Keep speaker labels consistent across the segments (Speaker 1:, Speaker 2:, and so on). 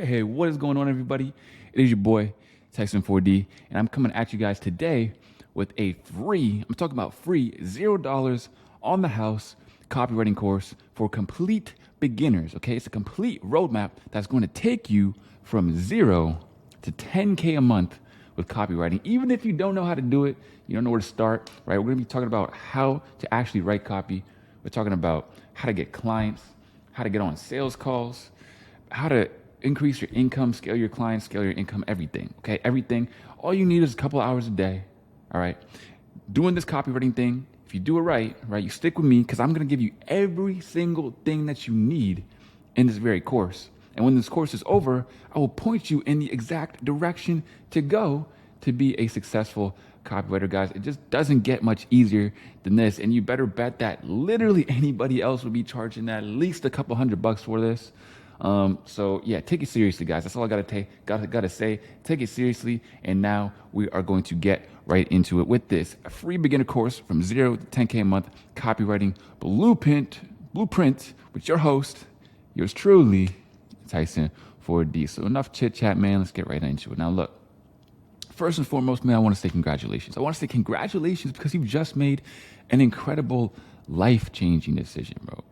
Speaker 1: Hey, what is going on, everybody? It is your boy, Tyson4D, and I'm coming at you guys today with I'm talking about free $0 on the house copywriting course for complete beginners, okay? It's a complete roadmap that's going to take you from 0 to 10K a month with copywriting. Even if you don't know how to do it, you don't know where to start, right? We're going to be talking about how to actually write copy. We're talking about how to get clients, how to get on sales calls, how to increase your income, scale your clients, scale your income, everything. Okay, everything. All you need is a couple hours a day. All right, doing this copywriting thing. If you do it right, you stick with me because I'm gonna give you every single thing that you need in this very course. And when this course is over, I will point you in the exact direction to go to be a successful copywriter, guys. It just doesn't get much easier than this. And you better bet that literally anybody else would be charging at least a couple $100 for this. So yeah, take it seriously, guys. That's all I gotta say. Take it seriously. And now we are going to get right into it with this a free beginner course from 0 to 10K a month copywriting blueprint with your host, yours truly, Tyson4D. So enough chit chat, man. Let's get right into it. Now look, first and foremost, man, I want to say congratulations. I want to say congratulations because you've just made an incredible life-changing decision, bro.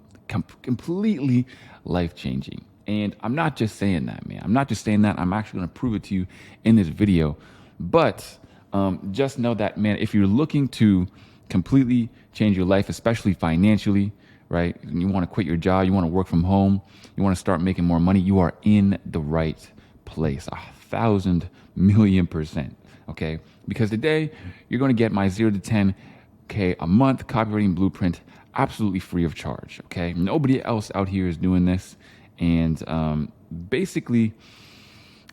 Speaker 1: Completely life-changing. And I'm not just saying that, man. I'm not just saying that. I'm actually going to prove it to you in this video. But just know that, man, if you're looking to completely change your life, especially financially, right? And you want to quit your job, you want to work from home, you want to start making more money, you are in the right place. 1,000,000,000%. Okay? Because today you're going to get my 0 to 10K a month copywriting blueprint absolutely free of charge. Okay? Nobody else out here is doing this. And basically,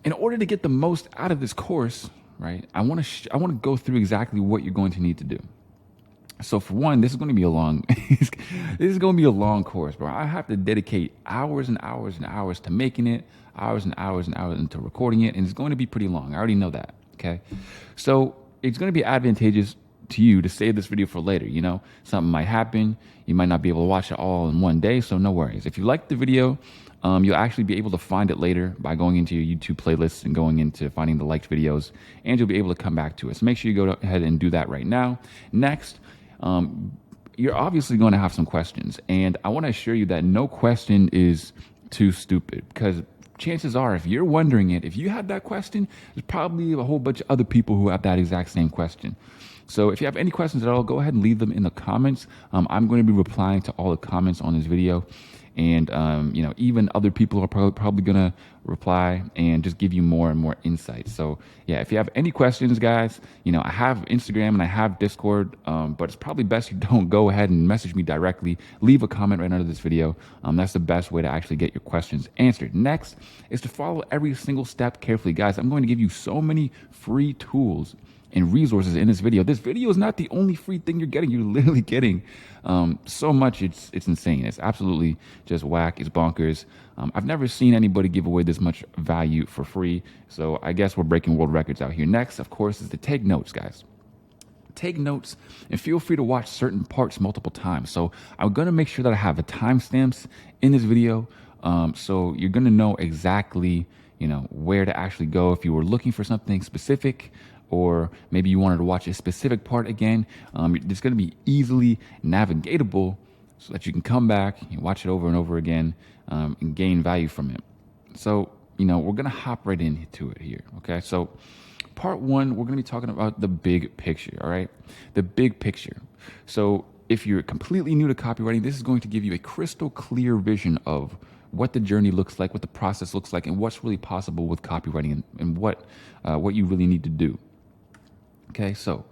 Speaker 1: in order to get the most out of this course, right, I want to go through exactly what you're going to need to do. So for one, this is going to be a long course, bro. I have to dedicate hours and hours and hours to making it, hours and hours and hours into recording it, and it's going to be pretty long. I already know that. Okay, so it's going to be advantageous to you to save this video for later. You know, something might happen. You might not be able to watch it all in one day, so no worries. If you like the video, you'll actually be able to find it later by going into your YouTube playlists and going into finding the liked videos, and you'll be able to come back to it. So make sure you go ahead and do that right now. Next, you're obviously going to have some questions, and I want to assure you that no question is too stupid, because chances are, if you're wondering it, if you have that question, there's probably a whole bunch of other people who have that exact same question. So if you have any questions at all, go ahead and leave them in the comments. I'm going to be replying to all the comments on this video. And, even other people are probably going to reply and just give you more and more insight. So, yeah, if you have any questions, guys, I have Instagram and I have Discord, but it's probably best you don't go ahead and message me directly. Leave a comment right under this video. That's the best way to actually get your questions answered. Next is to follow every single step carefully. Guys, I'm going to give you so many free tools and resources in this video. This video is not the only free thing you're getting. You're literally getting so much. It's insane. It's absolutely just whack. It's bonkers. I've never seen anybody give away this much value for free. So I guess we're breaking world records out here. Next, of course, is to take notes, guys. Take notes and feel free to watch certain parts multiple times. So I'm going to make sure that I have the timestamps in this video. So you're going to know exactly, where to actually go if you were looking for something specific, or maybe you wanted to watch a specific part again. It's going to be easily navigatable so that you can come back and watch it over and over again and gain value from it. So, we're going to hop right into it here. Okay. So part one, we're going to be talking about the big picture. All right. The big picture. So if you're completely new to copywriting, this is going to give you a crystal clear vision of what the journey looks like, what the process looks like, and what's really possible with copywriting and what you really need to do. Okay, so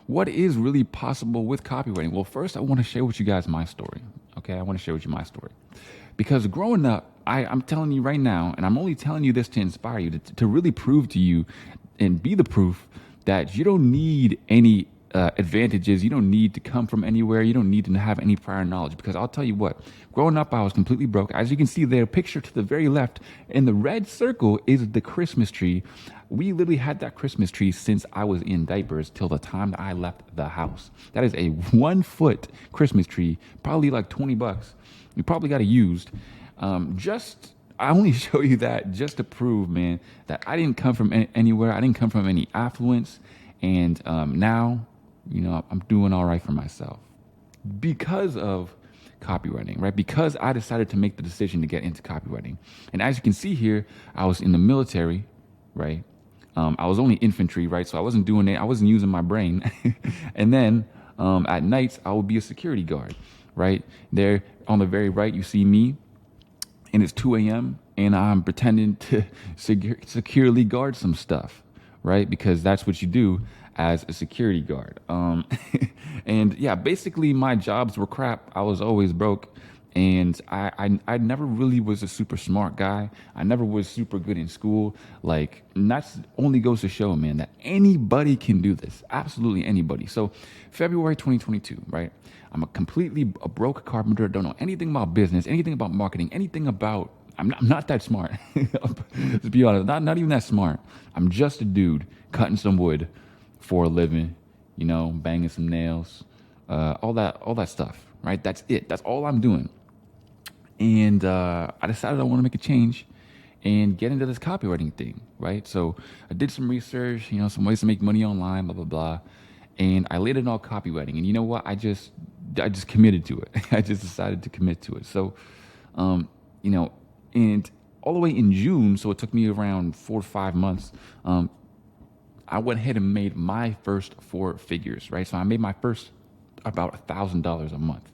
Speaker 1: what is really possible with copywriting? Well, first, I want to share with you guys my story. Okay, I want to share with you my story. Because growing up, I'm telling you right now, and I'm only telling you this to inspire you, to really prove to you and be the proof that you don't need any advantages. You don't need to come from anywhere. You don't need to have any prior knowledge, because I'll tell you what, growing up, I was completely broke. As you can see there, picture to the very left in the red circle is the Christmas tree. We literally had that Christmas tree since I was in diapers till the time that I left the house. That is a 1-foot Christmas tree, probably like $20. You probably got it used. Just I only show you that just to prove, man, that I didn't come from anywhere. I didn't come from any affluence. And now, I'm doing all right for myself because of copywriting, right? Because I decided to make the decision to get into copywriting. And as you can see here, I was in the military, right? I was only infantry, right? So I wasn't doing it. I wasn't using my brain. And then at nights, I would be a security guard, right? There on the very right, you see me, and it's 2 a.m. and I'm pretending to securely guard some stuff, right? Because that's what you do as a security guard. And yeah, basically my jobs were crap. I was always broke. And I never really was a super smart guy. I never was super good in school. Like, and that's only goes to show, man, that anybody can do this. Absolutely anybody. So February 2022, right? I'm a broke carpenter. Don't know anything about business, anything about marketing, anything about, I'm not that smart. To be honest, not even that smart. I'm just a dude cutting some wood for a living, banging some nails, all that stuff, right? That's it. That's all I'm doing. And I decided I want to make a change and get into this copywriting thing, right? So I did some research, some ways to make money online, blah, blah, blah. And I laid it all copywriting. And you know what? I just committed to it. I just decided to commit to it. So, and all the way in June, so it took me around 4 to 5 months, I went ahead and made my first 4 figures, right? So I made my first about $1,000 a month,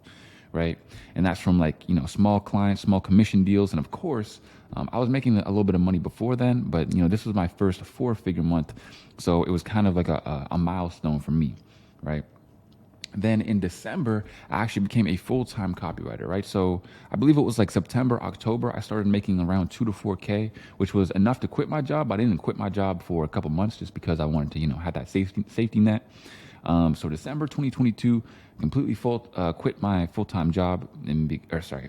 Speaker 1: right? And that's from small clients, small commission deals. And of course, I was making a little bit of money before then, but this was my first 4-figure month. So it was kind of like a milestone for me, right? Then in December, I actually became a full-time copywriter, right? So I believe it was like September, October, I started making around 2 to 4K, which was enough to quit my job. I didn't quit my job for a couple months just because I wanted to, have that safety net. So December 2022, completely quit my full-time job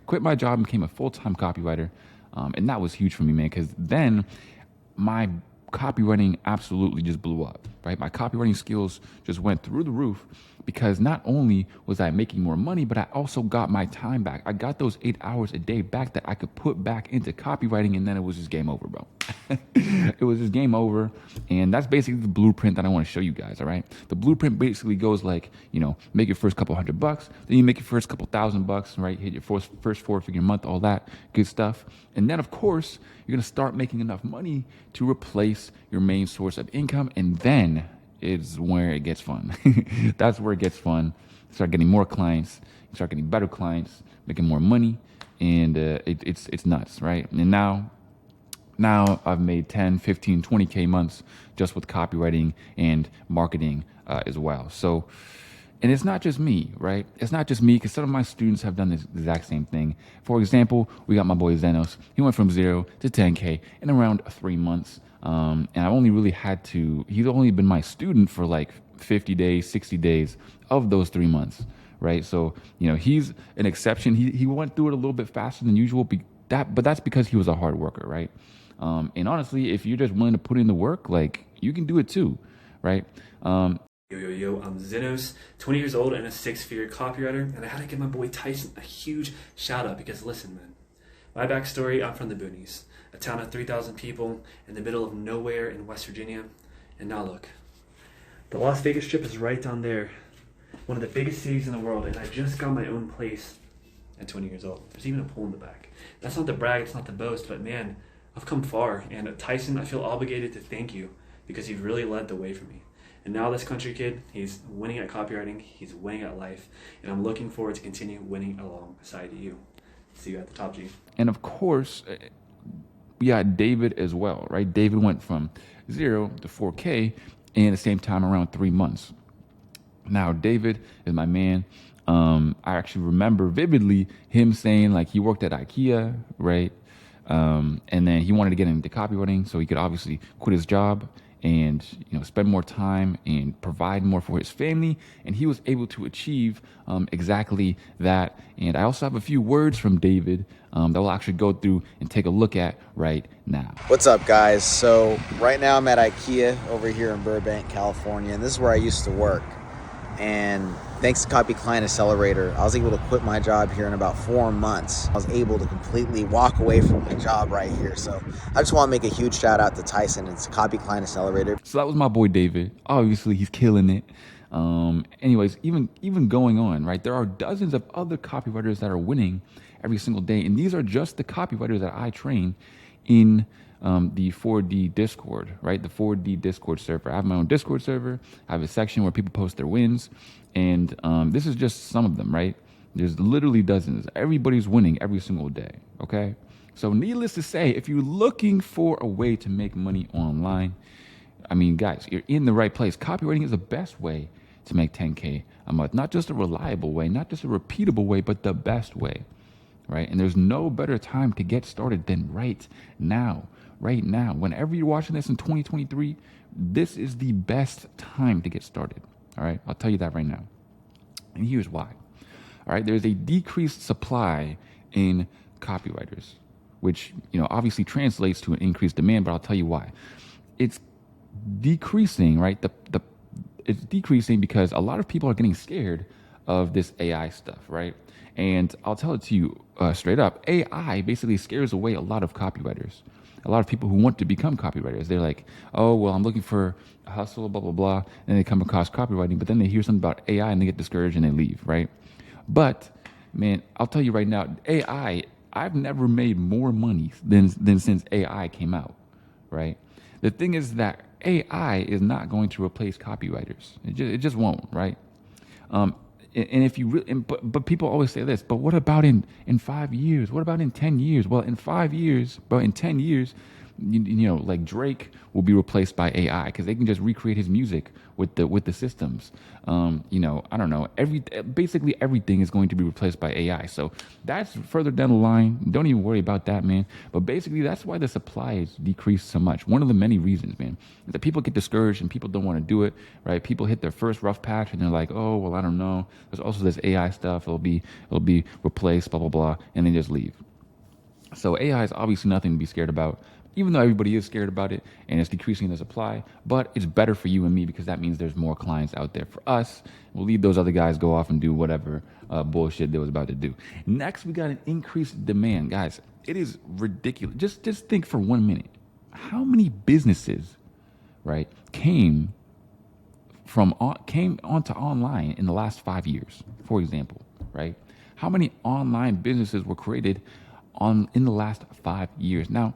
Speaker 1: quit my job and became a full-time copywriter. And that was huge for me, man, because then my copywriting absolutely just blew up, right? My copywriting skills just went through the roof because not only was I making more money, but I also got my time back. I got those 8 hours a day back that I could put back into copywriting, and then it was just game over, bro. It was just game over. And that's basically the blueprint that I want to show you guys, all right? The blueprint basically goes like, make your first couple $100, then you make your first couple $1,000, right? Hit your first 4-figure month, all that good stuff. And then, of course, you're going to start making enough money to replace your main source of income. And then is where it gets fun. That's where it gets fun. You start getting more clients, you start getting better clients, making more money, and it's nuts, right? And now I've made 10, 15, 20K months just with copywriting and marketing as well. So, and it's not just me, right? It's not just me, because some of my students have done this exact same thing. For example, we got my boy Zenos. He went from 0 to 10K in around 3 months. And I've only really he's only been my student for like 50 days, 60 days of those 3 months, right? So, he's an exception. He went through it a little bit faster than usual, but that's because he was a hard worker, right? And honestly, if you're just willing to put in the work, like, you can do it too, right?
Speaker 2: Yo, I'm Zenos, 20 years old and a 6-figure copywriter, and I had to give my boy Tyson a huge shout out because listen, man, my backstory, I'm from the boonies, a town of 3,000 people in the middle of nowhere in West Virginia, and now look, the Las Vegas Strip is right down there, one of the biggest cities in the world, and I just got my own place at 20 years old. There's even a pool in the back. That's not to brag, it's not to boast, but man, I've come far, and Tyson, I feel obligated to thank you because you've really led the way for me. And now this country kid, he's winning at copywriting, he's winning at life, and I'm looking forward to continue winning alongside you. See you at the top, G.
Speaker 1: And of course, we got David as well, right? David went from 0 to 4K in the same time, around 3 months. Now, David is my man. I actually remember vividly him saying, like, he worked at IKEA, right? And then he wanted to get into copywriting so he could obviously quit his job and spend more time and provide more for his family, and he was able to achieve exactly that. And I also have a few words from David that we'll actually go through and take a look at right now.
Speaker 3: What's up, guys? So right now I'm at IKEA over here in Burbank, California, and this is where I used to work. And thanks to Copy Client Accelerator, I was able to quit my job here in about 4 months. I was able to completely walk away from my job right here. So I just want to make a huge shout out to Tyson. It's Copy Client Accelerator.
Speaker 1: So that was my boy David. Obviously, he's killing it. Anyways, even going on, right? There are dozens of other copywriters that are winning every single day, and these are just the copywriters that I train in the 4D Discord, right? The 4D Discord server. I have my own Discord server. I have a section where people post their wins, and this is just some of them, right? There's literally dozens. Everybody's winning every single day. Okay. So needless to say, if you're looking for a way to make money online, I mean, guys, you're in the right place. Copywriting is the best way to make 10K a month. Not just a reliable way, not just a repeatable way, but the best way, right? And there's no better time to get started than right now. Right now. Whenever you're watching this in 2023, this is the best time to get started. All right. I'll tell you that right now. And here's why. All right. There's a decreased supply in copywriters, which, obviously translates to an increased demand, but I'll tell you why. It's decreasing, right? It's decreasing because a lot of people are getting scared of this AI stuff, right? And I'll tell it to you straight up. AI basically scares away a lot of copywriters. A lot of people who want to become copywriters, they're like, oh, well, I'm looking for a hustle, blah, blah, blah. And they come across copywriting, but then they hear something about AI and they get discouraged and they leave, right? But, man, I'll tell you right now, I've never made more money than since AI came out, right? The thing is that AI is not going to replace copywriters. It just won't, right? And if you really, but people always say this, but what about in 5 years? What about in 10 years? Well, in 5 years, but in 10 years, like Drake will be replaced by AI because they can just recreate his music with the systems. I don't know. Basically everything is going to be replaced by AI. So that's further down the line. Don't even worry about that, man. But basically that's why the supply is decreased so much. One of the many reasons, man, is that people get discouraged and people don't want to do it, right? People hit their first rough patch and they're like, oh, well, I don't know. There's also this AI stuff. It'll be replaced, blah, blah, blah, and they just leave. So AI is obviously nothing to be scared about, even though everybody is scared about it and it's decreasing the supply, but it's better for you and me because that means there's more clients out there for us. We'll leave those other guys go off and do whatever bullshit they was about to do. Next, we got an increased demand. Guys, it is ridiculous. Just think for 1 minute. How many businesses, right, came onto online in the last 5 years, for example, right? How many online businesses were created in the last 5 years? Now,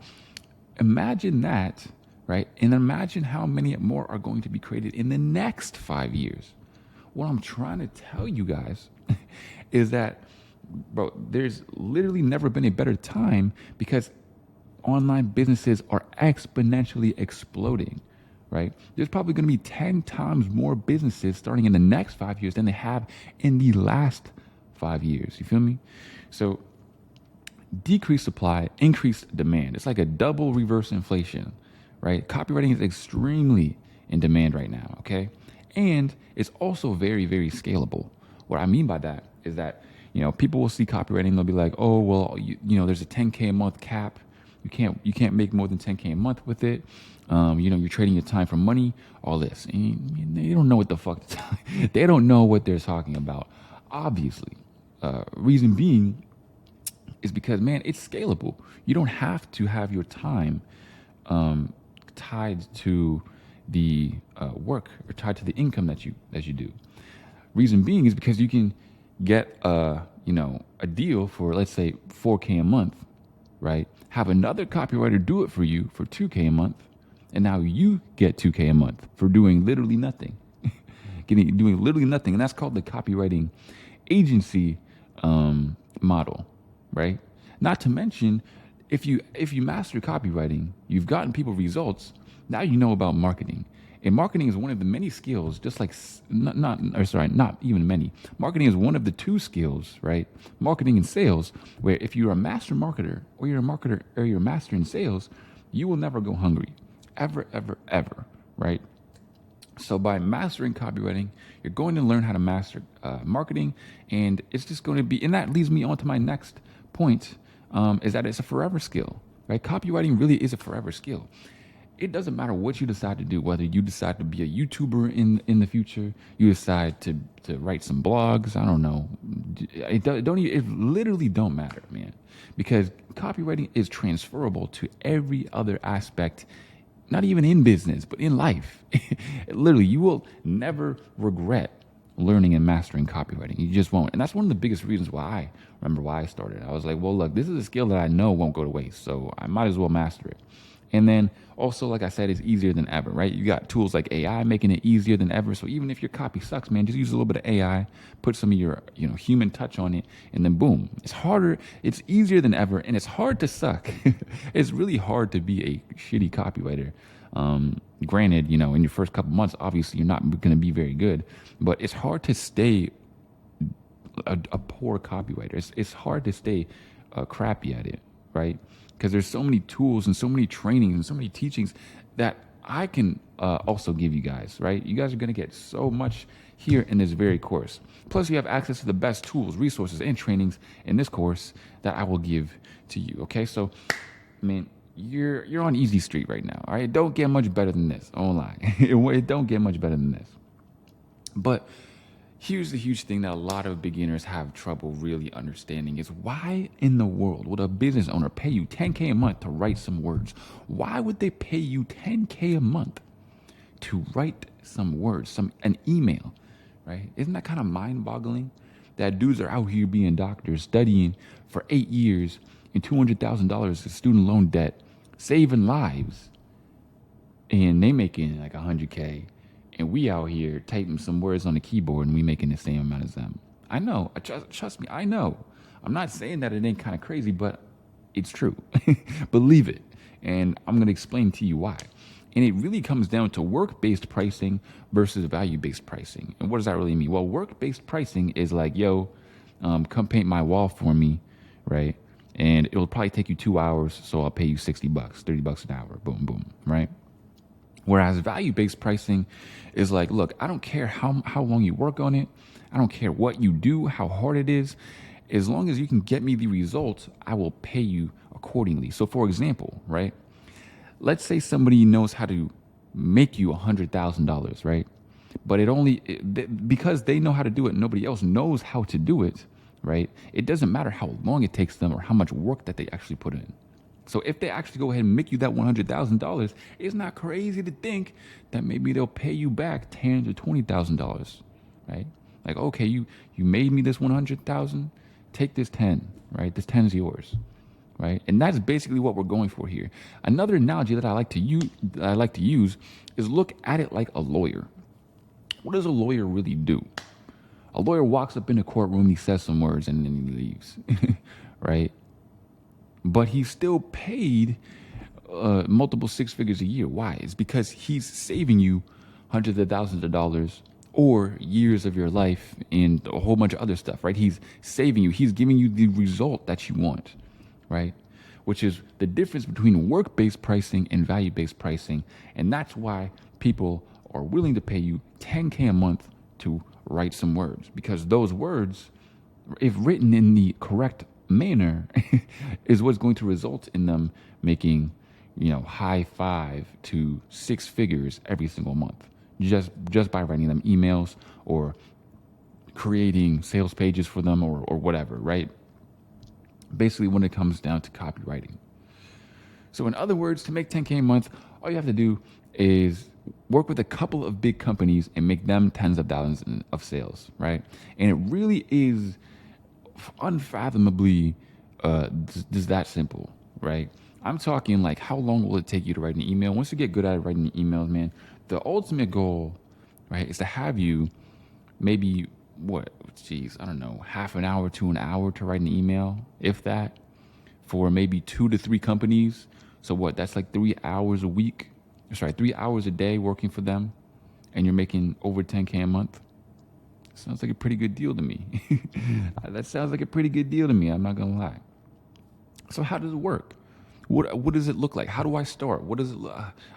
Speaker 1: imagine that, right? And imagine how many more are going to be created in the next 5 years. What I'm trying to tell you guys is that, bro, there's literally never been a better time because online businesses are exponentially exploding, right? There's probably going to be 10 times more businesses starting in the next 5 years than they have in the last 5 years. You feel me? So decreased supply, increased demand. It's like a double reverse inflation, right? Copywriting is extremely in demand right now, okay? And it's also very, very scalable. What I mean by that is that, people will see copywriting, they'll be like, oh, well, there's a 10K a month cap. You can't make more than 10K a month with it. You're trading your time for money, all this. And they don't know what the fuck they don't know what they're talking about. Obviously. Reason being is because, man, it's scalable. You don't have to have your time tied to the work or tied to the income that you do. Reason being is because you can get a deal for, let's say, 4K a month, right? Have another copywriter do it for you for 2K a month, and now you get 2K a month for doing literally nothing. Doing literally nothing, and that's called the copywriting agency model, right? Not to mention, if you master copywriting, you've gotten people results. Now you know about marketing, and marketing is one of the many skills. Just like not even many. Marketing is one of the two skills, right? Marketing and sales, where if you're a master marketer or you're a marketer or you're a master in sales, you will never go hungry, ever, ever, ever, right? So by mastering copywriting, you're going to learn how to master marketing, and it's just going to be, and that leads me on to my next point, is that it's a forever skill, right? Copywriting really is a forever skill. it doesn't matter what you decide to do, whether you decide to be a YouTuber in the future, you decide to write some blogs, I don't know. It literally don't matter, man. Because copywriting is transferable to every other aspect, not even in business, but in life. Literally, you will never regret learning and mastering copywriting. You just won't. And that's one of the biggest reasons why I started. I was like, well, look, this is a skill that I know won't go to waste, so I might as well master it. And then also, like I said, it's easier than ever, right? You got tools like AI making it easier than ever. So even if your copy sucks, man, just use a little bit of AI, put some of your, human touch on it, and then boom. It's harder, it's easier than ever, and it's hard to suck. It's really hard to be a shitty copywriter. Granted, in your first couple months, obviously you're not going to be very good, but it's hard to stay a poor copywriter. It's hard to stay crappy at it, right? Because there's so many tools and so many trainings and so many teachings that I can also give you guys, right? You guys are going to get so much here in this very course. Plus, you have access to the best tools, resources, and trainings in this course that I will give to you, okay? So, I mean, you're on easy street right now, all right? It don't get much better than this, I won't lie. It don't get much better than this. But here's the huge thing that a lot of beginners have trouble really understanding is why in the world would a business owner pay you $10K a month to write some words? Why would they pay you $10K a month to write some words, an email, right? Isn't that kind of mind-boggling? That dudes are out here being doctors, studying for 8 years and $200,000 of student loan debt, saving lives, and they making like $100K. And we out here typing some words on the keyboard and we making the same amount as them. I know. Trust me, I know. I'm not saying that it ain't kind of crazy, but it's true. Believe it. And I'm going to explain to you why. And it really comes down to work-based pricing versus value-based pricing. And what does that really mean? Well, work-based pricing is like, come paint my wall for me, right? And it'll probably take you 2 hours, so I'll pay you $60, $30 an hour. Boom, boom, right? Whereas value-based pricing is like, look, I don't care how long you work on it. I don't care what you do, how hard it is. As long as you can get me the results, I will pay you accordingly. So for example, right, let's say somebody knows how to make you $100,000, right? But because they know how to do it, nobody else knows how to do it, right? It doesn't matter how long it takes them or how much work that they actually put in. So if they actually go ahead and make you that $100,000, it's not crazy to think that maybe they'll pay you back $10,000 to $20,000, right? Like, okay, you made me this $100,000, take this 10, right? This 10 is yours, right? And that's basically what we're going for here. Another analogy that I like to use is look at it like a lawyer. What does a lawyer really do? A lawyer walks up in a courtroom, he says some words, and then he leaves, right? But he's still paid multiple six figures a year. Why? It's because he's saving you hundreds of thousands of dollars or years of your life and a whole bunch of other stuff, right? He's saving you. He's giving you the result that you want, right? Which is the difference between work-based pricing and value-based pricing. And that's why people are willing to pay you $10K a month to write some words, because those words, if written in the correct manner, is what's going to result in them making, high 5 to 6 figures every single month, just by writing them emails or creating sales pages for them or whatever, right? Basically, when it comes down to copywriting. So in other words, to make $10K a month, all you have to do is work with a couple of big companies and make them tens of thousands of sales, right? And it really is unfathomably just that simple, right? I'm talking like, how long will it take you to write an email? Once you get good at writing emails, man, the ultimate goal, right, is to have you maybe I don't know, half an hour to an hour to write an email, if that, for maybe 2 to 3 companies. So that's like 3 hours a week. 3 hours a day working for them, and you're making over $10K a month. Sounds like a pretty good deal to me. That sounds like a pretty good deal to me. I'm not gonna lie. So how does it work? What does it look like? How do I start?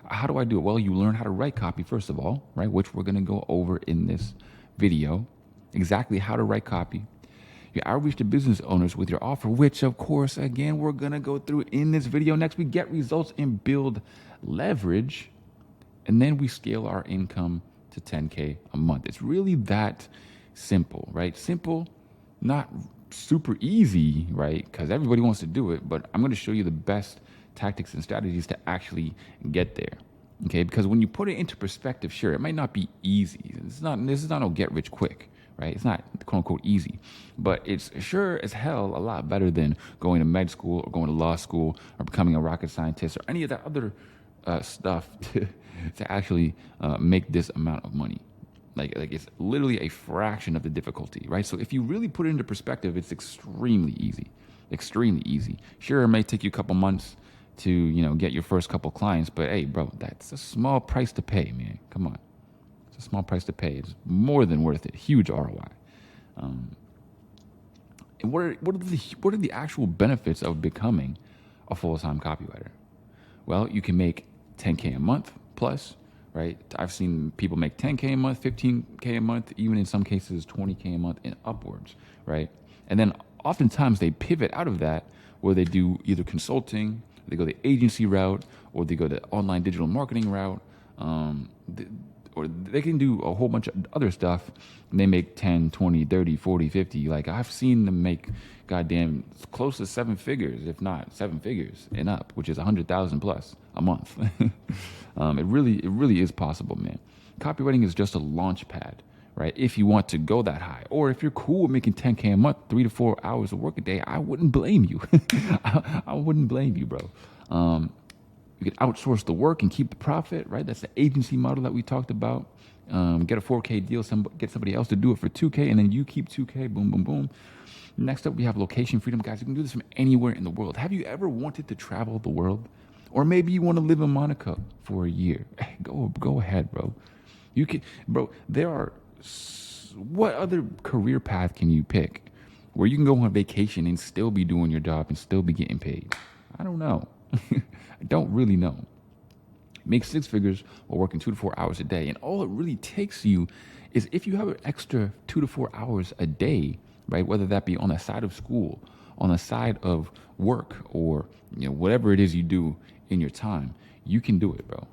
Speaker 1: How do I do it? Well, you learn how to write copy first of all, right? Which we're gonna go over in this video. Exactly how to write copy. You outreach to business owners with your offer, which of course, again, we're gonna go through in this video next. We get results and build leverage, and then we scale our income to 10K a month. It's really that simple, right? Simple, not super easy, right? Because everybody wants to do it, but I'm going to show you the best tactics and strategies to actually get there. Okay, because when you put it into perspective, sure, it might not be easy. This is not no get rich quick, right? It's not quote unquote easy, but it's sure as hell a lot better than going to med school or going to law school or becoming a rocket scientist or any of that other stuff to actually make this amount of money. Like it's literally a fraction of the difficulty, right? So if you really put it into perspective, it's extremely easy. Sure, it may take you a couple months to, get your first couple clients, but hey, bro, that's a small price to pay, man. Come on. It's a small price to pay. It's more than worth it. Huge ROI. And what are the actual benefits of becoming a full-time copywriter? Well, you can make 10K a month plus, right? I've seen people make 10K a month, 15K a month, even in some cases 20K a month and upwards, right? And then oftentimes they pivot out of that where they do either consulting, they go the agency route, or they go the online digital marketing route, or they can do a whole bunch of other stuff, and they make 10, 20, 30, 40, 50. Like, I've seen them make goddamn close to 7 figures, if not 7 figures and up, which is 100,000 plus a month. It really is possible, man. Copywriting is just a launch pad, right? If you want to go that high, or if you're cool with making 10K a month, 3 to 4 hours of work a day, I wouldn't blame you. I wouldn't blame you, bro. You could outsource the work and keep the profit, right? That's the agency model that we talked about. Get a 4K deal, get somebody else to do it for 2K, and then you keep 2K, boom, boom, boom. Next up, we have location freedom. Guys, you can do this from anywhere in the world. Have you ever wanted to travel the world? Or maybe you want to live in Monaco for a year. Go ahead, bro. You can, bro, what other career path can you pick where you can go on vacation and still be doing your job and still be getting paid? I don't know. I don't really know. Make 6 figures while working 2 to 4 hours a day. And all it really takes you is if you have an extra 2 to 4 hours a day, right? Whether that be on the side of school, on the side of work, or whatever it is you do in your time, you can do it, bro.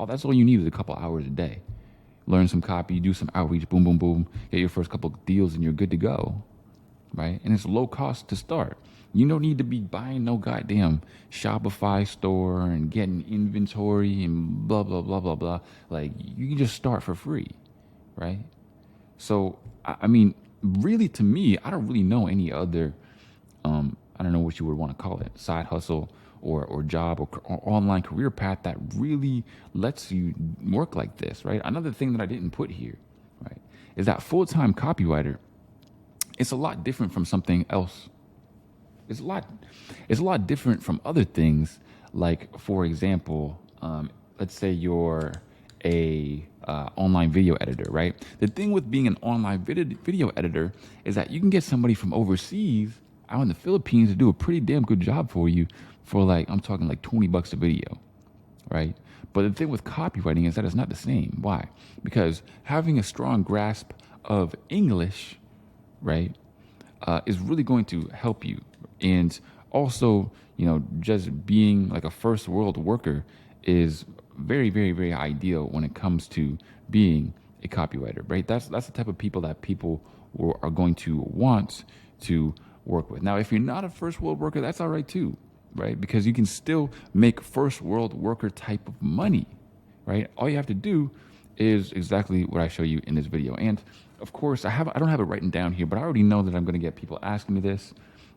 Speaker 1: That's all you need is a couple hours a day. Learn some copy, do some outreach, boom, boom, boom, get your first couple deals and you're good to go, right? And it's low cost to start. You don't need to be buying no goddamn Shopify store and getting inventory and blah, blah, blah, blah, blah. Like, you can just start for free, right? So, I mean, really, to me, I don't really know any other, I don't know what you would want to call it, side hustle or job or online career path that really lets you work like this, right? Another thing that I didn't put here, right, is that full-time copywriter, it's a lot different from something else. It's a lot different from other things. Like, for example, let's say you're a online video editor, right? The thing with being an online video editor is that you can get somebody from overseas out in the Philippines to do a pretty damn good job for you for I'm talking like $20 a video, right? But the thing with copywriting is that it's not the same. Why? Because having a strong grasp of English, right, is really going to help you. And also, just being like a first world worker is very, very, very ideal when it comes to being a copywriter, right? That's the type of people that people are going to want to work with. Now, if you're not a first world worker, that's all right too, right? Because you can still make first world worker type of money, right? All you have to do is exactly what I show you in this video. And of course, I don't have it written down here, but I already know that I'm going to get people asking me this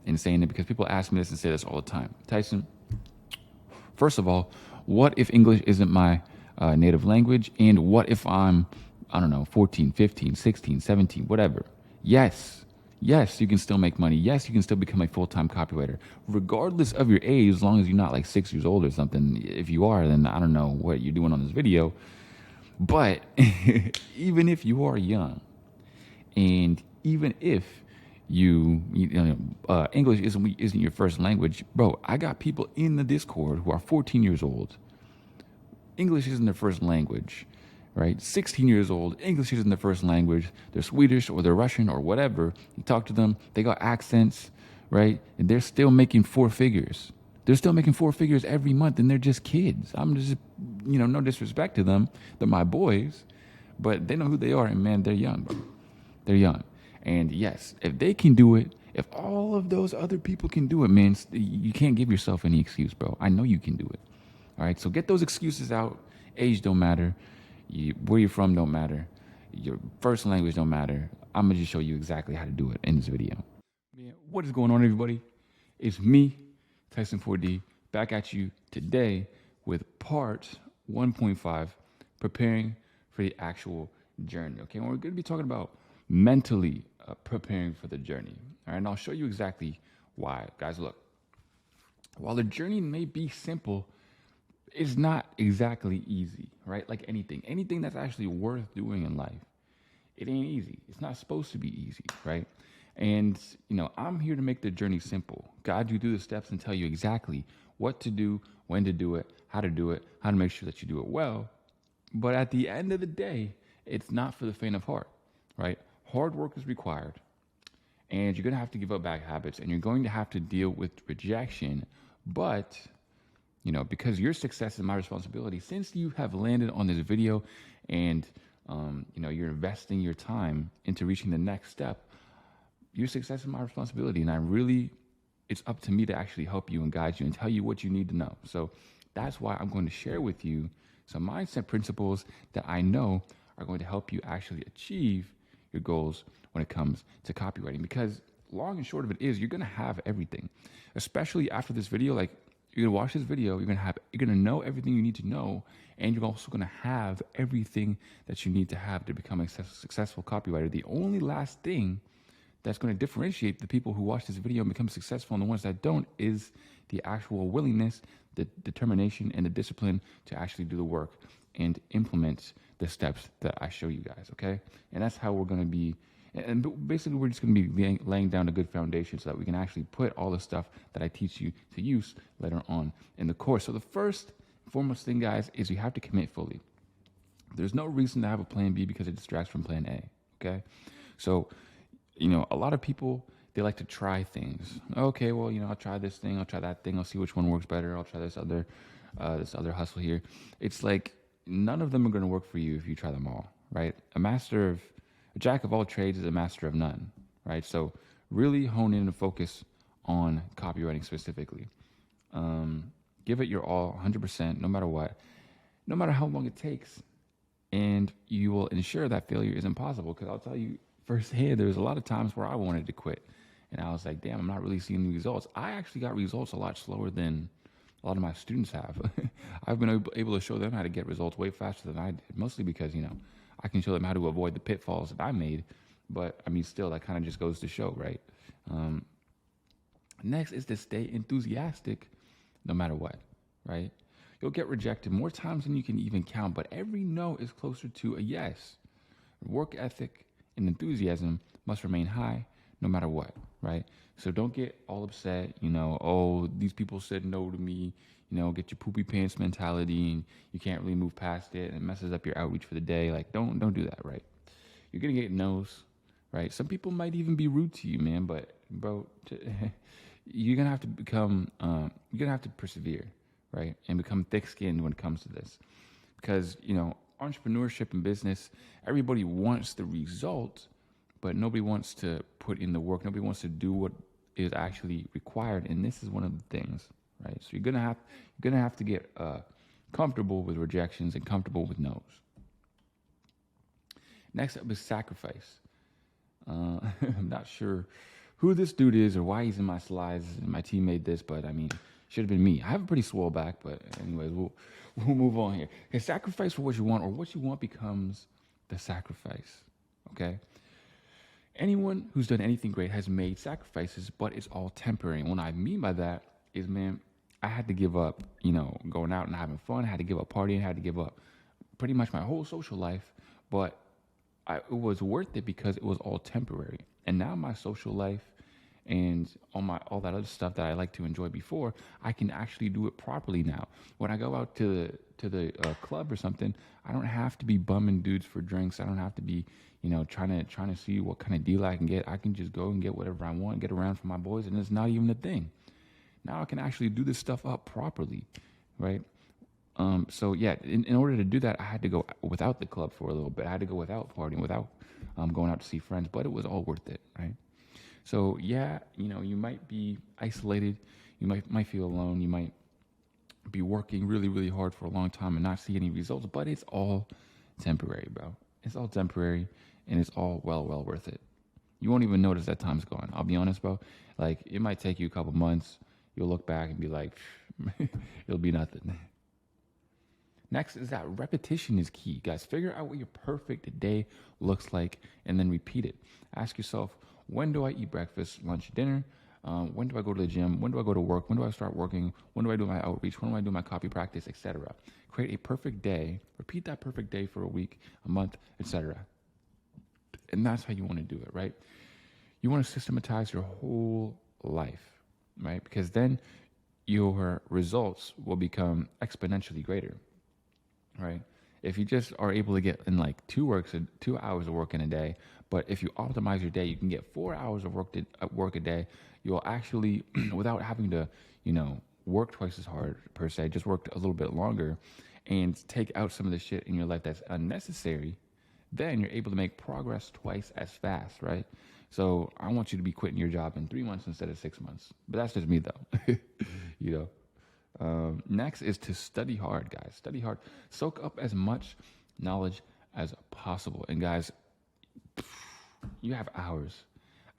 Speaker 1: and saying it, because people ask me this and say this all the time. Tyson, first of all, what if English isn't my native language? And what if I'm, 14, 15, 16, 17, whatever? Yes, you can still make money. Yes, you can still become a full-time copywriter, regardless of your age, as long as you're not like 6 years old or something. If you are, then I don't know what you're doing on this video. But even if you are young, and even if English isn't your first language, bro, I got people in the Discord who are 14 years old. English isn't their first language, right? 16 years old, English isn't their first language. They're Swedish or they're Russian or whatever. You talk to them, they got accents, right? And they're still making 4 figures, They're still making 4 figures every month, and they're just kids. I'm just, no disrespect to them. They're my boys, but they know who they are, and man, they're young, bro. They're young. And yes, if they can do it, if all of those other people can do it, man, you can't give yourself any excuse, bro. I know you can do it. All right, so get those excuses out. Age don't matter. Where you're from don't matter. Your first language don't matter. I'm gonna just show you exactly how to do it in this video. Man, what is going on, everybody? It's me, Tyson 4D, back at you today with part 1.5, preparing for the actual journey. Okay, and we're going to be talking about mentally preparing for the journey. All right, and I'll show you exactly why. Guys, look, while the journey may be simple, it's not exactly easy, right? Like anything that's actually worth doing in life, it ain't easy. It's not supposed to be easy, right? And, I'm here to make the journey simple, guide you through the steps and tell you exactly what to do, when to do it, how to make sure that you do it well. But at the end of the day, it's not for the faint of heart, right? Hard work is required, and you're going to have to give up bad habits, and you're going to have to deal with rejection. But, because your success is my responsibility, since you have landed on this video and, you're investing your time into reaching the next step, your success is my responsibility, and it's up to me to actually help you and guide you and tell you what you need to know. So that's why I'm going to share with you some mindset principles that I know are going to help you actually achieve your goals when it comes to copywriting. Because long and short of it is, you're going to have everything, especially after this video. Like, you're going to watch this video, you're going to know everything you need to know, and you're also going to have everything that you need to have to become a successful copywriter. The only last thing that's going to differentiate the people who watch this video and become successful and the ones that don't is the actual willingness, the determination, and the discipline to actually do the work and implement the steps that I show you guys, okay? And that's how we're going to be, and basically we're just going to be laying down a good foundation so that we can actually put all the stuff that I teach you to use later on in the course. So the first and foremost thing, guys, is you have to commit fully. There's no reason to have a plan B because it distracts from plan A, okay? So, a lot of people, they like to try things. Okay, well, I'll try this thing, I'll try that thing, I'll see which one works better, I'll try this other hustle here. It's like none of them are going to work for you if you try them all, right? A jack of all trades is a master of none, right? So really hone in and focus on copywriting specifically. Give it your all, 100%, no matter what, no matter how long it takes, and you will ensure that failure isn't possible. Because I'll tell you firsthand, there was a lot of times where I wanted to quit, and I was like, damn, I'm not really seeing the results. I actually got results a lot slower than a lot of my students have. I've been able to show them how to get results way faster than I did, mostly because, I can show them how to avoid the pitfalls that I made. But, still, that kind of just goes to show, right? Next is to stay enthusiastic no matter what, right? You'll get rejected more times than you can even count, but every no is closer to a yes. Work ethic and enthusiasm must remain high no matter what, right? So don't get all upset, oh, these people said no to me, get your poopy pants mentality and you can't really move past it and it messes up your outreach for the day. Like, don't do that, right? You're going to get no's, right? Some people might even be rude to you, man, but bro, you're going to have to you're going to have to persevere, right? And become thick-skinned when it comes to this. Because, entrepreneurship and business, everybody wants the result, but nobody wants to put in the work. Nobody wants to do what is actually required, and this is one of the things, right? So you're gonna have to get comfortable with rejections and comfortable with no's. Next up is sacrifice. I'm not sure who this dude is or why he's in my slides and my team made this, but should have been me. I have a pretty swole back, but anyways, we'll move on here. Okay, sacrifice for what you want, or what you want becomes the sacrifice, okay? Anyone who's done anything great has made sacrifices, but it's all temporary. And what I mean by that is, man, I had to give up, going out and having fun. I had to give up partying. I had to give up pretty much my whole social life, but it was worth it because it was all temporary. And now my social life and all that other stuff that I like to enjoy before, I can actually do it properly now. When I go out to the club or something, I don't have to be bumming dudes for drinks. I don't have to be, trying to see what kind of deal I can get. I can just go and get whatever I want, get around for my boys, and it's not even a thing. Now I can actually do this stuff up properly, right? So yeah, in order to do that, I had to go without the club for a little bit. I had to go without partying, without going out to see friends, but it was all worth it, right? So yeah, you might be isolated, you might feel alone, you might be working really, really hard for a long time and not see any results, but it's all temporary, bro. It's all temporary, and it's all well worth it. You won't even notice that time's gone. I'll be honest, bro. Like, it might take you a couple months. You'll look back and be like, it'll be nothing. Next is that repetition is key. Guys, figure out what your perfect day looks like and then repeat it. Ask yourself, when do I eat breakfast, lunch, dinner? When do I go to the gym? When do I go to work? When do I start working? When do I do my outreach? When do I do my copy practice, etc.? Create a perfect day. Repeat that perfect day for a week, a month, etc. And that's how you want to do it, right? You want to systematize your whole life, right? Because then your results will become exponentially greater, right? If you just are able to get in like 2 hours of work in a day, but if you optimize your day, you can get 4 hours of work a day. You'll actually, without having to, work twice as hard per se, just work a little bit longer and take out some of the shit in your life that's unnecessary. Then you're able to make progress twice as fast, right? So I want you to be quitting your job in 3 months instead of 6 months. But that's just me though, Next is to study hard, guys. Study hard. Soak up as much knowledge as possible. And guys, you have hours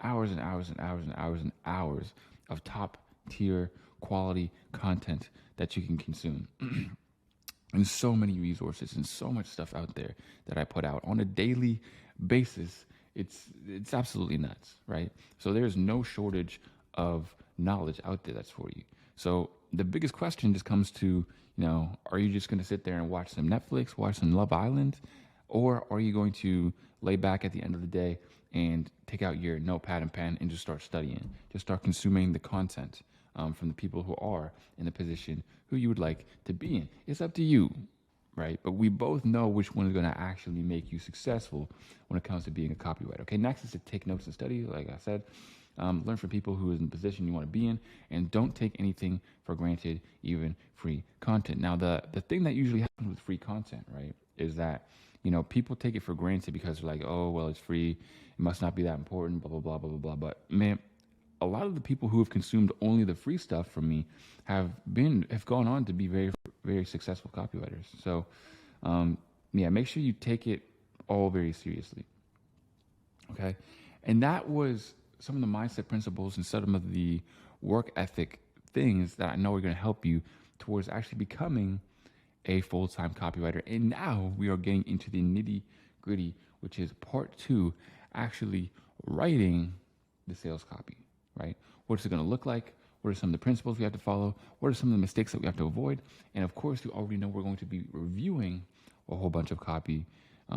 Speaker 1: and hours and hours and hours and hours of top tier quality content that you can consume. And so many resources and so much stuff out there that I put out on a daily basis. It's absolutely nuts, right? So there's no shortage of knowledge out there that's for you. So the biggest question just comes to, are you just going to sit there and watch some Netflix, watch some Love Island, or are you going to lay back at the end of the day and take out your notepad and pen and just start studying, just start consuming the content from the people who are in the position who you would like to be in? It's up to you, right? But we both know which one is going to actually make you successful when it comes to being a copywriter. Okay, next is to take notes and study, like I said. Learn from people who is in the position you want to be in, and don't take anything for granted, even free content. Now, the thing that usually happens with free content, right, is that, people take it for granted because they're like, oh, well, it's free. It must not be that important, blah, blah, blah, blah, blah, blah. But man, a lot of the people who have consumed only the free stuff from me have gone on to be very, very successful copywriters. So, make sure you take it all very seriously. Okay. And that was some of the mindset principles and some of the work ethic things that I know are going to help you towards actually becoming a full-time copywriter. And now we are getting into the nitty-gritty, which is part 2, actually writing the sales copy, right? What is it going to look like? What are some of the principles we have to follow? What are some of the mistakes that we have to avoid? And of course, you already know we're going to be reviewing a whole bunch of copy,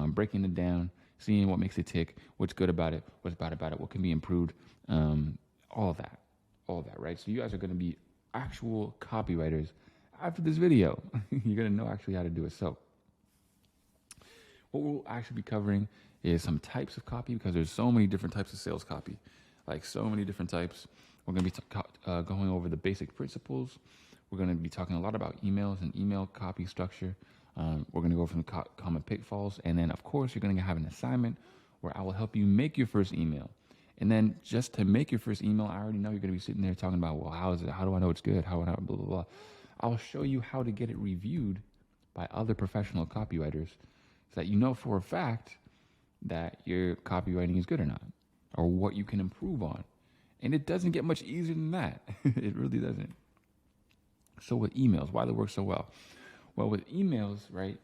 Speaker 1: breaking it down, seeing what makes it tick, what's good about it, what's bad about it, what can be improved, all of that, right? So you guys are going to be actual copywriters after this video. You're going to know actually how to do it. So what we'll actually be covering is some types of copy, because there's so many different types of sales copy, like so many different types. We're going to be going over the basic principles. We're going to be talking a lot about emails and email copy structure. We're going to go from the common pitfalls. And then, of course, you're going to have an assignment where I will help you make your first email. And then just to make your first email, I already know you're going to be sitting there talking about, well, how is it? How do I know it's good? How do I blah, blah, blah. I'll show you how to get it reviewed by other professional copywriters so that you know for a fact that your copywriting is good or not, or what you can improve on. And it doesn't get much easier than that. It really doesn't. So with emails, why they work so well? Well, with emails, right,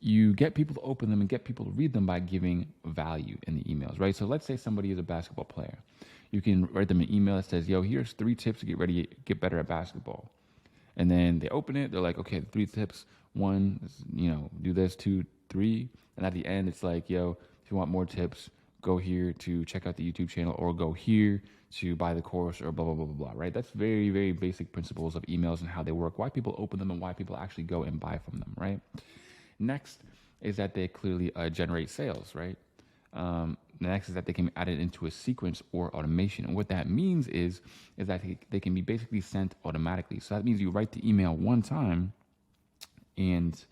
Speaker 1: you get people to open them and get people to read them by giving value in the emails, right? So let's say somebody is a basketball player. You can write them an email that says, yo, here's 3 tips to get better at basketball. And then they open it. They're like, okay, 3 tips. 1 is, do this. 2, 3. And at the end, it's like, yo, if you want more tips, go here to check out the YouTube channel, or go here to buy the course, or blah, blah, blah, blah, blah, right? That's very, very basic principles of emails and how they work, why people open them and why people actually go and buy from them, right? Next is that they clearly generate sales, right? next is that they can be added into a sequence or automation. And what that means is that they can be basically sent automatically. So that means you write the email one time, and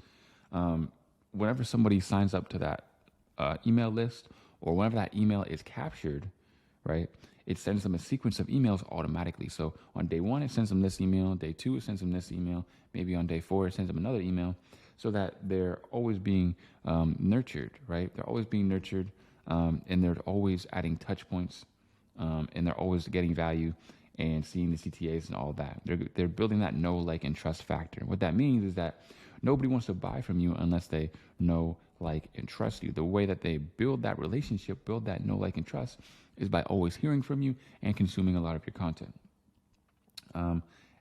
Speaker 1: whenever somebody signs up to that email list, or whenever that email is captured, right, it sends them a sequence of emails automatically. So on day one, it sends them this email. Day two, it sends them this email. Maybe on day four, it sends them another email, so that they're always being nurtured, right? They're always being nurtured, and they're always adding touch points, and they're always getting value and seeing the CTAs and all that. They're building that know, like, and trust factor. What that means is that nobody wants to buy from you unless they know, like, and trust you. The way that they build that relationship, build that know, like, and trust, is by always hearing from you and consuming a lot of your content.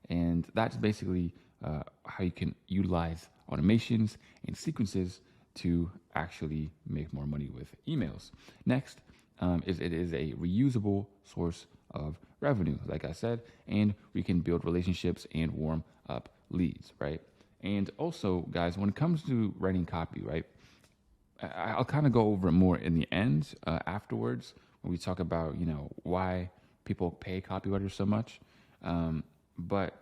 Speaker 1: And that's basically how you can utilize automations and sequences to actually make more money with emails. Next, is it is a reusable source of revenue, like I said, and we can build relationships and warm up leads, right? And also, guys, when it comes to writing copy, right, I'll kind of go over it more in the end afterwards, when we talk about, why people pay copywriters so much. But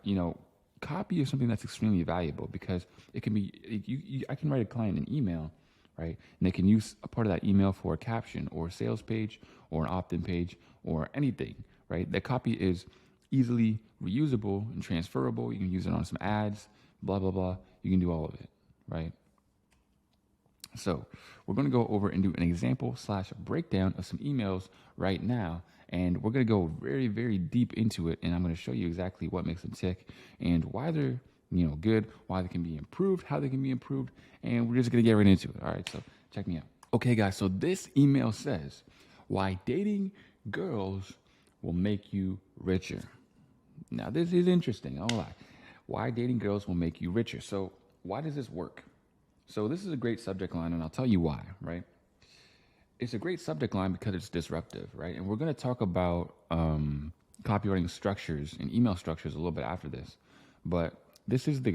Speaker 1: copy is something that's extremely valuable, because it can be, I can write a client an email, right? And they can use a part of that email for a caption or a sales page or an opt-in page or anything, right? That copy is easily reusable and transferable. You can use it on some ads, blah, blah, blah. You can do all of it, right? So we're going to go over and do an example / breakdown of some emails right now. And we're going to go very, very deep into it. And I'm going to show you exactly what makes them tick and why they're, good, why they can be improved, how they can be improved. And we're just going to get right into it. All right. So check me out. Okay, guys. So this email says, why dating girls will make you richer. Now, this is interesting. I won't lie. Why dating girls will make you richer. So why does this work? So this is a great subject line, and I'll tell you why, right? It's a great subject line because it's disruptive, right? And we're going to talk about copywriting structures and email structures a little bit after this. But this is the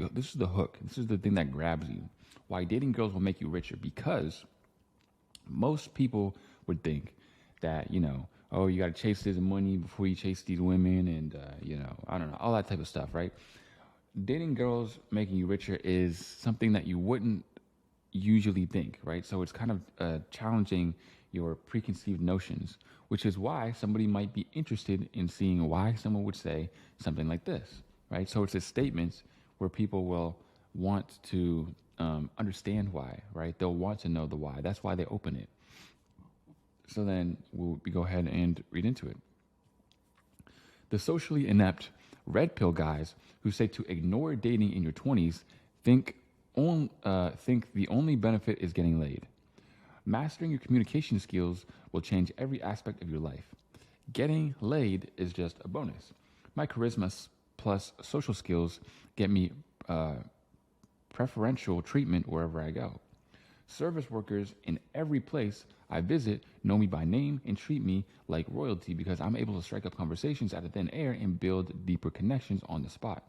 Speaker 1: hook. This is the thing that grabs you. Why dating girls will make you richer, because most people would think that, you got to chase this money before you chase these women, and, I don't know, all that type of stuff, right? Dating girls making you richer is something that you wouldn't usually think, right? So it's kind of challenging your preconceived notions, which is why somebody might be interested in seeing why someone would say something like this, right? So it's a statement where people will want to understand why, right? They'll want to know the why. That's why they open it. So then we'll go ahead and read into it. The socially inept red pill guys who say to ignore dating in your 20s think the only benefit is getting laid. Mastering your communication skills will change every aspect of your life. Getting laid is just a bonus. My charisma plus social skills get me preferential treatment wherever I go. Service workers in every place I visit know me by name and treat me like royalty because I'm able to strike up conversations out of thin air and build deeper connections on the spot.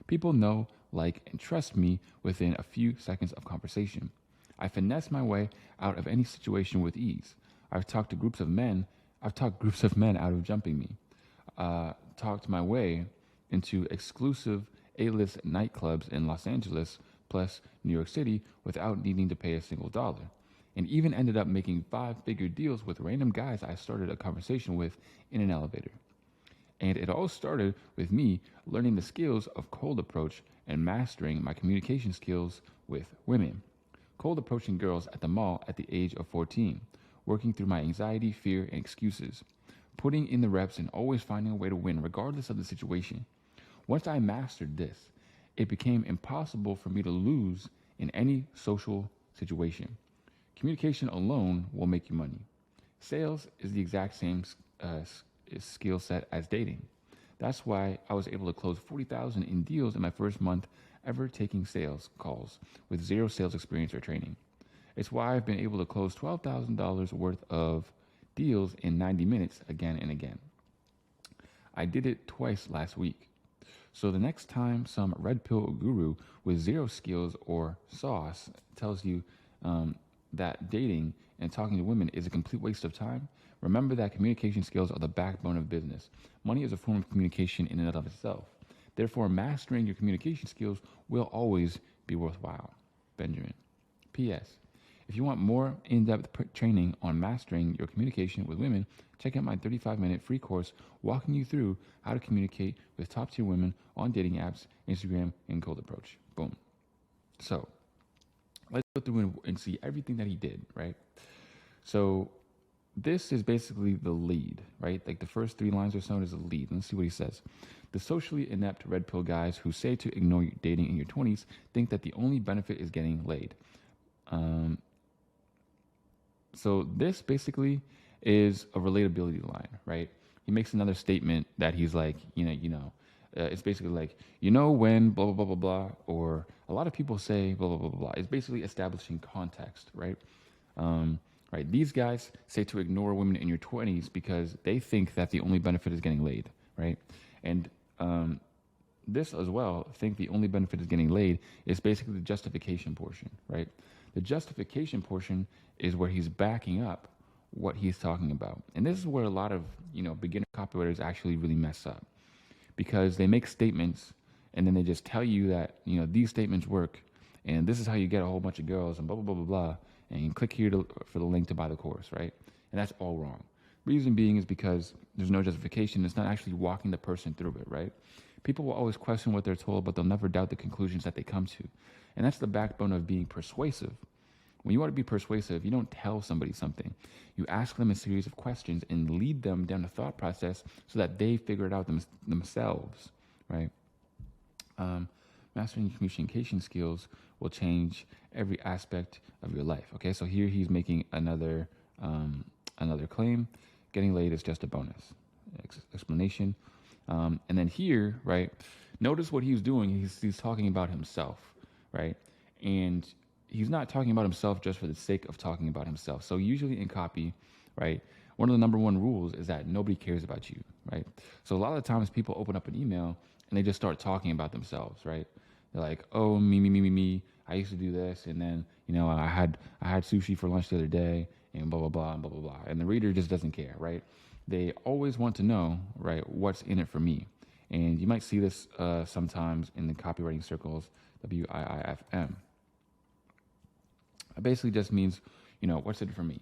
Speaker 1: People know, like, and trust me within a few seconds of conversation. I finesse my way out of any situation with ease. I've talked groups of men out of jumping me. Talked my way into exclusive A-list nightclubs in Los Angeles plus New York City without needing to pay a single dollar. And even ended up making 5-figure deals with random guys I started a conversation with in an elevator. And it all started with me learning the skills of cold approach and mastering my communication skills with women. Cold approaching girls at the mall at the age of 14, working through my anxiety, fear, and excuses, putting in the reps and always finding a way to win regardless of the situation. Once I mastered this, it became impossible for me to lose in any social situation. Communication alone will make you money. Sales is the exact same skill set as dating. That's why I was able to close $40,000 in deals in my first month ever taking sales calls with zero sales experience or training. It's why I've been able to close $12,000 worth of deals in 90 minutes again and again. I did it twice last week. So the next time some red pill guru with zero skills or sauce tells you that dating and talking to women is a complete waste of time, remember that communication skills are the backbone of business. Money is a form of communication in and of itself. Therefore, mastering your communication skills will always be worthwhile. Benjamin. P.S. If you want more in-depth training on mastering your communication with women, check out my 35-minute free course walking you through how to communicate with top-tier women on dating apps, Instagram, and Cold Approach. Boom. So, let's go through and see everything that he did, right? So, this is basically the lead, right? Like the first 3 lines or so is the lead. Let's see what he says. The socially inept red pill guys who say to ignore dating in your 20s think that the only benefit is getting laid. So this basically is a relatability line, right? He makes another statement that he's like, it's basically like, when blah, blah, blah, blah, blah, or a lot of people say blah, blah, blah, blah, blah. It's basically establishing context, right? Right. These guys say to ignore women in your 20s because they think that the only benefit is getting laid, right? And this as well, think the only benefit is getting laid is basically the justification portion, right? The justification portion is where he's backing up what he's talking about. And this is where a lot of, beginner copywriters actually really mess up, because they make statements and then they just tell you that, these statements work and this is how you get a whole bunch of girls and blah, blah, blah, blah, blah. And you click here for the link to buy the course, right? And that's all wrong. Reason being is because there's no justification. It's not actually walking the person through it, right? People will always question what they're told, but they'll never doubt the conclusions that they come to. And that's the backbone of being persuasive. When you want to be persuasive, you don't tell somebody something. You ask them a series of questions and lead them down a thought process so that they figure it out themselves, right? Mastering communication skills will change every aspect of your life. Okay, so here he's making another claim. Getting laid is just a bonus. Explanation. And then here, right, notice what he's doing. He's talking about himself, right? And he's not talking about himself just for the sake of talking about himself. So usually in copy, right, one of the number one rules is that nobody cares about you, right? So a lot of the times people open up an email and they just start talking about themselves, right? They're like, oh, me. I used to do this, and then I had sushi for lunch the other day, and blah blah blah and blah blah blah. And the reader just doesn't care, right? They always want to know, right, what's in it for me. And you might see this sometimes in the copywriting circles, WIIFM. It basically just means, what's in it for me?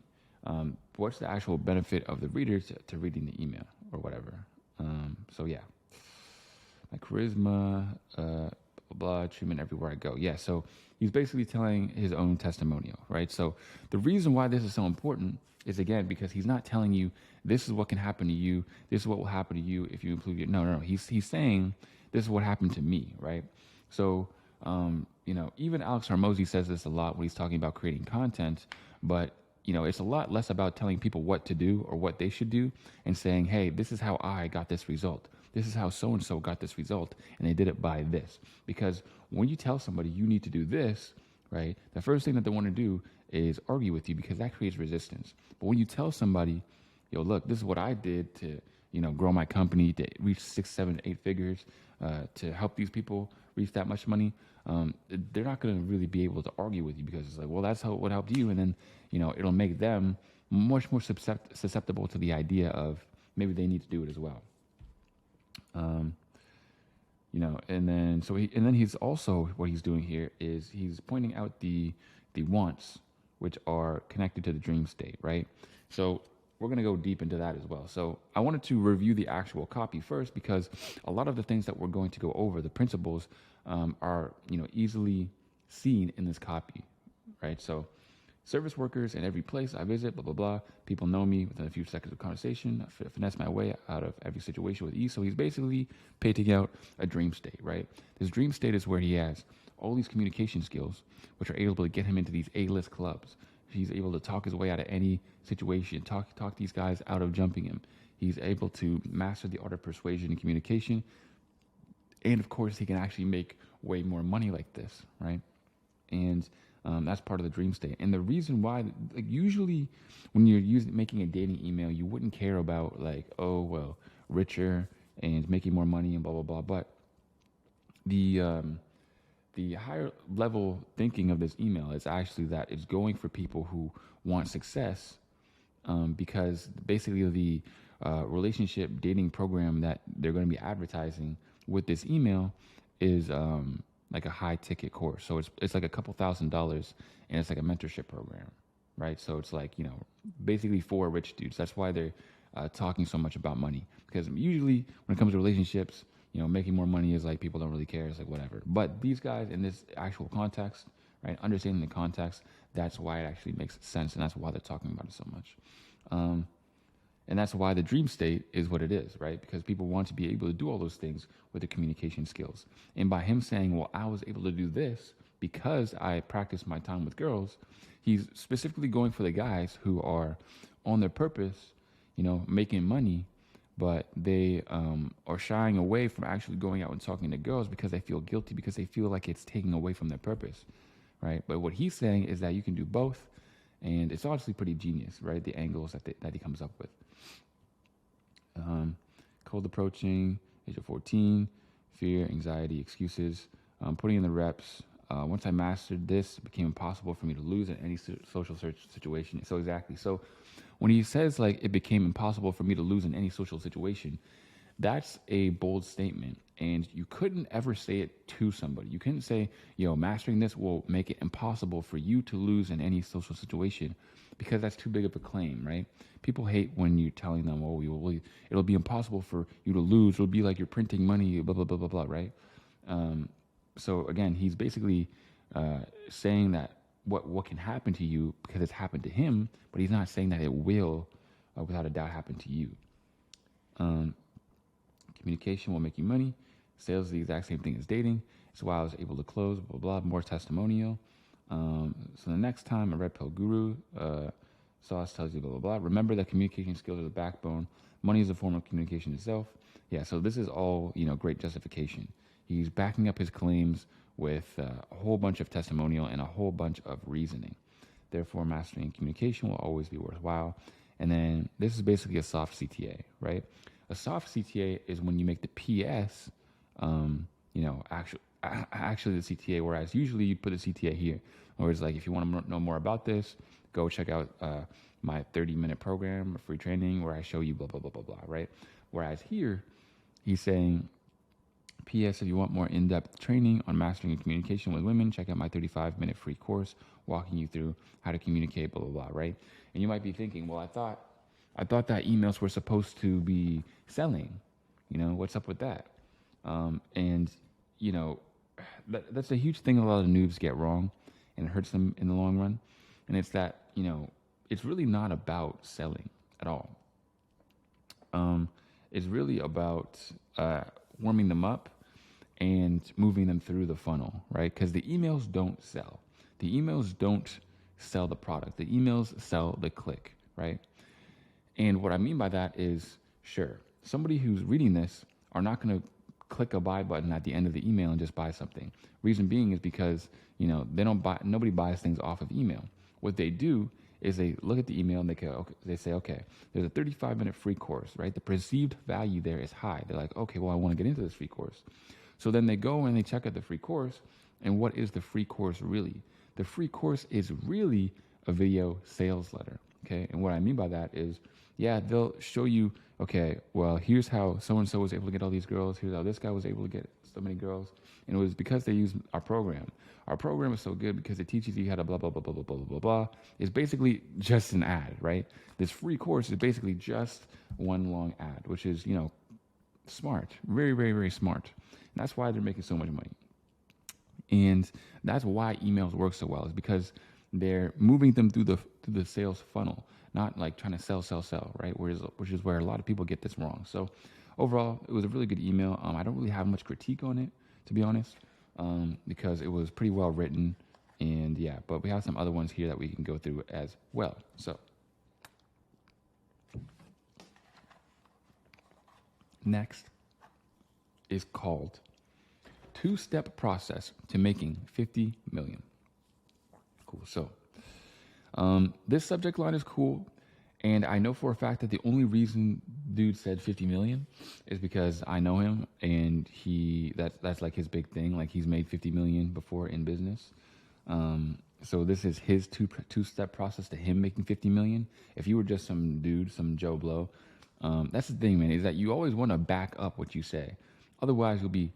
Speaker 1: What's the actual benefit of the reader to reading the email or whatever? So yeah, my charisma, blah, treatment everywhere I go. Yeah, so he's basically telling his own testimonial, right? So the reason why this is so important is, again, because he's not telling you this is what can happen to you, this is what will happen to you if you improve your... No. He's saying this is what happened to me, right? So, even Alex Hormozy says this a lot when he's talking about creating content, but it's a lot less about telling people what to do or what they should do and saying, hey, this is how I got this result. This is how so-and-so got this result, and they did it by this. Because when you tell somebody you need to do this, right, the first thing that they want to do is argue with you, because that creates resistance. But when you tell somebody, look, this is what I did to, grow my company to reach 6, 7, 8 figures, to help these people reach that much money, they're not going to really be able to argue with you, because it's like, well, that's how what helped you. And then, it'll make them much more susceptible to the idea of maybe they need to do it as well. And then he's also, what he's doing here is he's pointing out the wants, which are connected to the dream state, right? So we're going to go deep into that as well. So I wanted to review the actual copy first, because a lot of the things that we're going to go over, the principles, are, easily seen in this copy, right? So service workers in every place I visit, blah, blah, blah. People know me within a few seconds of conversation. I finesse my way out of every situation with ease. So he's basically painting out a dream state, right? This dream state is where he has all these communication skills, which are able to get him into these A-list clubs. He's able to talk his way out of any situation, talk these guys out of jumping him. He's able to master the art of persuasion and communication. And of course, he can actually make way more money like this, right? And that's part of the dream state. And the reason why, usually when you're making a dating email, you wouldn't care about richer and making more money and blah, blah, blah. But the the higher level thinking of this email is actually that it's going for people who want success, because basically the relationship dating program that they're going to be advertising with this email is like a high ticket course. So it's like a couple $1,000s, and it's like a mentorship program, right? So it's like, basically for rich dudes. That's why they're talking so much about money, because usually when it comes to relationships, making more money is like people don't really care. It's like whatever. But these guys in this actual context, right? Understanding the context, that's why it actually makes sense, and that's why they're talking about it so much. And that's why the dream state is what it is, right? Because people want to be able to do all those things with their communication skills. And by him saying, well, I was able to do this because I practiced my time with girls, he's specifically going for the guys who are on their purpose, making money, but they are shying away from actually going out and talking to girls because they feel guilty, because they feel like it's taking away from their purpose, right? But what he's saying is that you can do both. And it's obviously pretty genius, right? The angles that he comes up with. Cold approaching, age of 14, fear, anxiety, excuses, putting in the reps. Once I mastered this, it became impossible for me to lose in any social situation. So exactly. So when he says like it became impossible for me to lose in any social situation, that's a bold statement. And you couldn't ever say it to somebody. You couldn't say, mastering this will make it impossible for you to lose in any social situation, because that's too big of a claim, right? People hate when you're telling them, it'll be impossible for you to lose. It'll be like you're printing money, blah, blah, blah, blah, blah, right? So again, he's basically saying that what can happen to you because it's happened to him, but he's not saying that it will, without a doubt, happen to you. Communication will make you money. Sales is the exact same thing as dating. It's why I was able to close, blah, blah, blah, more testimonial. So the next time a red pill guru sauce tells you blah, blah, blah, remember that communication skills are the backbone. Money is a form of communication itself. Yeah, so this is all, great justification. He's backing up his claims with a whole bunch of testimonial and a whole bunch of reasoning. Therefore, mastering communication will always be worthwhile. And then this is basically a soft CTA, right? A soft CTA is when you make the PS, actually the CTA, whereas usually you put the CTA here. Whereas like if you want to know more about this, go check out my 30-minute program, free training, where I show you blah, blah, blah, blah, blah, right? Whereas here, he's saying, P.S. If you want more in-depth training on mastering and communication with women, check out my 35-minute free course walking you through how to communicate, blah, blah, blah, right? And you might be thinking, well, I thought that emails were supposed to be selling. What's up with that? That's a huge thing a lot of noobs get wrong, and it hurts them in the long run. And it's that, it's really not about selling at all. It's really about warming them up and moving them through the funnel, right? Because the emails don't sell. The emails don't sell the product. The emails sell the click, right? And what I mean by that is, sure, somebody who's reading this are not going to click a buy button at the end of the email and just buy something. Reason being is because, nobody buys things off of email. What they do is they look at the email and they say, okay, there's a 35-minute free course, right? The perceived value there is high. They're like, okay, well, I want to get into this free course. So then they go and they check out the free course. And what is the free course really? The free course is really a video sales letter, okay? And what I mean by that is, yeah, they'll show you, okay, well, here's how so-and-so was able to get all these girls. Here's how this guy was able to get so many girls. And it was because they used our program. Our program is so good because it teaches you how to blah, blah, blah, blah, blah, blah, blah, blah. It's basically just an ad, right? This free course is basically just one long ad, which is, smart, very, very, very smart. And that's why they're making so much money. And that's why emails work so well, is because they're moving them through the sales funnel, not like trying to sell, right? Which is where a lot of people get this wrong. So overall, it was a really good email. I don't really have much critique on it, to be honest, because it was pretty well written. And yeah, but we have some other ones here that we can go through as well. So next is called Two-Step Process to Making 50 Million. Cool. So this subject line is cool. And I know for a fact that the only reason dude said 50 million is because I know him, and that's like his big thing. Like, he's made 50 million before in business. So this is his two-step process to him making 50 million. If you were just some dude, some Joe Blow, that's the thing, man, is that you always want to back up what you say. Otherwise, you'll be,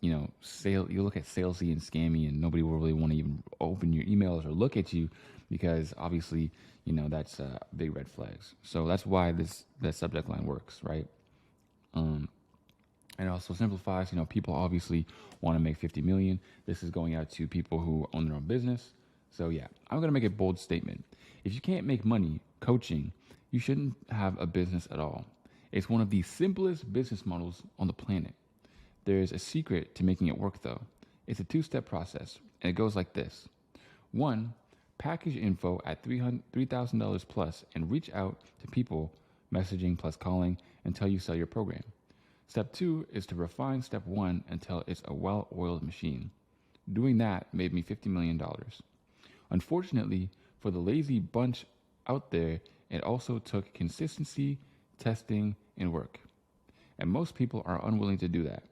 Speaker 1: you look at salesy and scammy, and nobody will really want to even open your emails or look at you, because obviously, that's big red flags. So that's why that subject line works, right? And it also simplifies, people obviously want to make 50 million. This is going out to people who own their own business. So yeah, I'm going to make a bold statement. If you can't make money coaching, you shouldn't have a business at all. It's one of the simplest business models on the planet. There's a secret to making it work, though. It's a two-step process, and it goes like this. 1, package info at $3,000 plus and reach out to people, messaging plus calling, until you sell your program. Step 2 is to refine step 1 until it's a well-oiled machine. Doing that made me $50 million. Unfortunately, for the lazy bunch out there, it also took consistency, testing, and work. And most people are unwilling to do that.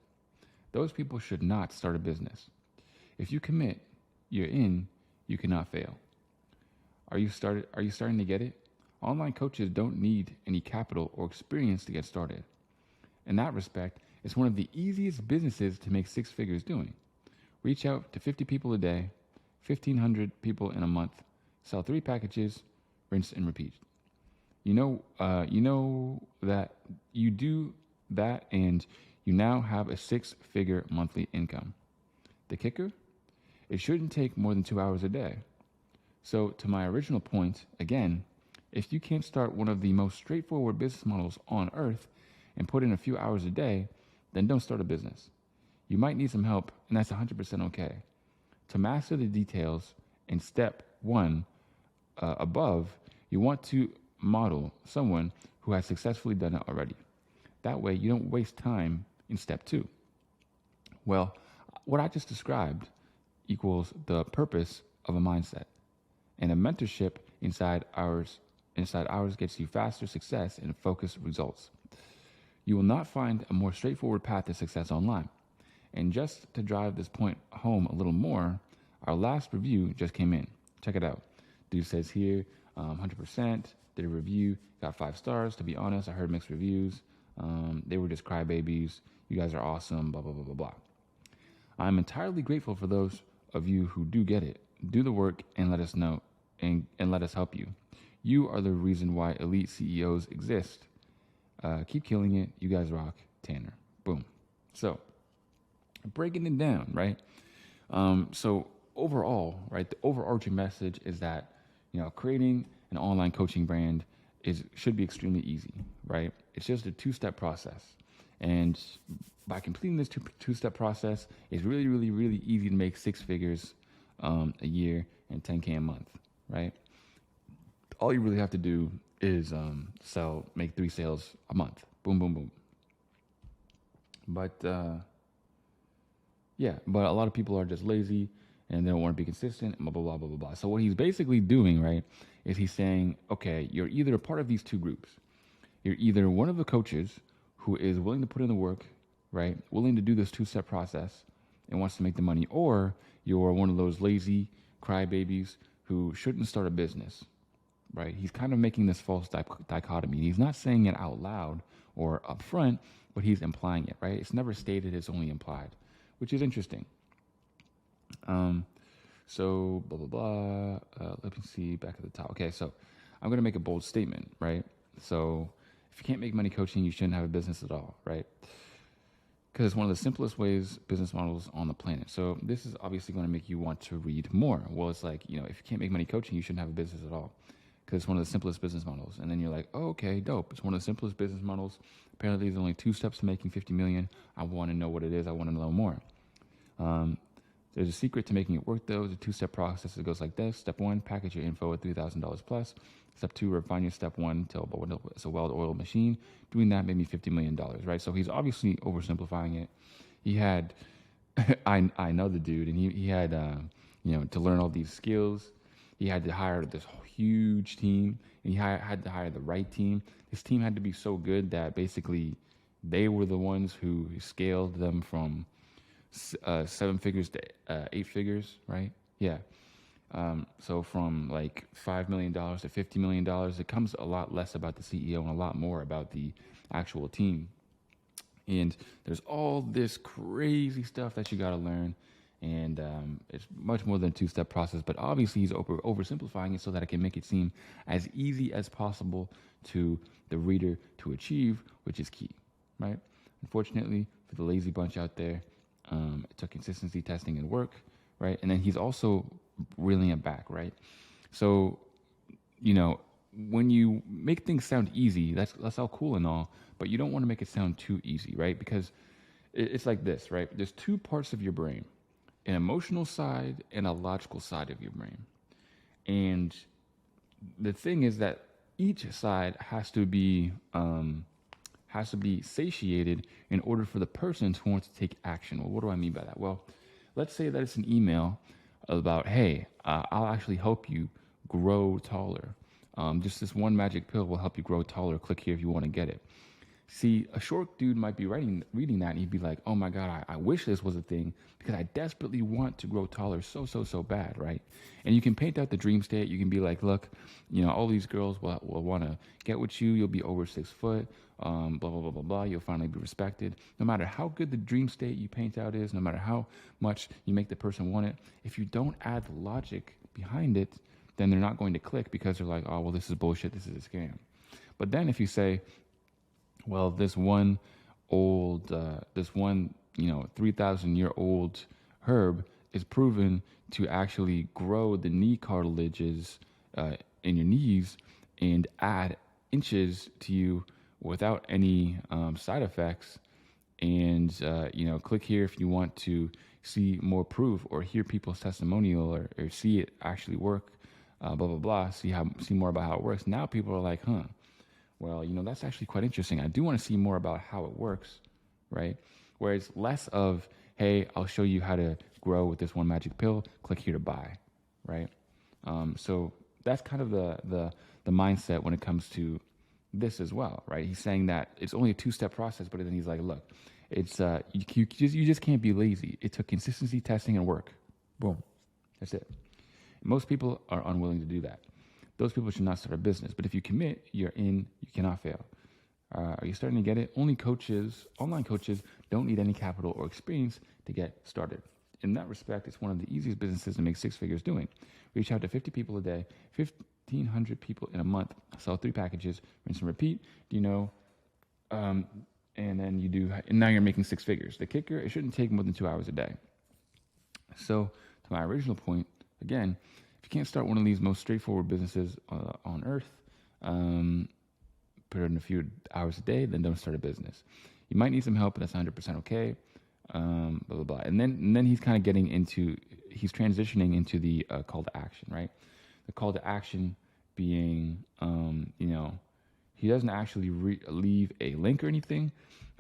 Speaker 1: Those people should not start a business. If you commit, you're in, you cannot fail. Are you starting to get it? Online coaches don't need any capital or experience to get started. In that respect, it's one of the easiest businesses to make 6 figures doing. Reach out to 50 people a day, 1,500 people in a month, sell 3 packages, rinse and repeat. You know that you do that, and you now have a 6-figure monthly income. The kicker? It shouldn't take more than 2 hours a day. So to my original point, again, if you can't start one of the most straightforward business models on earth and put in a few hours a day, then don't start a business. You might need some help, and that's 100% okay. To master the details in step 1 above, you want to model someone who has successfully done it already. That way, you don't waste time in step 2. Well, what I just described equals the purpose of a mindset. And a mentorship inside ours gets you faster success and focused results. You will not find a more straightforward path to success online. And just to drive this point home a little more, our last review just came in. Check it out. Dude says here, 100%, did a review, got 5 stars. To be honest, I heard mixed reviews. They were just crybabies. You guys are awesome, blah, blah, blah, blah, blah. I'm entirely grateful for those of you who do get it. Do the work and let us know, and let us help you. You are the reason why elite CEOs exist. Keep killing it. You guys rock. Tanner. Boom. So, breaking it down, right? So overall, right, the overarching message is that, creating an online coaching brand should be extremely easy, right? It's just a 2-step process. And by completing this two-step process, it's really, really, really easy to make 6 figures a year and 10K a month, right? All you really have to do is make 3 sales a month. Boom, boom, boom. But a lot of people are just lazy and they don't want to be consistent, blah, blah, blah, blah, blah, blah. So what he's basically doing, right, is he's saying, okay, you're either a part of these 2 groups. You're either one of the coaches who is willing to put in the work, right, willing to do this 2-step process and wants to make the money, or you're one of those lazy crybabies who shouldn't start a business, right? He's kind of making this false dichotomy. He's not saying it out loud or up front, but he's implying it, right? It's never stated, it's only implied, which is interesting. So blah, blah, blah. Let me see back at the top. Okay, so I'm going to make a bold statement, right? So if you can't make money coaching, you shouldn't have a business at all, right? Because it's one of the simplest business models on the planet. So this is obviously going to make you want to read more. Well, it's like, if you can't make money coaching, you shouldn't have a business at all, because it's one of the simplest business models. And then you're like, oh, okay, dope. It's one of the simplest business models. Apparently there's only 2 steps to making 50 million. I want to know what it is. I want to know more. There's a secret to making it work, though. It's a 2-step process. It goes like this. Step 1, package your info at $3,000 plus. Step 2, refine your step 1 until it's a well-oiled machine. Doing that made me $50 million, right? So he's obviously oversimplifying it. He had, I know the dude, and he had, to learn all these skills. he had to hire this huge team, and he had to hire the right team. His team had to be so good that basically they were the ones who scaled them from 7 figures to 8 figures, right? Yeah. So from like $5 million to $50 million, it comes a lot less about the CEO and a lot more about the actual team. And there's all this crazy stuff that you got to learn. And it's much more than a two-step process, but obviously he's oversimplifying it so that I can make it seem as easy as possible to the reader to achieve, which is key, right? Unfortunately, for the lazy bunch out there, it took consistency, testing, and work, right? And then he's also reeling it back, right? So, when you make things sound easy, that's all cool and all, but you don't want to make it sound too easy, right? Because it's like this, right? There's two parts of your brain, an emotional side and a logical side of your brain. And the thing is that each side has to be satiated in order for the person to want to take action. Well, what do I mean by that? Well, let's say that it's an email about, hey, I'll actually help you grow taller. Just this one magic pill will help you grow taller. Click here if you want to get it. See, a short dude might be reading that, and he'd be like, oh my God, I wish this was a thing because I desperately want to grow taller so bad, right? And you can paint out the dream state. You can be like, look, all these girls will want to get with you. You'll be over 6 foot, blah, blah, blah, blah, blah. You'll finally be respected. No matter how good the dream state you paint out is, no matter how much you make the person want it, if you don't add the logic behind it, then they're not going to click because they're like, oh, well, this is bullshit. This is a scam. But then if you say, well, this one 3,000-year-old herb is proven to actually grow the knee cartilages in your knees and add inches to you without any side effects. And, click here if you want to see more proof or hear people's testimonial or see it actually work, blah, blah, blah, see more about how it works. Now people are like, well, that's actually quite interesting. I do want to see more about how it works, right? Whereas less of, hey, I'll show you how to grow with this one magic pill. Click here to buy, right? So that's kind of the mindset when it comes to this as well, right? He's saying that it's only a two-step process, but then he's like, look, it's you just can't be lazy. It took consistency, testing, and work. Boom, that's it. Most people are unwilling to do that. Those people should not start a business. But if you commit, you're in. You cannot fail. Are you starting to get it? Online coaches don't need any capital or experience to get started. In that respect, it's one of the easiest businesses to make 6 figures doing. Reach out to 50 people a day, 1,500 people in a month, sell 3 packages, rinse and repeat. And then you do, and now you're making 6 figures. The kicker, it shouldn't take more than 2 hours a day. So to my original point, again, if you can't start one of these most straightforward businesses on earth, put in a few hours a day, then don't start a business. You might need some help, but that's 100% okay. Blah, blah, blah. And then he's kind of he's transitioning into the call to action, right? The call to action being, he doesn't actually leave a link or anything,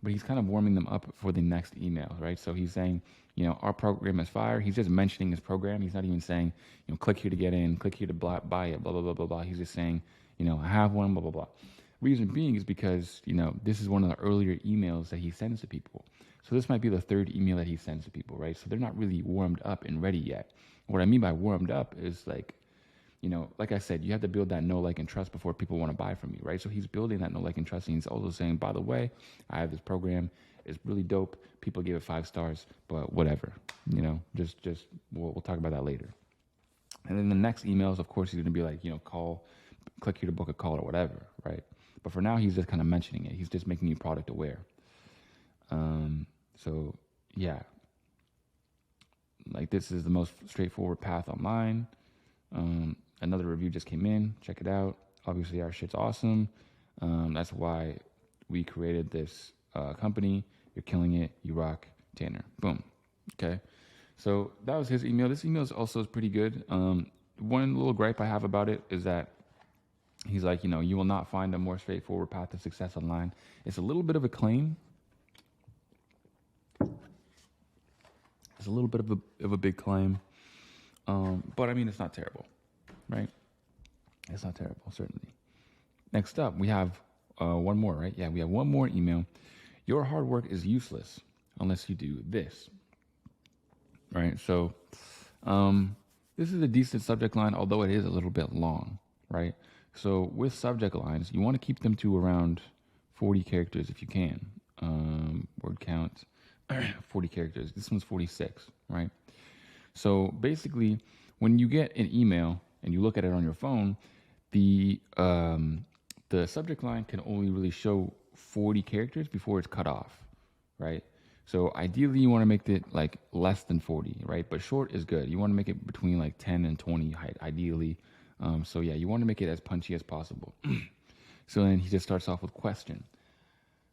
Speaker 1: but he's kind of warming them up for the next email, right? So he's saying, our program is fire. He's just mentioning his program. He's not even saying, click here to get in, click here to buy it, blah, blah, blah, blah, blah. He's just saying, I have one, blah, blah, blah. Reason being is because, this is one of the earlier emails that he sends to people. So this might be the 3rd email that he sends to people, right? So they're not really warmed up and ready yet. What I mean by warmed up is like I said, you have to build that know, like, and trust before people want to buy from you, right? So he's building that know, like, and trust. And he's also saying, by the way, I have this program. It's really dope. People give it 5 stars, but whatever, just we'll talk about that later. And then the next emails, of course, he's going to be like, click here to book a call or whatever, right? But for now, he's just kind of mentioning it. He's just making you product aware. So yeah, like this is the most straightforward path online. Another review just came in. Check it out. Obviously, our shit's awesome. That's why we created this company. You're killing it. You rock, Tanner. Boom. Okay. So that was his email. This email is also pretty good. One little gripe I have about it is that he's like, you will not find a more straightforward path to success online. It's a little bit of a claim. It's a little bit of a big claim. But I mean, it's not terrible. right? It's not terrible, certainly. Next up, we have one more, right? Yeah, we have one more email. Your hard work is useless unless you do this, right? So this is a decent subject line, although it is a little bit long, right? So with subject lines, you want to keep them to around 40 characters if you can. Word count, 40 characters. This one's 46, right? So basically, when you get an email and you look at it on your phone, the subject line can only really show 40 characters before it's cut off, right? So ideally, you want to make it like less than 40, right? But short is good. You want to make it between like 10 and 20, ideally. So yeah, you want to make it as punchy as possible. So then he just starts off with question.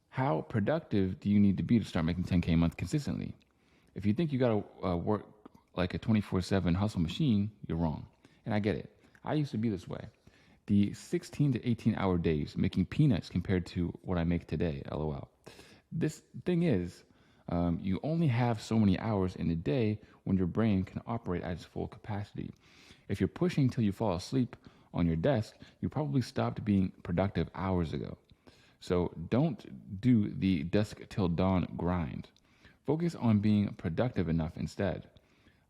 Speaker 1: How productive do you need to be to start making 10K a month consistently? If you think you got to work like a 24/7 hustle machine, you're wrong. And I get it. I used to be this way. The 16 to 18 hour days making peanuts compared to what I make today, LOL. This thing is, you only have so many hours in a day when your brain can operate at its full capacity. If you're pushing till you fall asleep on your desk, you probably stopped being productive hours ago. So don't do the dusk till dawn grind. Focus on being productive enough instead,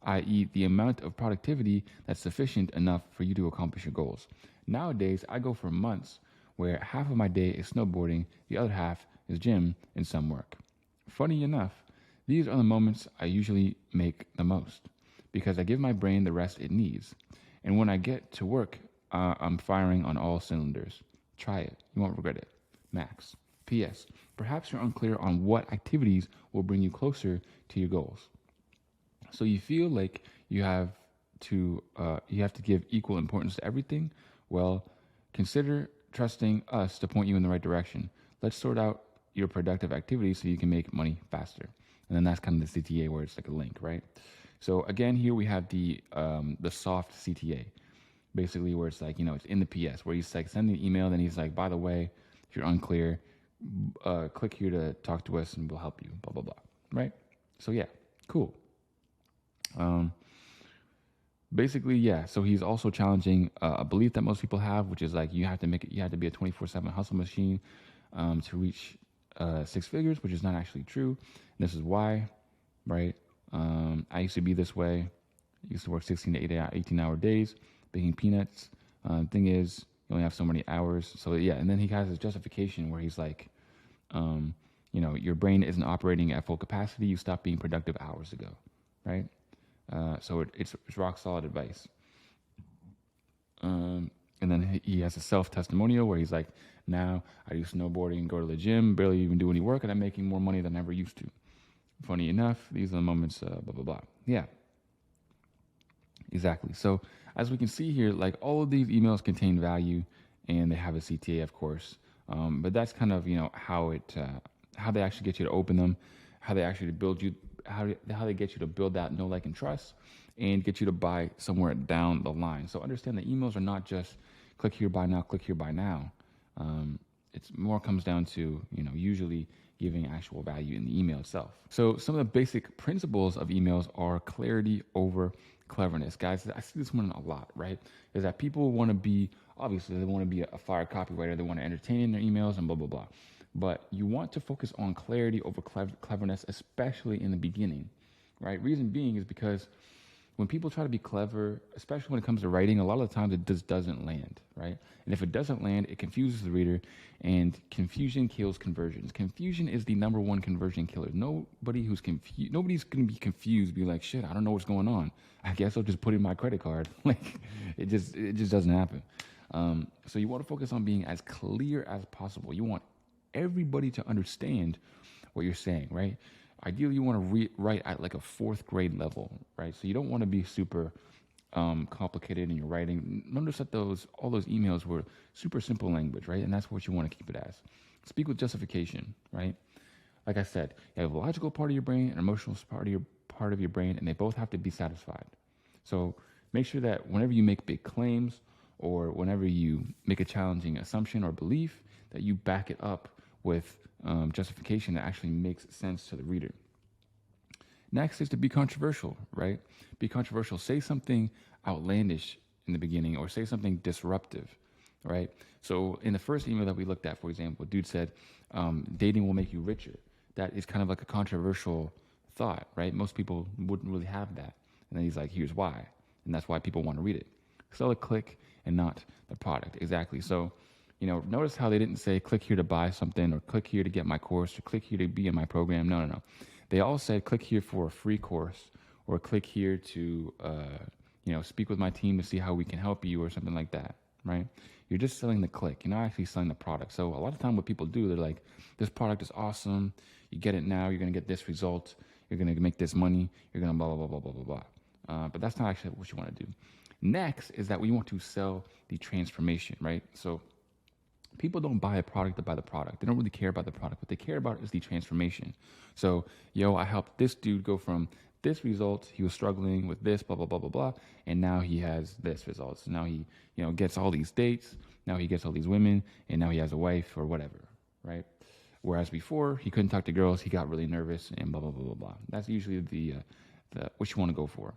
Speaker 1: i.e. the amount of productivity that's sufficient enough for you to accomplish your goals. Nowadays, I go for months where half of my day is snowboarding, the other half is gym and some work. Funny enough, these are the moments I usually make the most because I give my brain the rest it needs. And when I get to work, I'm firing on all cylinders. Try it. You won't regret it. Max. P.S. Perhaps you're unclear on what activities will bring you closer to your goals. So you feel like you have to give equal importance to everything. Well, consider trusting us to point you in the right direction. Let's sort out your productive activities so you can make money faster. And then that's kind of the CTA where it's like a link, right? So again, here we have the soft CTA, basically where it's like, it's in the PS where he's like sending an email. Then he's like, by the way, if you're unclear, click here to talk to us and we'll help you, blah, blah, blah. Right? So yeah, cool. Basically, yeah. So he's also challenging a belief that most people have, which is like you have to be a 24/7 hustle machine to reach 6 figures, which is not actually true. And this is why, right? I used to be this way. I used to work 16 to 18 hour days, baking peanuts. Thing is, you only have so many hours. So yeah, and then he has his justification where he's like, your brain isn't operating at full capacity. You stopped being productive hours ago, right? So it's rock solid advice. And then he has a self-testimonial where he's like, now I do snowboarding, go to the gym, barely even do any work, and I'm making more money than I ever used to. Funny enough, these are the moments, blah, blah, blah. Yeah, exactly. So as we can see here, like all of these emails contain value and they have a CTA, of course. But that's kind of, how they actually get you to open them, how they actually build you, how they get you to build that know, like, and trust, and get you to buy somewhere down the line. So understand that emails are not just click here, buy now, click here, buy now. It's more comes down to, usually giving actual value in the email itself. So some of the basic principles of emails are clarity over cleverness. Guys, I see this one a lot, right? Is that people want to be, obviously, they want to be a fire copywriter. They want to entertain in their emails and blah, blah, blah. But you want to focus on clarity over cleverness, especially in the beginning, right? Reason being is because when people try to be clever, especially when it comes to writing, a lot of the times it just doesn't land, right? And if it doesn't land, it confuses the reader, and confusion kills conversions. Confusion is the number one conversion killer. Nobody's going to be confused, be like, shit, I don't know what's going on. I guess I'll just put in my credit card. Like, it just doesn't happen. So you want to focus on being as clear as possible. You want everybody to understand what you're saying, right? Ideally, you want to write at like a 4th grade level, right? So you don't want to be super complicated in your writing. Notice that all those emails were super simple language, right? And that's what you want to keep it as. Speak with justification, right? Like I said, you have a logical part of your brain and emotional part of your brain, and they both have to be satisfied. So make sure that whenever you make big claims or whenever you make a challenging assumption or belief, that you back it up with justification that actually makes sense to the reader. Next is to be controversial, right? Be controversial. Say something outlandish in the beginning, or say something disruptive, right? So in the first email that we looked at, for example, dude said, dating will make you richer. That is kind of like a controversial thought, right? Most people wouldn't really have that. And then he's like, here's why. And that's why people want to read it. Sell a click and not the product. Exactly. So, notice how they didn't say click here to buy something, or click here to get my course, or click here to be in my program. No, no, no. They all said click here for a free course, or click here to, speak with my team to see how we can help you, or something like that, right? You're just selling the click. You're not actually selling the product. So a lot of time what people do, they're like, this product is awesome. You get it now. You're going to get this result. You're going to make this money. You're going to blah, blah, blah, blah, blah, blah, blah. But that's not actually what you want to do. Next is that we want to sell the transformation, right? So people don't buy a product to buy the product. They don't really care about the product. What they care about is the transformation. So, I helped this dude go from this result. He was struggling with this, blah, blah, blah, blah, blah. And now he has this result. So now he, gets all these dates. Now he gets all these women, and now he has a wife or whatever, right? Whereas before he couldn't talk to girls. He got really nervous and blah, blah, blah, blah, blah. That's usually the what you want to go for.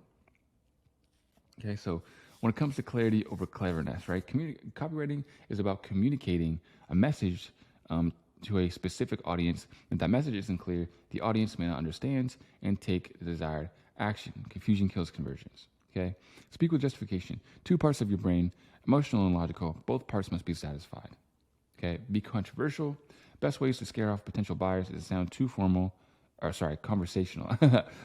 Speaker 1: Okay, so when it comes to clarity over cleverness, right? Copywriting is about communicating a message to a specific audience. If that message isn't clear, the audience may not understand and take the desired action. Confusion kills conversions. Okay, speak with justification. Two parts of your brain, emotional and logical, both parts must be satisfied. Okay, be controversial. Best ways to scare off potential buyers is to sound too formal. Or sorry, conversational.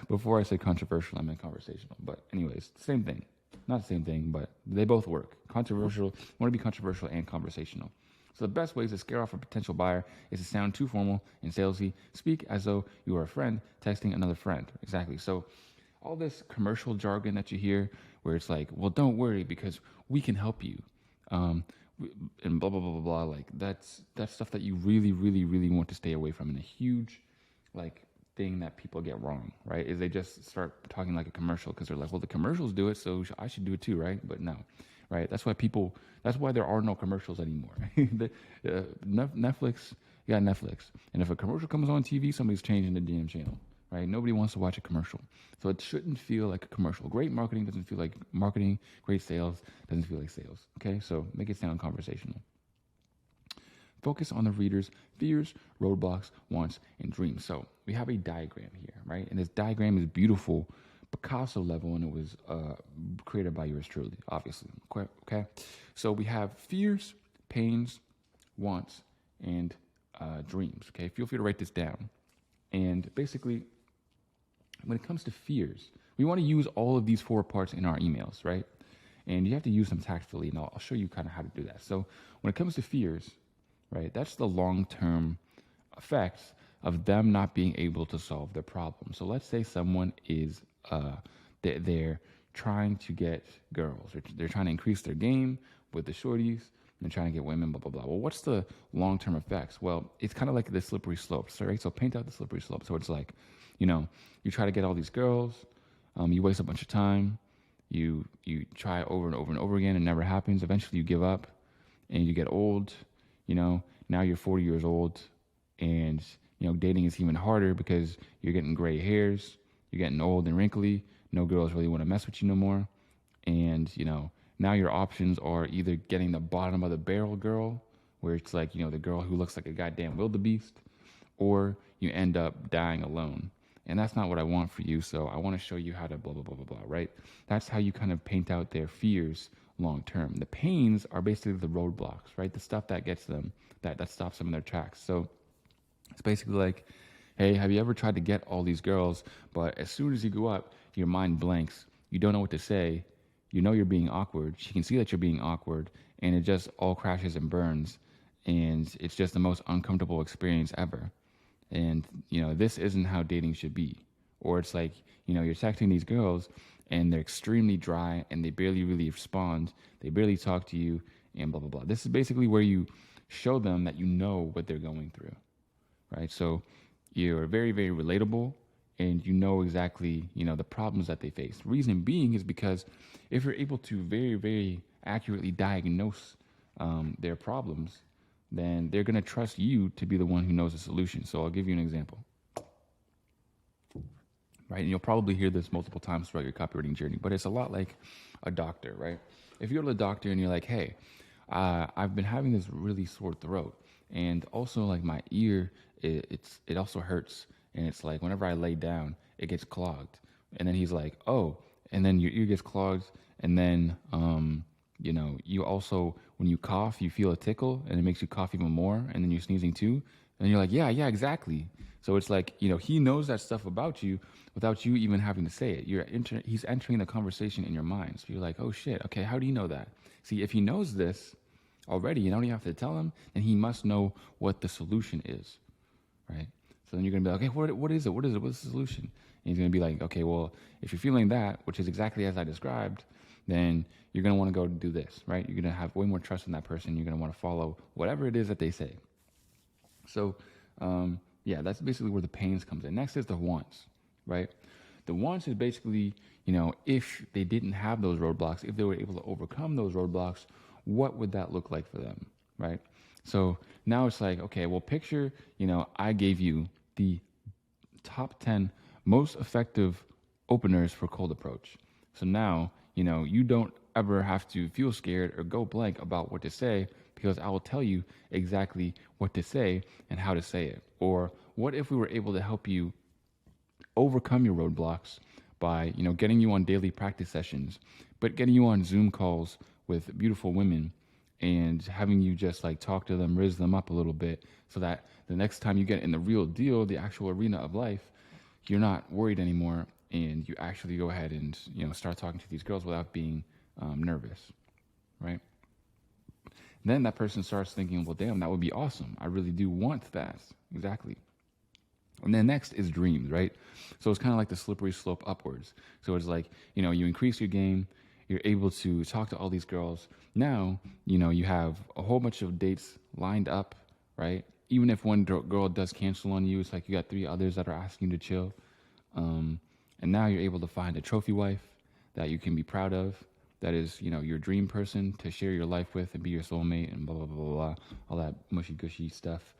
Speaker 1: Before I say controversial, I meant conversational. But anyways, same thing. Not the same thing, but they both work. Controversial, want to be controversial and conversational. So the best ways to scare off a potential buyer is to sound too formal and salesy. Speak as though you are a friend texting another friend. Exactly. So all this commercial jargon that you hear where it's like, well, don't worry because we can help you. And blah, blah, blah, blah, blah. Like that's stuff that you really, really, really want to stay away from. And a huge, thing that people get wrong, right, is they just start talking like a commercial because they're like, well, the commercials do it, so I should do it too, right? But no, right? That's why there are no commercials anymore. Netflix, you got Netflix. And if a commercial comes on TV, somebody's changing the damn channel, right? Nobody wants to watch a commercial. So it shouldn't feel like a commercial. Great marketing doesn't feel like marketing. Great sales doesn't feel like sales, okay? So make it sound conversational. Focus on the reader's fears, roadblocks, wants, and dreams. So we have a diagram here, right? And this diagram is beautiful, Picasso level, and it was created by yours truly, obviously. Okay? So we have fears, pains, wants, and dreams. Okay? Feel free to write this down. And basically, when it comes to fears, we want to use all of these 4 parts in our emails, right? And you have to use them tactfully, and I'll show you kind of how to do that. So when it comes to fears, right, that's the long-term effects of them not being able to solve their problem. So let's say someone is they're trying to get girls, or they're trying to increase their game with the shorties, and trying to get women, blah, blah, blah. Well, what's the long-term effects? Well, it's kind of like the slippery slope, right? So paint out the slippery slope. So it's like, you try to get all these girls, you waste a bunch of time, you try over and over and over again, it never happens. Eventually you give up and you get old. Now you're 40 years old, and, dating is even harder because you're getting gray hairs, you're getting old and wrinkly, no girls really want to mess with you no more. And, now your options are either getting the bottom of the barrel girl, where it's like, the girl who looks like a goddamn wildebeest, or you end up dying alone. And that's not what I want for you. So I want to show you how to blah, blah, blah, blah, blah, right? That's how you kind of paint out their fears long term. The pains are basically the roadblocks, right? The stuff that gets them, that stops them in their tracks. So it's basically like, hey, have you ever tried to get all these girls, but as soon as you go up, your mind blanks. You don't know what to say. You're being awkward. She can see that you're being awkward, and it just all crashes and burns. And it's just the most uncomfortable experience ever. And, this isn't how dating should be. Or it's like, you're texting these girls and they're extremely dry and they barely really respond. They barely talk to you and blah, blah, blah. This is basically where you show them that you know what they're going through, right? So you're very, very relatable and you know exactly, the problems that they face. Reason being is because if you're able to very, very accurately diagnose their problems, then they're going to trust you to be the one who knows the solution. So I'll give you an example. Right? And you'll probably hear this multiple times throughout your copywriting journey, but it's a lot like a doctor, right? if you go to the doctor and you're like, hey, I've been having this really sore throat, and also like my ear, it also hurts, and it's like whenever I lay down, it gets clogged. And then he's like, oh, and then your ear gets clogged, and then you also when you cough, you feel a tickle, and it makes you cough even more, and then you're sneezing too, and you're like, yeah, exactly. So it's like he knows that stuff about you without you even having to say it. He's entering the conversation in your mind. So you're like, oh shit, okay, how do you know that? See, if he knows this already, you don't even have to tell him, and he must know what the solution is, right? So then you're gonna be like, okay, what is it? What is it? What's the solution? And he's gonna be like, okay, well, if you're feeling that, which is exactly as I described, then you're gonna want to go do this, right? You're gonna have way more trust in that person. You're gonna want to follow whatever it is that they say. So, yeah, that's basically where the pains comes in. Next is the wants, right? The wants is basically, if they didn't have those roadblocks, if they were able to overcome those roadblocks, what would that look like for them, right? So now it's like, okay, well, picture, I gave you the top 10 most effective openers for cold approach. So now, you don't ever have to feel scared or go blank about what to say, because I will tell you exactly what to say and how to say it. Or what if we were able to help you overcome your roadblocks by, getting you on daily practice sessions, but getting you on Zoom calls with beautiful women and having you just like talk to them, riz them up a little bit, so that the next time you get in the real deal, the actual arena of life, you're not worried anymore, and you actually go ahead and start talking to these girls without being nervous, right? Then that person starts thinking, well, damn, that would be awesome. I really do want that. Exactly. And then next is dreams, right? So it's kind of like the slippery slope upwards. So it's like, you increase your game, you're able to talk to all these girls. Now, you have a whole bunch of dates lined up, right? Even if one girl does cancel on you, it's like you got 3 others that are asking you to chill. And now you're able to find a trophy wife that you can be proud of, that is, your dream person to share your life with and be your soulmate and blah, blah, blah, blah, all that mushy gushy stuff,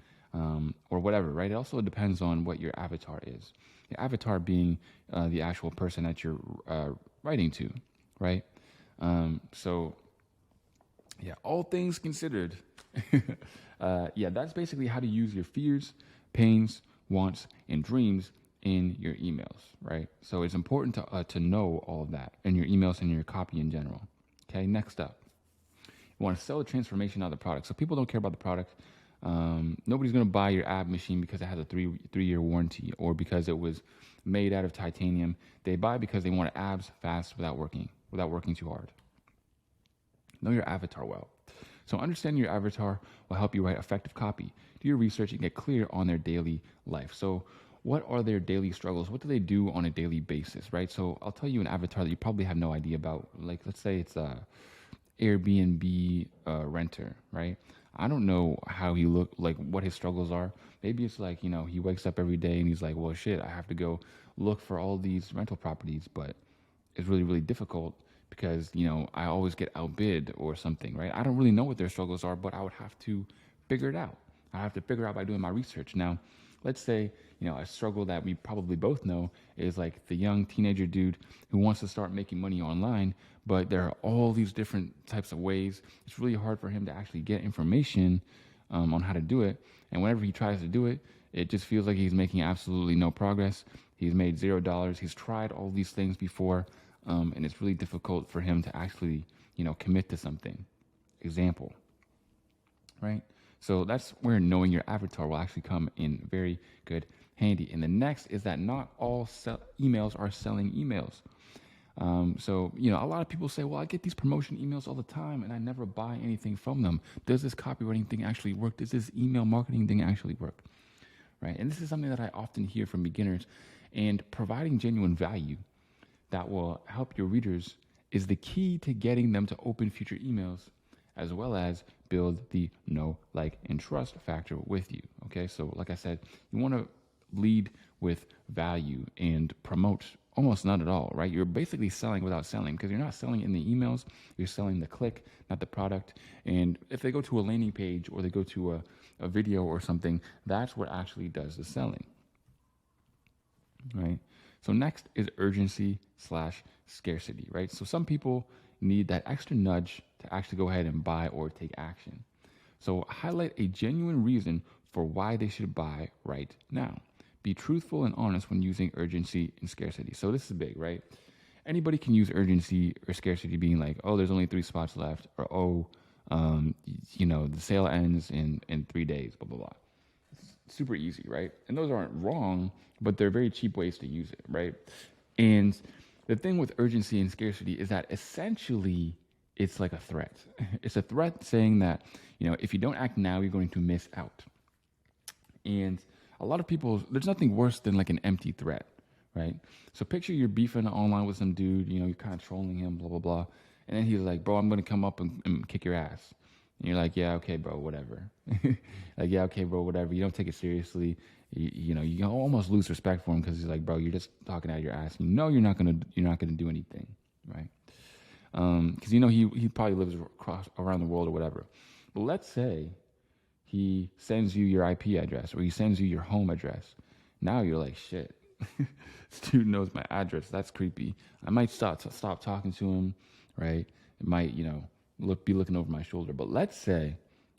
Speaker 1: or whatever, right? It also depends on what your avatar is. Your avatar being the actual person that you're writing to, right? So, yeah, all things considered, yeah, that's basically how to use your fears, pains, wants, and dreams in your emails, right? So it's important to know all of that in your emails and your copy in general. Okay, next up, you want to sell a transformation of the product. So people don't care about the product. Nobody's going to buy your ab machine because it has a three-year warranty or because it was made out of titanium. They buy because they want abs fast without working too hard. Know your avatar well. So understanding your avatar will help you write effective copy. Do your research and get clear on their daily life. So what are their daily struggles? What do they do on a daily basis, right? So I'll tell you an avatar that you probably have no idea about. Like, let's say it's a Airbnb renter, right? I don't know how he look, like what his struggles are. Maybe it's like, he wakes up every day and he's like, well, shit, I have to go look for all these rental properties, but it's really, really difficult because, I always get outbid or something, right? I don't really know what their struggles are, but I would have to figure it out. I have to figure out by doing my research. Now, let's say, a struggle that we probably both know is like the young teenager dude who wants to start making money online, but there are all these different types of ways. It's really hard for him to actually get information on how to do it. And whenever he tries to do it, it just feels like he's making absolutely no progress. He's made $0. He's tried all these things before, and it's really difficult for him to actually, commit to something. Example, right? So that's where knowing your avatar will actually come in very good handy. And the next is that not all emails are selling emails. So, a lot of people say, well, I get these promotion emails all the time and I never buy anything from them. Does this copywriting thing actually work? Does this email marketing thing actually work? Right? And this is something that I often hear from beginners, and providing genuine value that will help your readers is the key to getting them to open future emails, as well as build the know, like, and trust factor with you. Okay, so like I said, you want to lead with value and promote almost not at all, right? You're basically selling without selling, because you're not selling in the emails, you're selling the click, not the product. And if they go to a landing page or they go to a video or something, that's what actually does the selling, right? So next is urgency / scarcity, right? So some people, need that extra nudge to actually go ahead and buy or take action. So highlight a genuine reason for why they should buy right now. Be truthful and honest when using urgency and scarcity. So this is big, right? Anybody can use urgency or scarcity being like, oh, there's only 3 spots left, or oh, the sale ends in 3 days, blah, blah, blah. It's super easy, right? And those aren't wrong, but they're very cheap ways to use it, right? And the thing with urgency and scarcity is that essentially it's like a threat. It's a threat saying that, if you don't act now, you're going to miss out. And a lot of people, there's nothing worse than like an empty threat, right? So picture you're beefing online with some dude, you're kind of trolling him, blah, blah, blah. And then he's like, bro, I'm going to come up and kick your ass. And you're like, yeah, okay, bro, whatever. Like, yeah, okay, bro, whatever. You don't take it seriously. You almost lose respect for him because he's like, bro, you're just talking out of your ass. You're not gonna do anything, right? Because he probably lives around the world or whatever. But let's say he sends you your IP address or he sends you your home address. Now you're like, shit, this dude knows my address. That's creepy. I might stop talking to him, right? It might, be looking over my shoulder. But let's say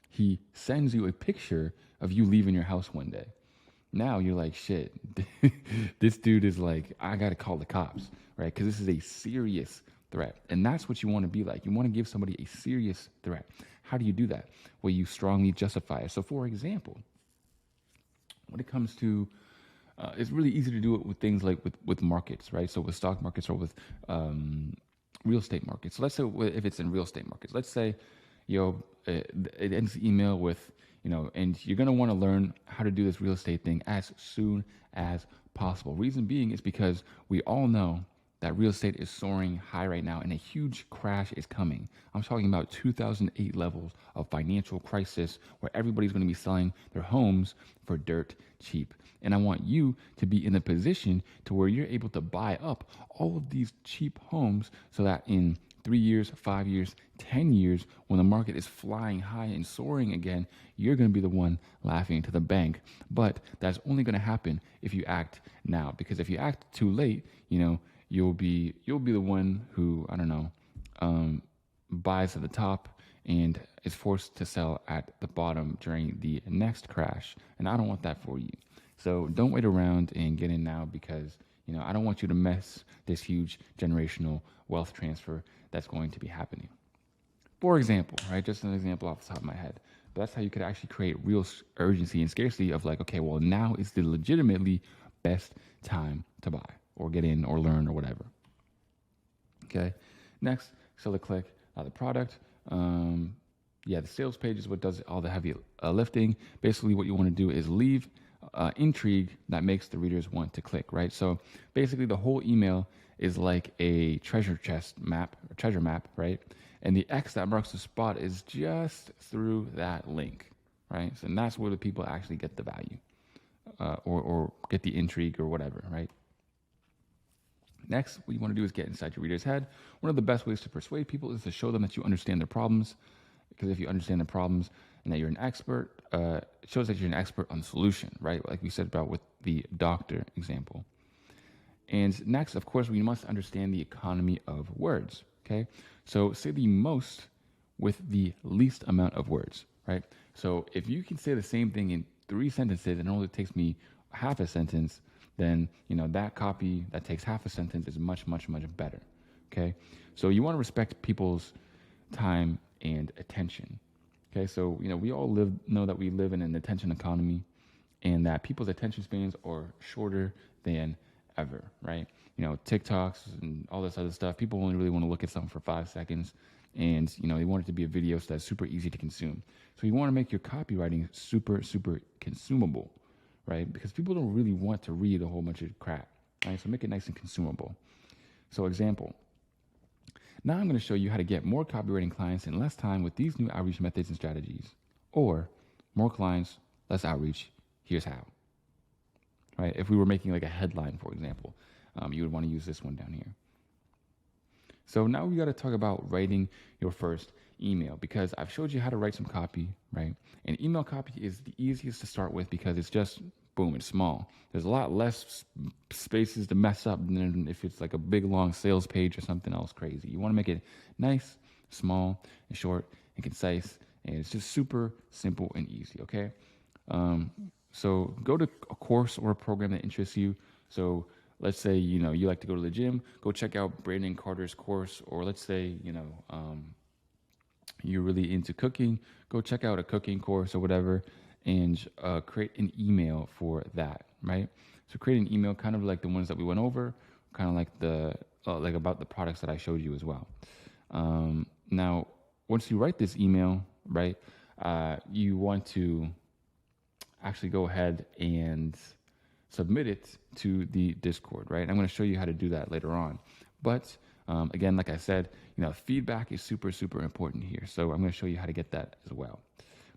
Speaker 1: he sends you a picture of you leaving your house one day. Now you're like, shit, this dude is like, I got to call the cops, right? Because this is a serious threat. And that's what you want to be like. You want to give somebody a serious threat. How do you do that? Well, you strongly justify it. So for example, when it comes to, it's really easy to do it with things like with markets, right? So with stock markets or with real estate markets. So let's say if it's in real estate markets, let's say, it ends the email with, and you're going to want to learn how to do this real estate thing as soon as possible. Reason being is because we all know that real estate is soaring high right now and a huge crash is coming. I'm talking about 2008 levels of financial crisis where everybody's going to be selling their homes for dirt cheap. And I want you to be in the position to where you're able to buy up all of these cheap homes so that in 3 years, 5 years, 10 years, when the market is flying high and soaring again, you're going to be the one laughing to the bank. But that's only going to happen if you act now. Because if you act too late, you'll be the one who, buys at the top and is forced to sell at the bottom during the next crash. And I don't want that for you. So don't wait around and get in now because I don't want you to miss this huge generational wealth transfer that's going to be happening. For example, right? Just an example off the top of my head. But that's how you could actually create real urgency and scarcity of like, okay, well, now is the legitimately best time to buy or get in or learn or whatever. Okay. Next, so the click, the product. The sales page is what does all the heavy lifting. Basically, what you want to do is leave intrigue that makes the readers want to click, right? So basically the whole email is like a treasure map, right? And the X that marks the spot is just through that link, right? So, and that's where the people actually get the value or get the intrigue or whatever, right? Next, what you want to do is get inside your reader's head. One of the best ways to persuade people is to show them that you understand their problems. Because if you understand the problems and that you're an expert, it shows that you're an expert on the solution, right? Like we said about with the doctor example. And next, of course, we must understand the economy of words, okay? So say the most with the least amount of words, right? So if you can say the same thing in 3 sentences and it only takes me half a sentence, then, that copy that takes half a sentence is much, much, much better, okay? So you want to respect people's time and attention. Okay, so we all know that we live in an attention economy and that people's attention spans are shorter than ever, right? TikToks and all this other stuff, people only really want to look at something for 5 seconds and they want it to be a video so that's super easy to consume. So you want to make your copywriting super, super consumable, right? Because people don't really want to read a whole bunch of crap, right? So make it nice and consumable. So example, now I'm going to show you how to get more copywriting clients in less time with these new outreach methods and strategies. Or more clients, less outreach, here's how. Right? If we were making like a headline, for example, you would want to use this one down here. So now we got to talk about writing your first email because I've showed you how to write some copy, right? And email copy is the easiest to start with because it's just boom, it's small. There's a lot less spaces to mess up than if it's like a big long sales page or something else crazy. You want to make it nice, small, and short and concise, and it's just super simple and easy. Okay. So go to a course or a program that interests you. So let's say, you like to go to the gym, go check out Brandon Carter's course, or let's say, you're really into cooking, go check out a cooking course or whatever, and create an email for that, right? So create an email kind of like the ones that we went over, kind of like like about the products that I showed you as well. Now, once you write this email, right, you want to actually go ahead and submit it to the Discord, right? I'm going to show you how to do that later on. But again, like I said, feedback is super, super important here. So I'm going to show you how to get that as well,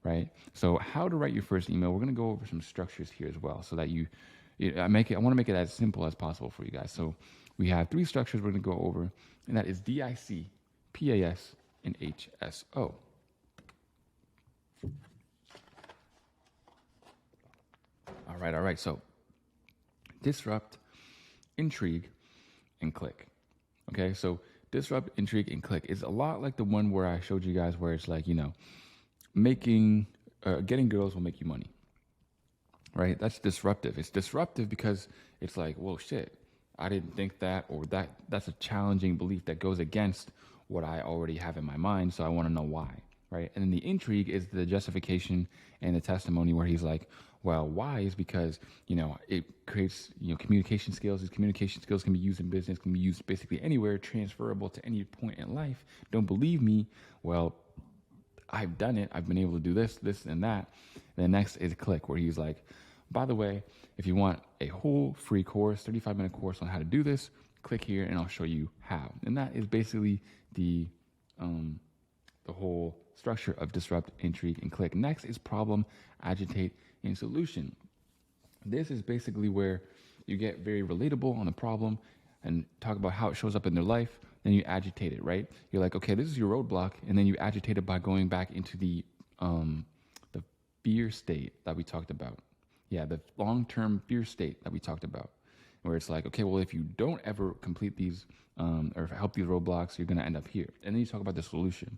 Speaker 1: right? So how to write your first email. We're going to go over some structures here as well, so that I want to make it as simple as possible for you guys. So we have 3 structures we're going to go over, and that is DIC, PAS, and HSO. All right. So disrupt, intrigue, and click. Okay, so disrupt, intrigue, and click is a lot like the one where I showed you guys, where it's like, getting girls will make you money, right? That's disruptive. It's disruptive because it's like, well, shit, I didn't think that, or that's a challenging belief that goes against what I already have in my mind. So I want to know why, right? And then the intrigue is the justification and the testimony, where he's like, well, why is because, it creates, communication skills. These communication skills can be used in business, can be used basically anywhere, transferable to any point in life. Don't believe me? Well, I've done it. I've been able to do this, and that. And the next is click, where he's like, by the way, if you want a whole free course, 35-minute course on how to do this, click here and I'll show you how. And that is basically the whole structure of disrupt, intrigue, and click. Next is problem, agitate, and solution. This is basically where you get very relatable on the problem and talk about how it shows up in their life. Then you agitate it, right? You're like, okay, this is your roadblock, and then you agitate it by going back into the fear state that we talked about. Yeah, the long-term fear state that we talked about, where it's like, okay, well, if you don't ever complete these or help these roadblocks, you're going to end up here. And then you talk about the solution.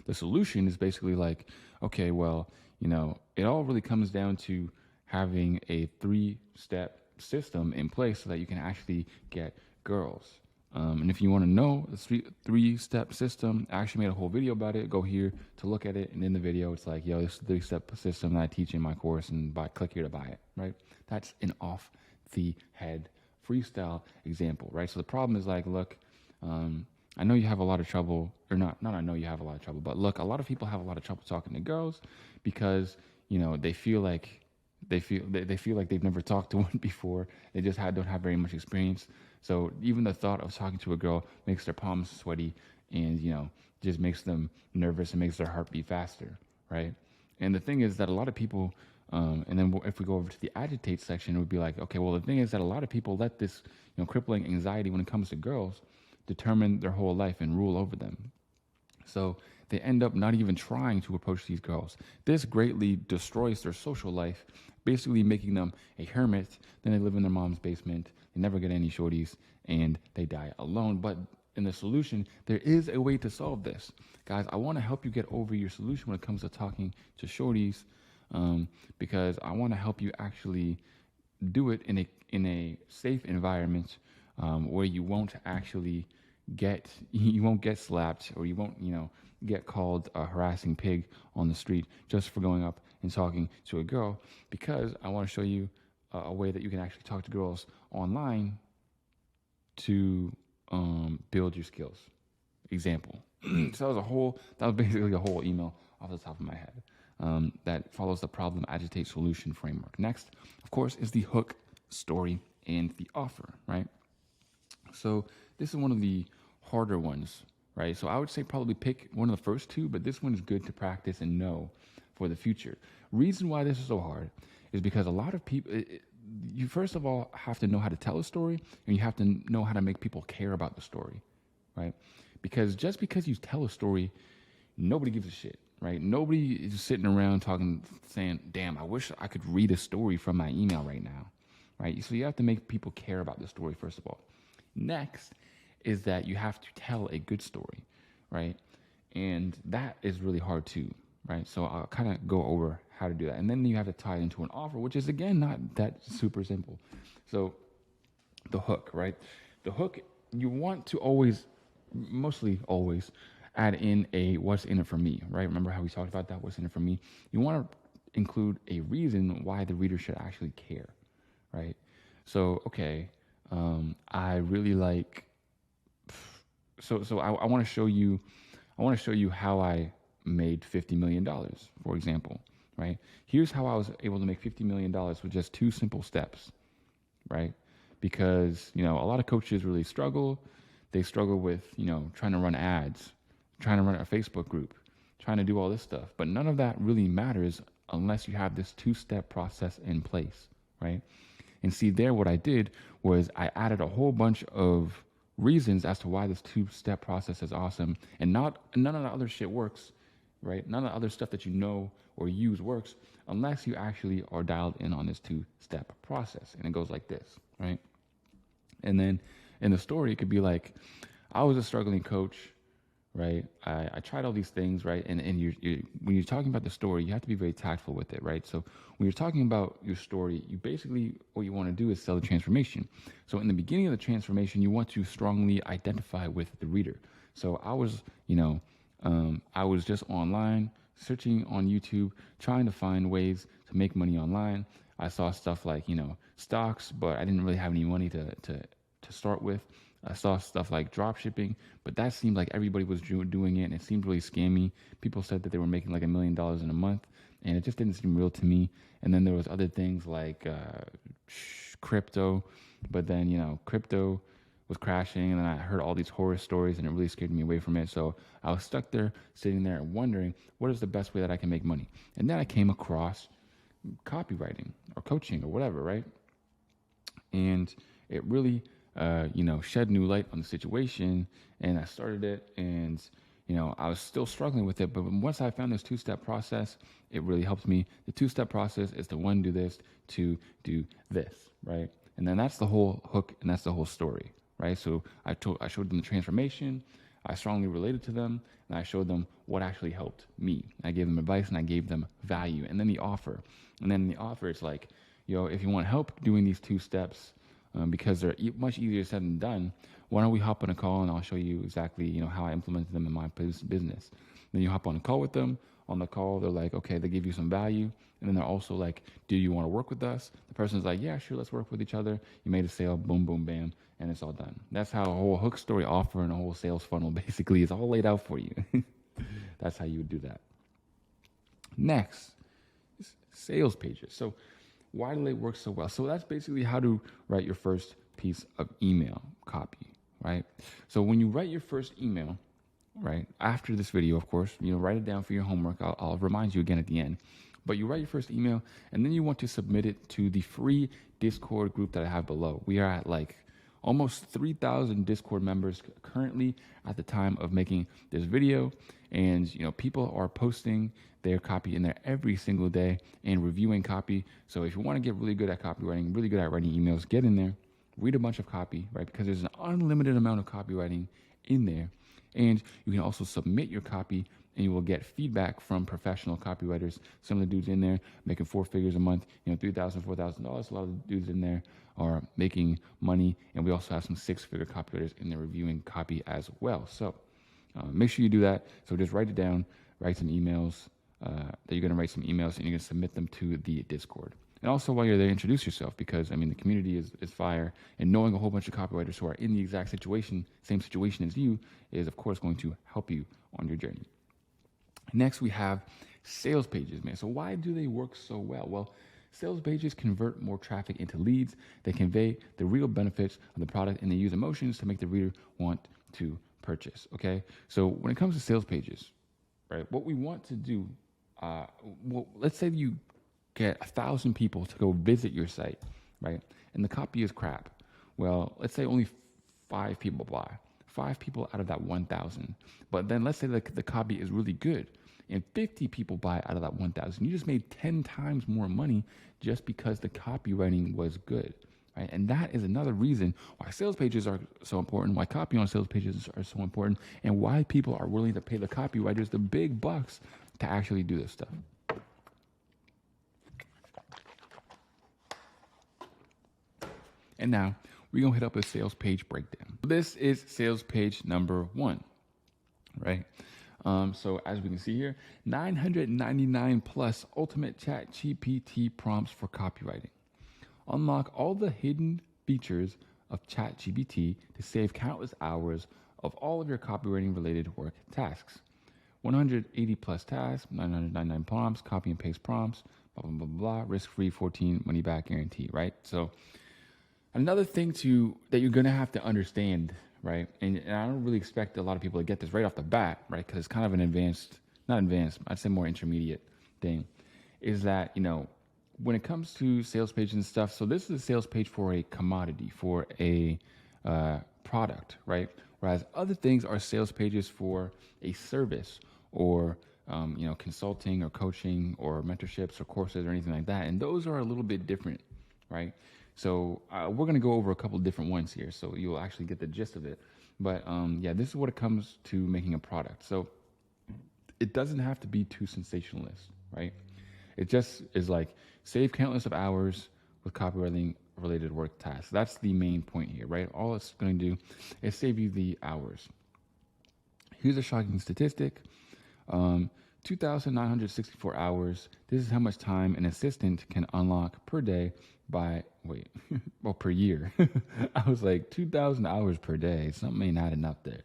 Speaker 1: The solution is basically like, okay, well, it all really comes down to having a 3-step system in place so that you can actually get girls. And if you want to know the 3-step system, I actually made a whole video about it. Go here to look at it. And in the video, it's like, this is the 3-step system that I teach in my course, and click here to buy it, right? That's an off the head freestyle example, right? So the problem is like, look, I know you have a lot of trouble, or not I know you have a lot of trouble, but look, a lot of people have a lot of trouble talking to girls because, they feel like they've never talked to one before. They just don't have very much experience. So even the thought of talking to a girl makes their palms sweaty and, just makes them nervous and makes their heart beat faster, right? And the thing is that a lot of people, and then if we go over to the agitate section, it would be like, okay, well, the thing is that a lot of people let this, crippling anxiety when it comes to girls determine their whole life and rule over them. So they end up not even trying to approach these girls. This greatly destroys their social life, basically making them a hermit. Then they live in their mom's basement. They never get any shorties, and they die alone. But in the solution, there is a way to solve this. Guys, I want to help you get over your solution when it comes to talking to shorties, because I want to help you actually do it in a safe environment, where you won't actually get slapped, or you won't get called a harassing pig on the street just for going up and talking to a girl, because I want to show you a way that you can actually talk to girls online to build your skills. Example. So that was basically a whole email off the top of my head that follows the problem, agitate, solution framework. Next, of course, is the hook, story, and the offer, right? So this is one of the harder ones, right? So I would say probably pick one of the first 2, but this one is good to practice and know for the future. Reason why this is so hard is because a lot of people, you first of all have to know how to tell a story, and you have to know how to make people care about the story, right? Because just because you tell a story, nobody gives a shit, right? Nobody is sitting around saying, damn, I wish I could read a story from my email right now, right? So you have to make people care about the story, first of all. Next is that you have to tell a good story, right? And that is really hard too, right? So I'll kind of go over how to do that. And then you have to tie it into an offer, which is, again, not that super simple. So the hook, right? The hook, you want to always, mostly always, add in a what's in it for me, right? Remember how we talked about that, what's in it for me? You want to include a reason why the reader should actually care, right? So, okay, I really like, so I want to show you, how I made $50 million, for example, right? Here's how I was able to make $50 million with just 2 simple steps, right? Because, a lot of coaches really struggle. They struggle with, trying to run ads, trying to run a Facebook group, trying to do all this stuff. But none of that really matters unless you have this 2-step process in place, right? And see there, what I did was I added a whole bunch of reasons as to why this 2-step process is awesome. And none of the other shit works, right? None of the other stuff that you know or use works unless you actually are dialed in on this 2-step process. And it goes like this, right? And then in the story, it could be like, I was a struggling coach, right? I tried all these things, right? And when you're talking about the story, you have to be very tactful with it, right? So when you're talking about your story, you basically, what you want to do is sell the transformation. So in the beginning of the transformation, you want to strongly identify with the reader. So I was, I was just online, searching on YouTube, trying to find ways to make money online. I saw stuff like, stocks, but I didn't really have any money to start with. I saw stuff like drop shipping, but that seemed like everybody was doing it, and it seemed really scammy. People said that they were making like $1 million in a month, and it just didn't seem real to me. And then there was other things like crypto, but then, crypto was crashing, and then I heard all these horror stories, and it really scared me away from it. So I was stuck there, sitting there and wondering, what is the best way that I can make money? And then I came across copywriting or coaching or whatever, right? And it really, shed new light on the situation, and I started it, and, I was still struggling with it. But once I found this 2-step process, it really helped me. The 2-step process is to 1, do this, 2, do this, right? And then that's the whole hook, and that's the whole story, right? So I showed them the transformation. I strongly related to them, and I showed them what actually helped me. I gave them advice, and I gave them value. And then the offer. And then the offer is like, if you want help doing these 2 steps, because they're much easier said than done, why don't we hop on a call, and I'll show you exactly, how I implemented them in my business. Then you hop on a call with them. On the call, they're like, okay, they give you some value. And then they're also like, do you want to work with us? The person's like, yeah, sure, let's work with each other. You made a sale, boom, boom, bam, and it's all done. That's how a whole hook story offer and a whole sales funnel basically is all laid out for you. That's how you would do that. Next, sales pages. So why do they work so well? So that's basically how to write your first piece of email copy, right? So when you write your first email, right, after this video, of course, write it down for your homework. I'll remind you again at the end. But you write your first email, and then you want to submit it to the free Discord group that I have below. We are at like almost 3,000 Discord members currently at the time of making this video. And, people are posting their copy in there every single day and reviewing copy. So if you want to get really good at copywriting, really good at writing emails, get in there, read a bunch of copy, right? Because there's an unlimited amount of copywriting in there. And you can also submit your copy, and you will get feedback from professional copywriters. Some of the dudes in there making 4 figures a month, $3,000, $4,000. A lot of the dudes in there are making money, and we also have some 6-figure copywriters in there reviewing copy as well. So make sure you do that. So just write it down, write some emails, that you're going to write some emails, and you're going to submit them to the Discord. And also, while you're there, introduce yourself, because the community is fire, and knowing a whole bunch of copywriters who are in the exact same situation as you, is of course going to help you on your journey. Next, we have sales pages, man. So why do they work so well? Well, sales pages convert more traffic into leads. They convey the real benefits of the product, and they use emotions to make the reader want to purchase. Okay. So when it comes to sales pages, right, what we want to do, let's say you get 1,000 people to go visit your site, right? And the copy is crap. Well, let's say only 5 people buy. 5 people out of that 1,000. But then let's say the copy is really good, and 50 people buy out of that 1,000. You just made 10 times more money just because the copywriting was good, right? And that is another reason why sales pages are so important, why copy on sales pages are so important, and why people are willing to pay the copywriters the big bucks to actually do this stuff. And now we're going to hit up a sales page breakdown. This is sales page number 1, right? So as we can see here, 999 plus ultimate chat GPT prompts for copywriting. Unlock all the hidden features of chat GPT to save countless hours of all of your copywriting related work tasks. 180 plus tasks, 999 prompts, copy and paste prompts, blah, blah, blah, blah, risk-free 14 money back guarantee, right? So another thing that you're going to have to understand, right? And I don't really expect a lot of people to get this right off the bat, right? Because it's kind of an not advanced, I'd say more intermediate thing, is that, when it comes to sales pages and stuff, so this is a sales page for a commodity, for a product, right? Whereas other things are sales pages for a service or, consulting or coaching or mentorships or courses or anything like that. And those are a little bit different, right? So we're going to go over a couple of different ones here, so you'll actually get the gist of it. But this is what it comes to making a product. So it doesn't have to be too sensationalist, right? It just is like save countless of hours with copywriting related work tasks. That's the main point here, right? All it's going to do is save you the hours. Here's a shocking statistic. 2,964 hours. This is how much time an assistant can unlock per day per year. I was like 2,000 hours per day. Something ain't adding up there.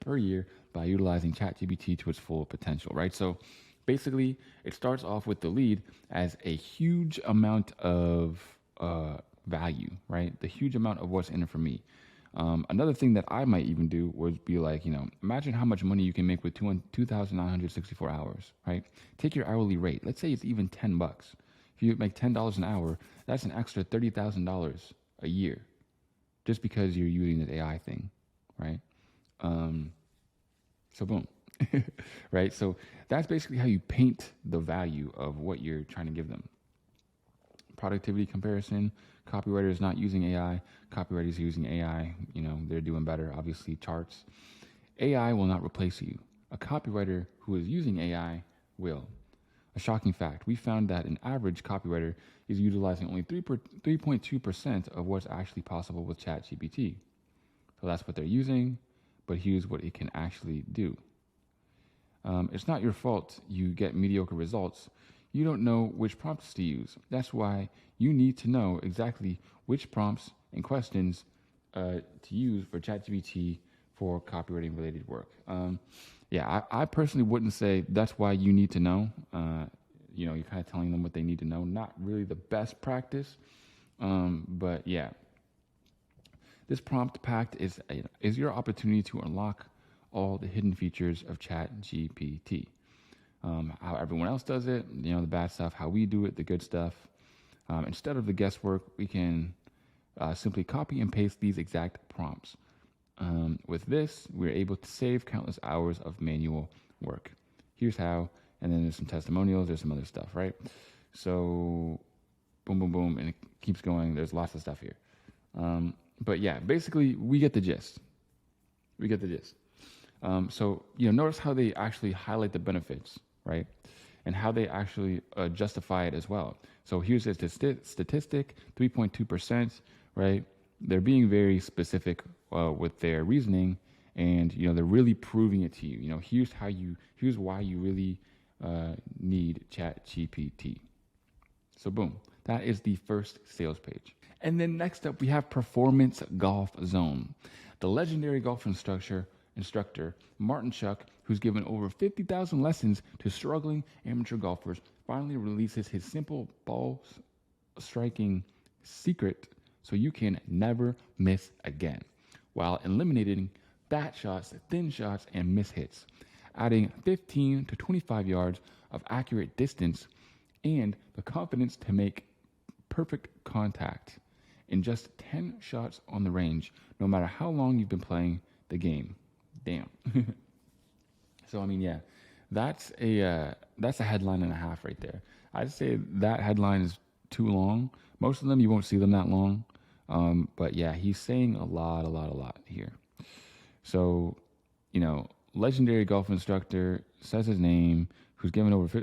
Speaker 1: Per year by utilizing ChatGPT to its full potential, right? So basically, it starts off with the lead as a huge amount of value, right? The huge amount of what's in it for me. Another thing that I might even do would be like, imagine how much money you can make with 2,964 hours, right? Take your hourly rate. Let's say it's even $10. If you make $10 an hour, that's an extra $30,000 a year just because you're using this AI thing, right? So boom, right? So that's basically how you paint the value of what you're trying to give them. Productivity comparison, copywriter is not using AI, copywriters are using AI, they're doing better, obviously charts. AI will not replace you. A copywriter who is using AI will. A shocking fact, we found that an average copywriter is utilizing only 3.2% of what's actually possible with ChatGPT. So that's what they're using, but here's what it can actually do. It's not your fault you get mediocre results. You don't know which prompts to use. That's why you need to know exactly which prompts and questions to use for ChatGPT for copywriting related work. I personally wouldn't say that's why you need to know. You're kind of telling them what they need to know. Not really the best practice, but yeah. This prompt pact is your opportunity to unlock all the hidden features of ChatGPT. How everyone else does it, the bad stuff, how we do it, the good stuff. Instead of the guesswork, we can simply copy and paste these exact prompts. With this, we're able to save countless hours of manual work. Here's how, and then there's some testimonials, there's some other stuff, right? So, boom, boom, boom, and it keeps going. There's lots of stuff here. But yeah, basically, we get the gist. So, notice how they actually highlight the benefits, right? And how they actually justify it as well. So here's a statistic, 3.2%, right? They're being very specific with their reasoning, and they're really proving it to you. Here's why you really need ChatGPT. So boom, that is the first sales page. And then next up, we have Performance Golf Zone. The legendary golf instructor Martin Chuck, who's given over 50,000 lessons to struggling amateur golfers, finally releases his simple ball striking secret so you can never miss again, while eliminating bad shots, thin shots, and miss hits, adding 15 to 25 yards of accurate distance and the confidence to make perfect contact in just 10 shots on the range, no matter how long you've been playing the game. Damn. So, that's a headline and a half right there. I'd say that headline is too long. Most of them you won't see them that long, but yeah, he's saying a lot here. So, legendary golf instructor says his name, who's given over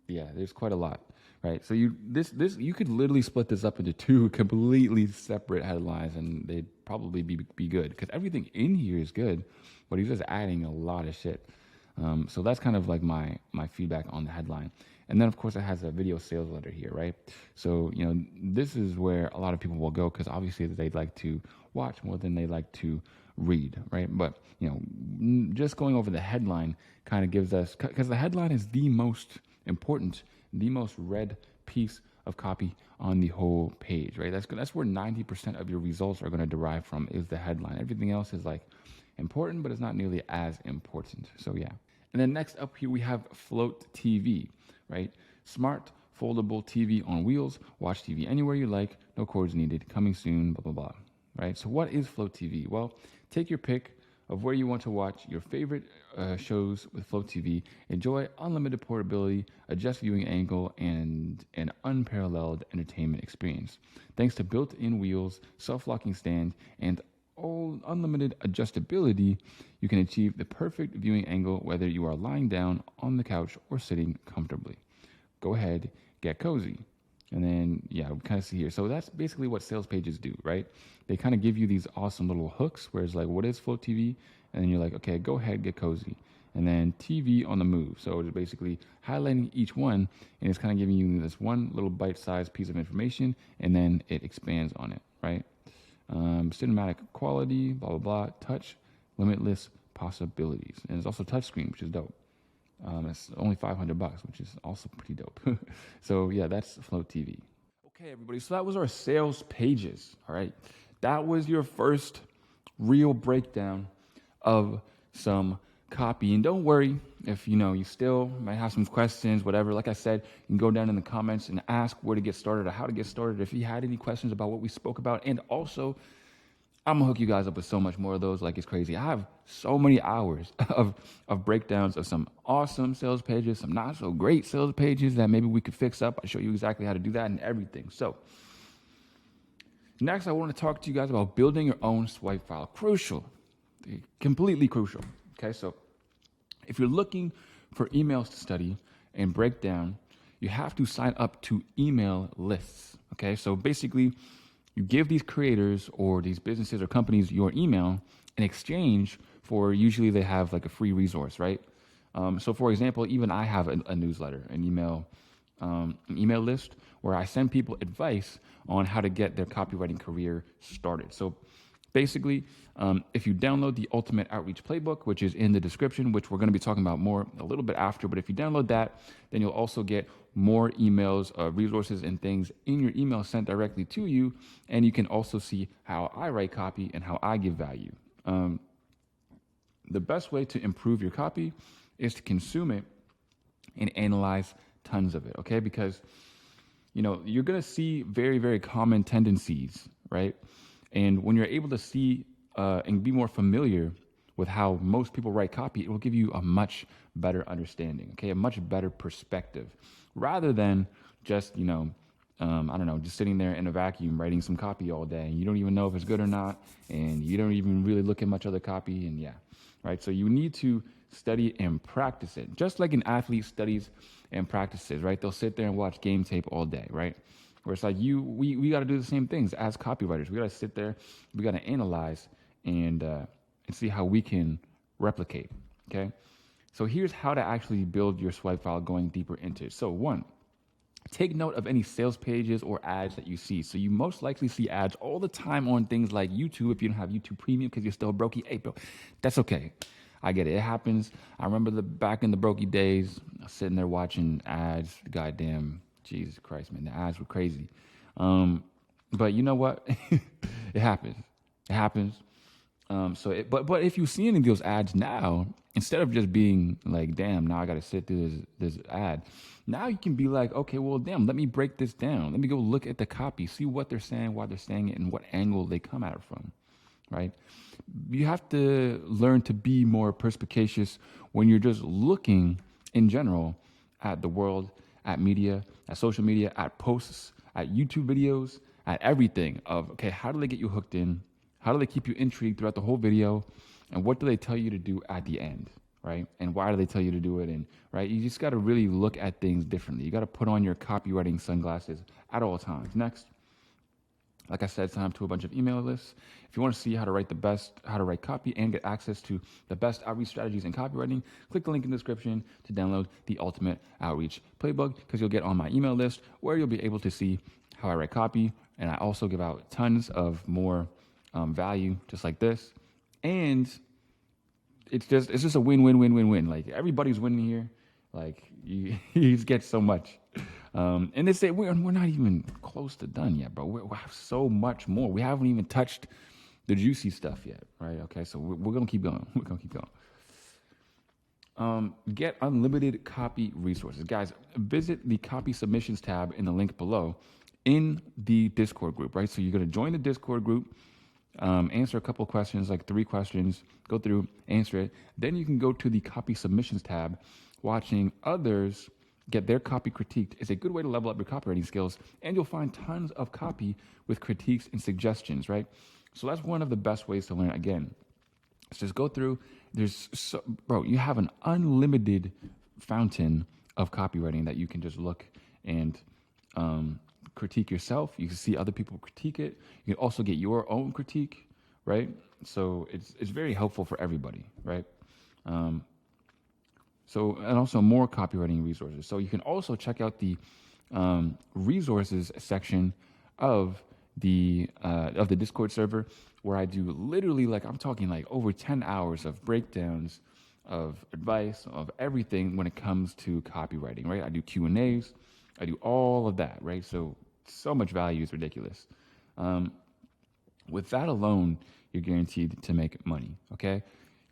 Speaker 1: yeah, there's quite a lot, right? So you could literally split this up into two completely separate headlines, and they'd probably be good because everything in here is good, but he's just adding a lot of shit. So that's kind of like my feedback on the headline. And then of course it has a video sales letter here, right? So this is where a lot of people will go because obviously they'd like to watch more than they like to read, right? But just going over the headline kind of gives us, because the headline is the most important, the most read piece of copy on the whole page, right? That's where 90% of your results are going to derive from, is the headline. Everything else is like important, but it's not nearly as important. So yeah. And then next up here we have Float TV, right? Smart foldable TV on wheels. Watch TV anywhere you like. No cords needed. Coming soon. Blah blah blah. Right. So what is Float TV? Well, take your pick of where you want to watch your favorite shows with Float TV. Enjoy unlimited portability, adjust viewing angle, and an unparalleled entertainment experience. Thanks to built-in wheels, self-locking stand, and all unlimited adjustability, you can achieve the perfect viewing angle whether you are lying down on the couch or sitting comfortably. Go ahead, get cozy. And then, yeah, we kind of see here. So that's basically what sales pages do, right? They kind of give you these awesome little hooks where it's like, what is Float TV? And then you're like, okay, go ahead, get cozy. And then TV on the move. So it's basically highlighting each one, and it's kind of giving you this one little bite-sized piece of information, and then it expands on it, right? Cinematic quality, blah, blah, blah, touch, limitless possibilities. And it's also touchscreen, which is dope. It's only $500, which is also pretty dope. So yeah, that's Float TV. Okay, everybody. So that was our sales pages. All right. That was your first real breakdown of some copy. And don't worry if, you still might have some questions, whatever. Like I said, you can go down in the comments and ask where to get started or how to get started if you had any questions about what we spoke about. And also, I'm gonna hook you guys up with so much more of those like it's crazy. I have so many hours of breakdowns of some awesome sales pages, some not so great sales pages that maybe we could fix up. I'll show you exactly how to do that and everything. So next, I want to talk to you guys about building your own swipe file. Crucial, completely crucial. Okay, so if you're looking for emails to study and break down, you have to sign up to email lists. Okay, so basically, you give these creators or these businesses or companies your email in exchange for, usually they have like a free resource, right? So for example, even I have a newsletter, an email list where I send people advice on how to get their copywriting career started. So basically, if you download the Ultimate Outreach Playbook, which is in the description, which we're going to be talking about more a little bit after, but if you download that, then you'll also get more emails, resources, and things in your email sent directly to you. And you can also see how I write copy and how I give value. The best way to improve your copy is to consume it and analyze tons of it, okay? Because, you're going to see very, very common tendencies, right? And when you're able to see and be more familiar with how most people write copy, it will give you a much better understanding, okay? A much better perspective rather than just, just sitting there in a vacuum writing some copy all day. And you don't even know if it's good or not. And you don't even really look at much other copy. And yeah, right? So you need to study and practice it. Just like an athlete studies and practices, right? They'll sit there and watch game tape all day, right? Where it's like we got to do the same things as copywriters. We got to sit there, we got to analyze and see how we can replicate. Okay, so here's how to actually build your swipe file, going deeper into it. So one, take note of any sales pages or ads that you see. So you most likely see ads all the time on things like YouTube. If you don't have YouTube Premium because you're still brokey, hey bro, that's okay. I get it. It happens. I remember back in the brokey days, sitting there watching ads. Goddamn. Jesus Christ, man, the ads were crazy. But you know what? It happens. It happens. But if you see any of those ads now, instead of just being like, damn, now I got to sit through this ad, now you can be like, okay, well, damn, let me break this down. Let me go look at the copy, see what they're saying, why they're saying it, and what angle they come at it from, right? You have to learn to be more perspicacious when you're just looking in general at the world, at media, at social media, at posts, at YouTube videos, at everything of, okay, how do they get you hooked in? How do they keep you intrigued throughout the whole video? And what do they tell you to do at the end, right? And why do they tell you to do it? And right, you just got to really look at things differently. You got to put on your copywriting sunglasses at all times. Next, like I said, sign up to a bunch of email lists. If you want to see how to write copy and get access to the best outreach strategies in copywriting, click the link in the description to download the Ultimate Outreach Playbook, because you'll get on my email list where you'll be able to see how I write copy. And I also give out tons of more value just like this. And it's just a win. Like, everybody's winning here. Like, you just get so much. And they say we're not even close to done yet, bro. We have so much more. We haven't even touched the juicy stuff yet, right? Okay, so we're gonna keep going. We're gonna keep going. Get unlimited copy resources, guys. Visit the copy submissions tab in the link below in the Discord group, right? So you're gonna join the Discord group. Answer a couple of questions, like 3 questions, go through, answer it. Then you can go to the copy submissions tab. Watching others get their copy critiqued is a good way to level up your copywriting skills, and you'll find tons of copy with critiques and suggestions, right? So that's one of the best ways to learn. Again, let's just go through. Bro, you have an unlimited fountain of copywriting that you can just look and critique yourself. You can see other people critique it. You can also get your own critique, right? So it's very helpful for everybody, right? And also more copywriting resources. So you can also check out the resources section of the Discord server, where I do literally, like, I'm talking like over 10 hours of breakdowns, of advice, of everything when it comes to copywriting, right? I do Q&As, I do all of that, right? So much value is ridiculous. With that alone, you're guaranteed to make money, okay?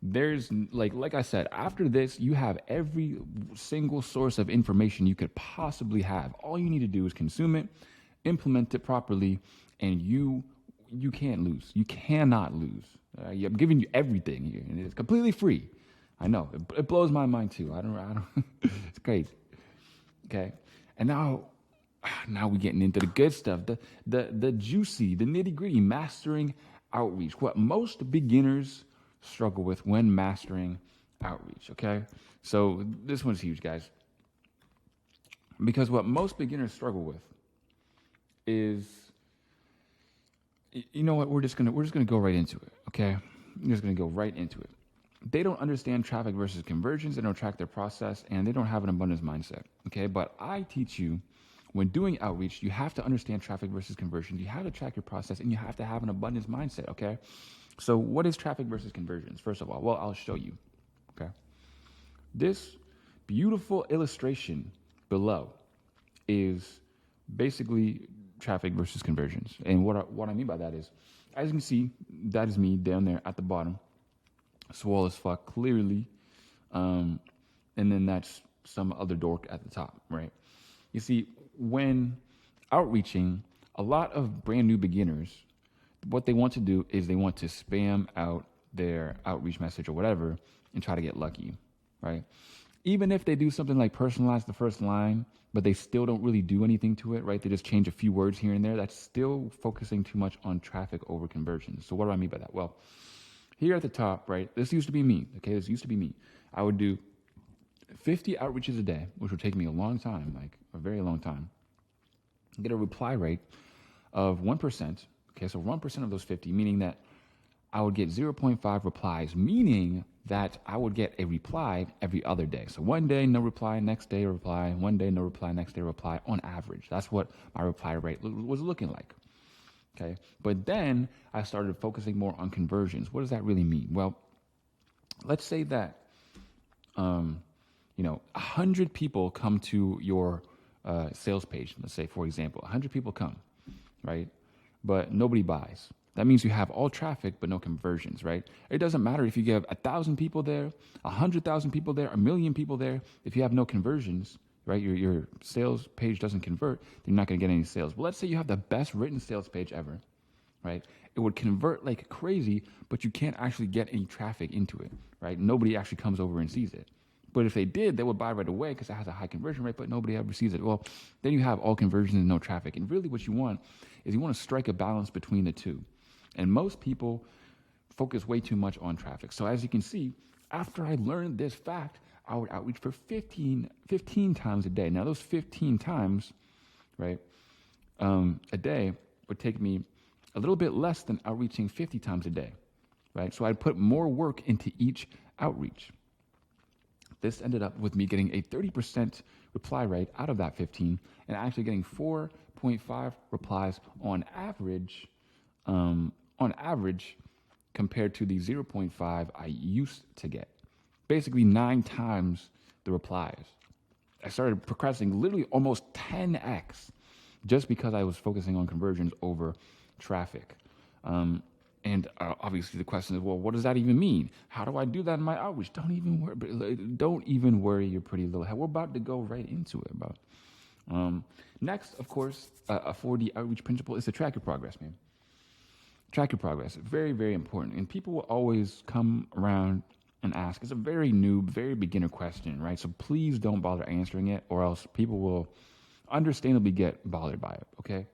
Speaker 1: There's like I said, after this, you have every single source of information you could possibly have. All you need to do is consume it, implement it properly, and you can't lose. You cannot lose. I'm giving you everything here, and it's completely free. I know it blows my mind too. I don't. It's crazy. Okay, and now we're getting into the good stuff, the juicy, the nitty gritty, mastering outreach. What most beginners struggle with when mastering outreach, okay? So this one's huge, guys. Because what most beginners struggle with is, you know what, we're just gonna go right into it, okay? We're just gonna go right into it. They don't understand traffic versus conversions, they don't track their process, and they don't have an abundance mindset, okay? But I teach you, when doing outreach, you have to understand traffic versus conversions, you have to track your process, and you have to have an abundance mindset, okay? So what is traffic versus conversions? First of all, well, I'll show you, okay? This beautiful illustration below is basically traffic versus conversions. And what I mean by that is, as you can see, that is me down there at the bottom, swole as fuck, clearly. And then that's some other dork at the top, right? You see, when outreaching, a lot of brand new beginners, what they want to do is they want to spam out their outreach message or whatever and try to get lucky, right? Even if they do something like personalize the first line, but they still don't really do anything to it, right? They just change a few words here and there. That's still focusing too much on traffic over conversions. So what do I mean by that? Well, here at the top, right? This used to be me, okay? This used to be me. I would do 50 outreaches a day, which would take me a long time, like a very long time. Get a reply rate of 1%. Okay, so 1% of those 50, meaning that I would get 0.5 replies, meaning that I would get a reply every other day. So one day, no reply, next day, a reply, one day, no reply, next day, reply, on average. That's what my reply rate was looking like. Okay, but then I started focusing more on conversions. What does that really mean? Well, let's say that, 100 people come to your sales page. Let's say, for example, 100 people come, right? But nobody buys. That means you have all traffic, but no conversions, right? It doesn't matter if you get 1,000 people there, 100,000 people there, 1,000,000 people there. If you have no conversions, right, your sales page doesn't convert, then you're not going to get any sales. But let's say you have the best written sales page ever, right? It would convert like crazy, but you can't actually get any traffic into it, right? Nobody actually comes over and sees it. But if they did, they would buy right away because it has a high conversion rate, but nobody ever sees it. Well, then you have all conversions and no traffic. And really what you want is you want to strike a balance between the two. And most people focus way too much on traffic. So as you can see, after I learned this fact, I would outreach for 15 times a day. Now those 15 times, right, a day would take me a little bit less than outreaching 50 times a day, right? So I'd put more work into each outreach. This ended up with me getting a 30% reply rate out of that 15 and actually getting 4.5 replies on average, compared to the 0.5 I used to get. Basically 9 times the replies. I started procrastinating literally almost 10x just because I was focusing on conversions over traffic. Obviously the question is, well, what does that even mean? How do I do that in my outreach? Don't even worry your pretty little head. We're about to go right into it, bro. Next, of course, for the outreach principle is to track your progress, man. Track your progress. Very, very important. And people will always come around and ask. It's a very new, very beginner question, right? So please don't bother answering it, or else people will understandably get bothered by it, okay?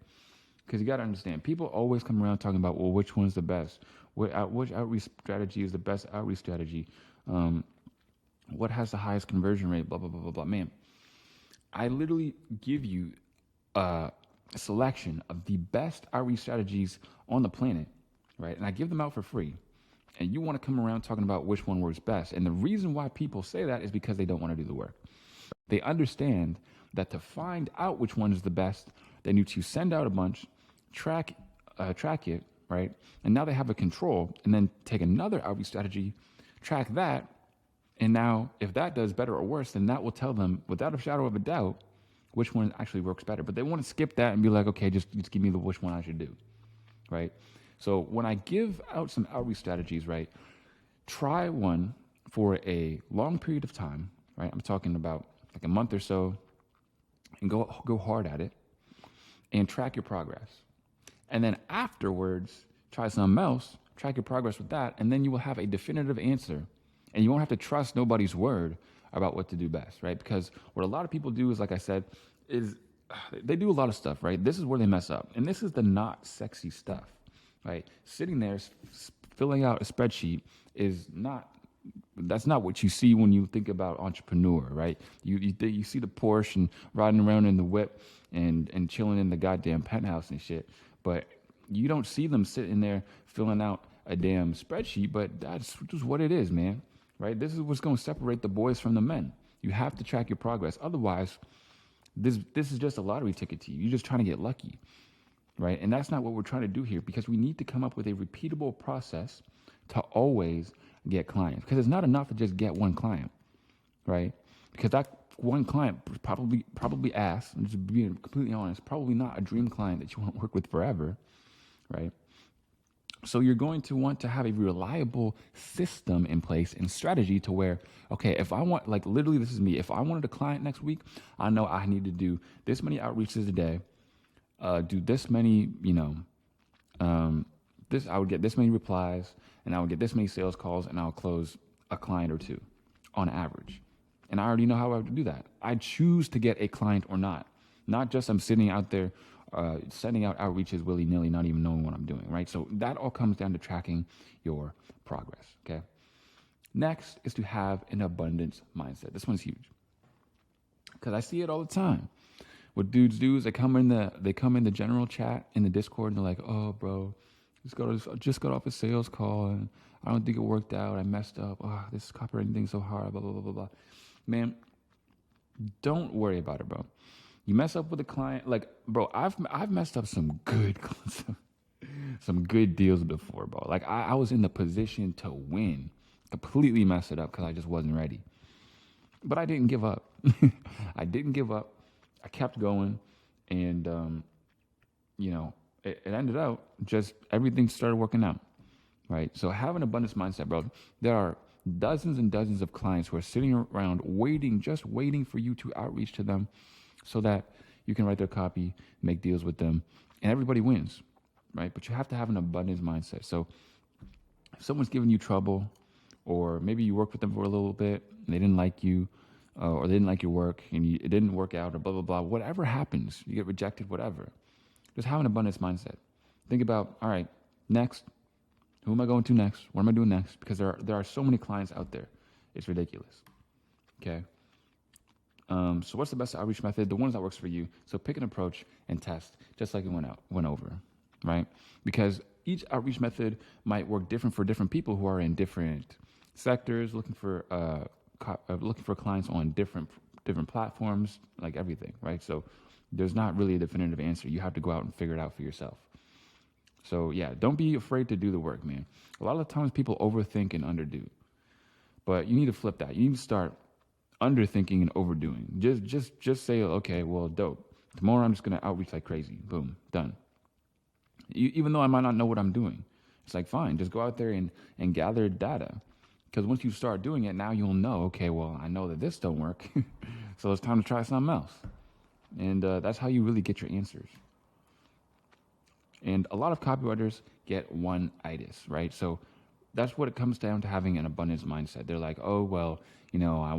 Speaker 1: Because you got to understand, people always come around talking about, well, which one's the best? Which outreach strategy is the best outreach strategy? What has the highest conversion rate? Blah, blah, blah, blah, blah. Man, I literally give you a selection of the best outreach strategies on the planet, right? And I give them out for free. And you want to come around talking about which one works best. And the reason why people say that is because they don't want to do the work. They understand that to find out which one is the best, they need to send out a bunch, track it, right? And now they have a control, and then take another outreach strategy, track that, and now if that does better or worse, then that will tell them without a shadow of a doubt which one actually works better. But they want to skip that and be like, okay, just give me which one I should do, right? So when I give out some outreach strategies, right, try one for a long period of time, right? I'm talking about like a month or so, and go hard at it and track your progress. And then afterwards, try something else, track your progress with that, and then you will have a definitive answer. And you won't have to trust nobody's word about what to do best, right? Because what a lot of people do is, like I said, is they do a lot of stuff, right? This is where they mess up. And this is the not sexy stuff, right? Sitting there filling out a spreadsheet that's not what you see when you think about entrepreneur, right? You see the Porsche and riding around in the whip and chilling in the goddamn penthouse and shit, but you don't see them sitting there filling out a damn spreadsheet. But that's just what it is, man, right? This is what's going to separate the boys from the men. You have to track your progress. Otherwise, this is just a lottery ticket to you. You're just trying to get lucky, right? And that's not what we're trying to do here, because we need to come up with a repeatable process to always get clients. Because it's not enough to just get one client, right? Because that one client probably ass, and just being completely honest, probably not a dream client that you want to work with forever, right? So you're going to want to have a reliable system in place and strategy to where, okay, if I want, like literally this is me, if I wanted a client next week, I know I need to do this many outreaches a day, do this many, I would get this many replies, and I would get this many sales calls, and I'll close a client or two on average. And I already know how I would do that. I choose to get a client or not just I'm sitting out there sending out outreaches willy-nilly, not even knowing what I'm doing, right? So that all comes down to tracking your progress, okay? Next is to have an abundance mindset. This one's huge because I see it all the time. What dudes do is they come in the general chat in the Discord, and they're like, "Oh, bro, just got off a sales call, and I don't think it worked out. I messed up. Oh, this copywriting thing's so hard. Blah blah blah blah blah." Man, don't worry about it, bro. You mess up with a client, like, bro, I've messed up some good deals before, bro. Like I was in the position to win, completely messed it up because I just wasn't ready. But I didn't give up. I didn't give up. I kept going, and it ended up just everything started working out, right? So have an abundance mindset, bro. There are dozens and dozens of clients who are sitting around just waiting for you to outreach to them so that you can write their copy, make deals with them, and everybody wins, right? But you have to have an abundance mindset. So if someone's giving you trouble, or maybe you worked with them for a little bit and they didn't like you, or they didn't like your work and it didn't work out, or blah, blah, blah, whatever happens, you get rejected, whatever. Just have an abundance mindset. Think about, all right, next, who am I going to next? What am I doing next? Because there are so many clients out there. It's ridiculous. Okay. So what's the best outreach method? The ones that works for you. So pick an approach and test, just like it went over, right? Because each outreach method might work different for different people who are in different sectors, looking for clients on different platforms, like everything, right? So there's not really a definitive answer. You have to go out and figure it out for yourself. So yeah, don't be afraid to do the work, man. A lot of times people overthink and underdo, but you need to flip that. You need to start underthinking and overdoing. Just say, okay, well, dope. Tomorrow I'm just gonna outreach like crazy. Boom, done. Even though I might not know what I'm doing, it's like fine. Just go out there and gather data, because once you start doing it, now you'll know. Okay, well, I know that this don't work, so it's time to try something else. And that's how you really get your answers. And a lot of copywriters get one-itis, right? So that's what it comes down to, having an abundance mindset. They're like, oh, well, I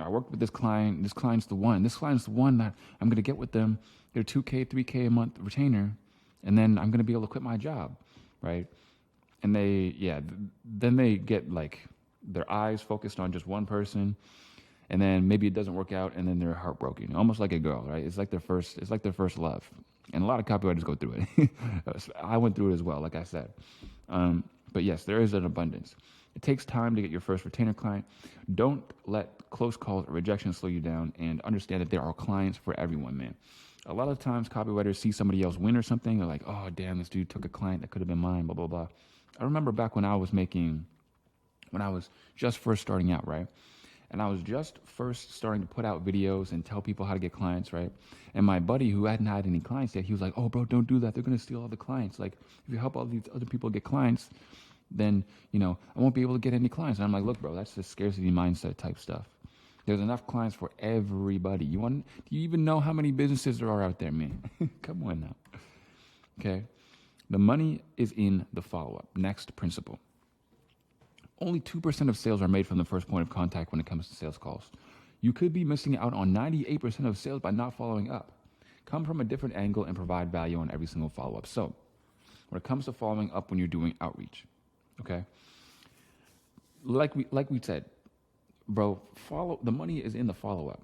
Speaker 1: worked with this client. This client's the one. This client's the one that I'm going to get with them. They're $2K, $3K a month retainer. And then I'm going to be able to quit my job, right? And then they get like their eyes focused on just one person. And then maybe it doesn't work out, and then they're heartbroken, almost like a girl, right? It's like their first love. And a lot of copywriters go through it. I went through it as well, like I said. But yes, there is an abundance. It takes time to get your first retainer client. Don't let close calls or rejection slow you down, and understand that there are clients for everyone, man. A lot of times copywriters see somebody else win or something. They're like, oh, damn, this dude took a client that could have been mine, blah, blah, blah. I remember back when I was just first starting out, right? And I was just first starting to put out videos and tell people how to get clients, right? And my buddy, who hadn't had any clients yet, he was like, oh, bro, don't do that. They're going to steal all the clients. Like, if you help all these other people get clients, then, I won't be able to get any clients. And I'm like, look, bro, that's the scarcity mindset type stuff. There's enough clients for everybody. Do you even know how many businesses there are out there, man? Come on now. Okay. The money is in the follow-up. Next principle. Only 2% of sales are made from the first point of contact when it comes to sales calls. You could be missing out on 98% of sales by not following up. Come from a different angle and provide value on every single follow-up. So, when it comes to following up when you're doing outreach, okay? Like we said, bro, the money is in the follow-up.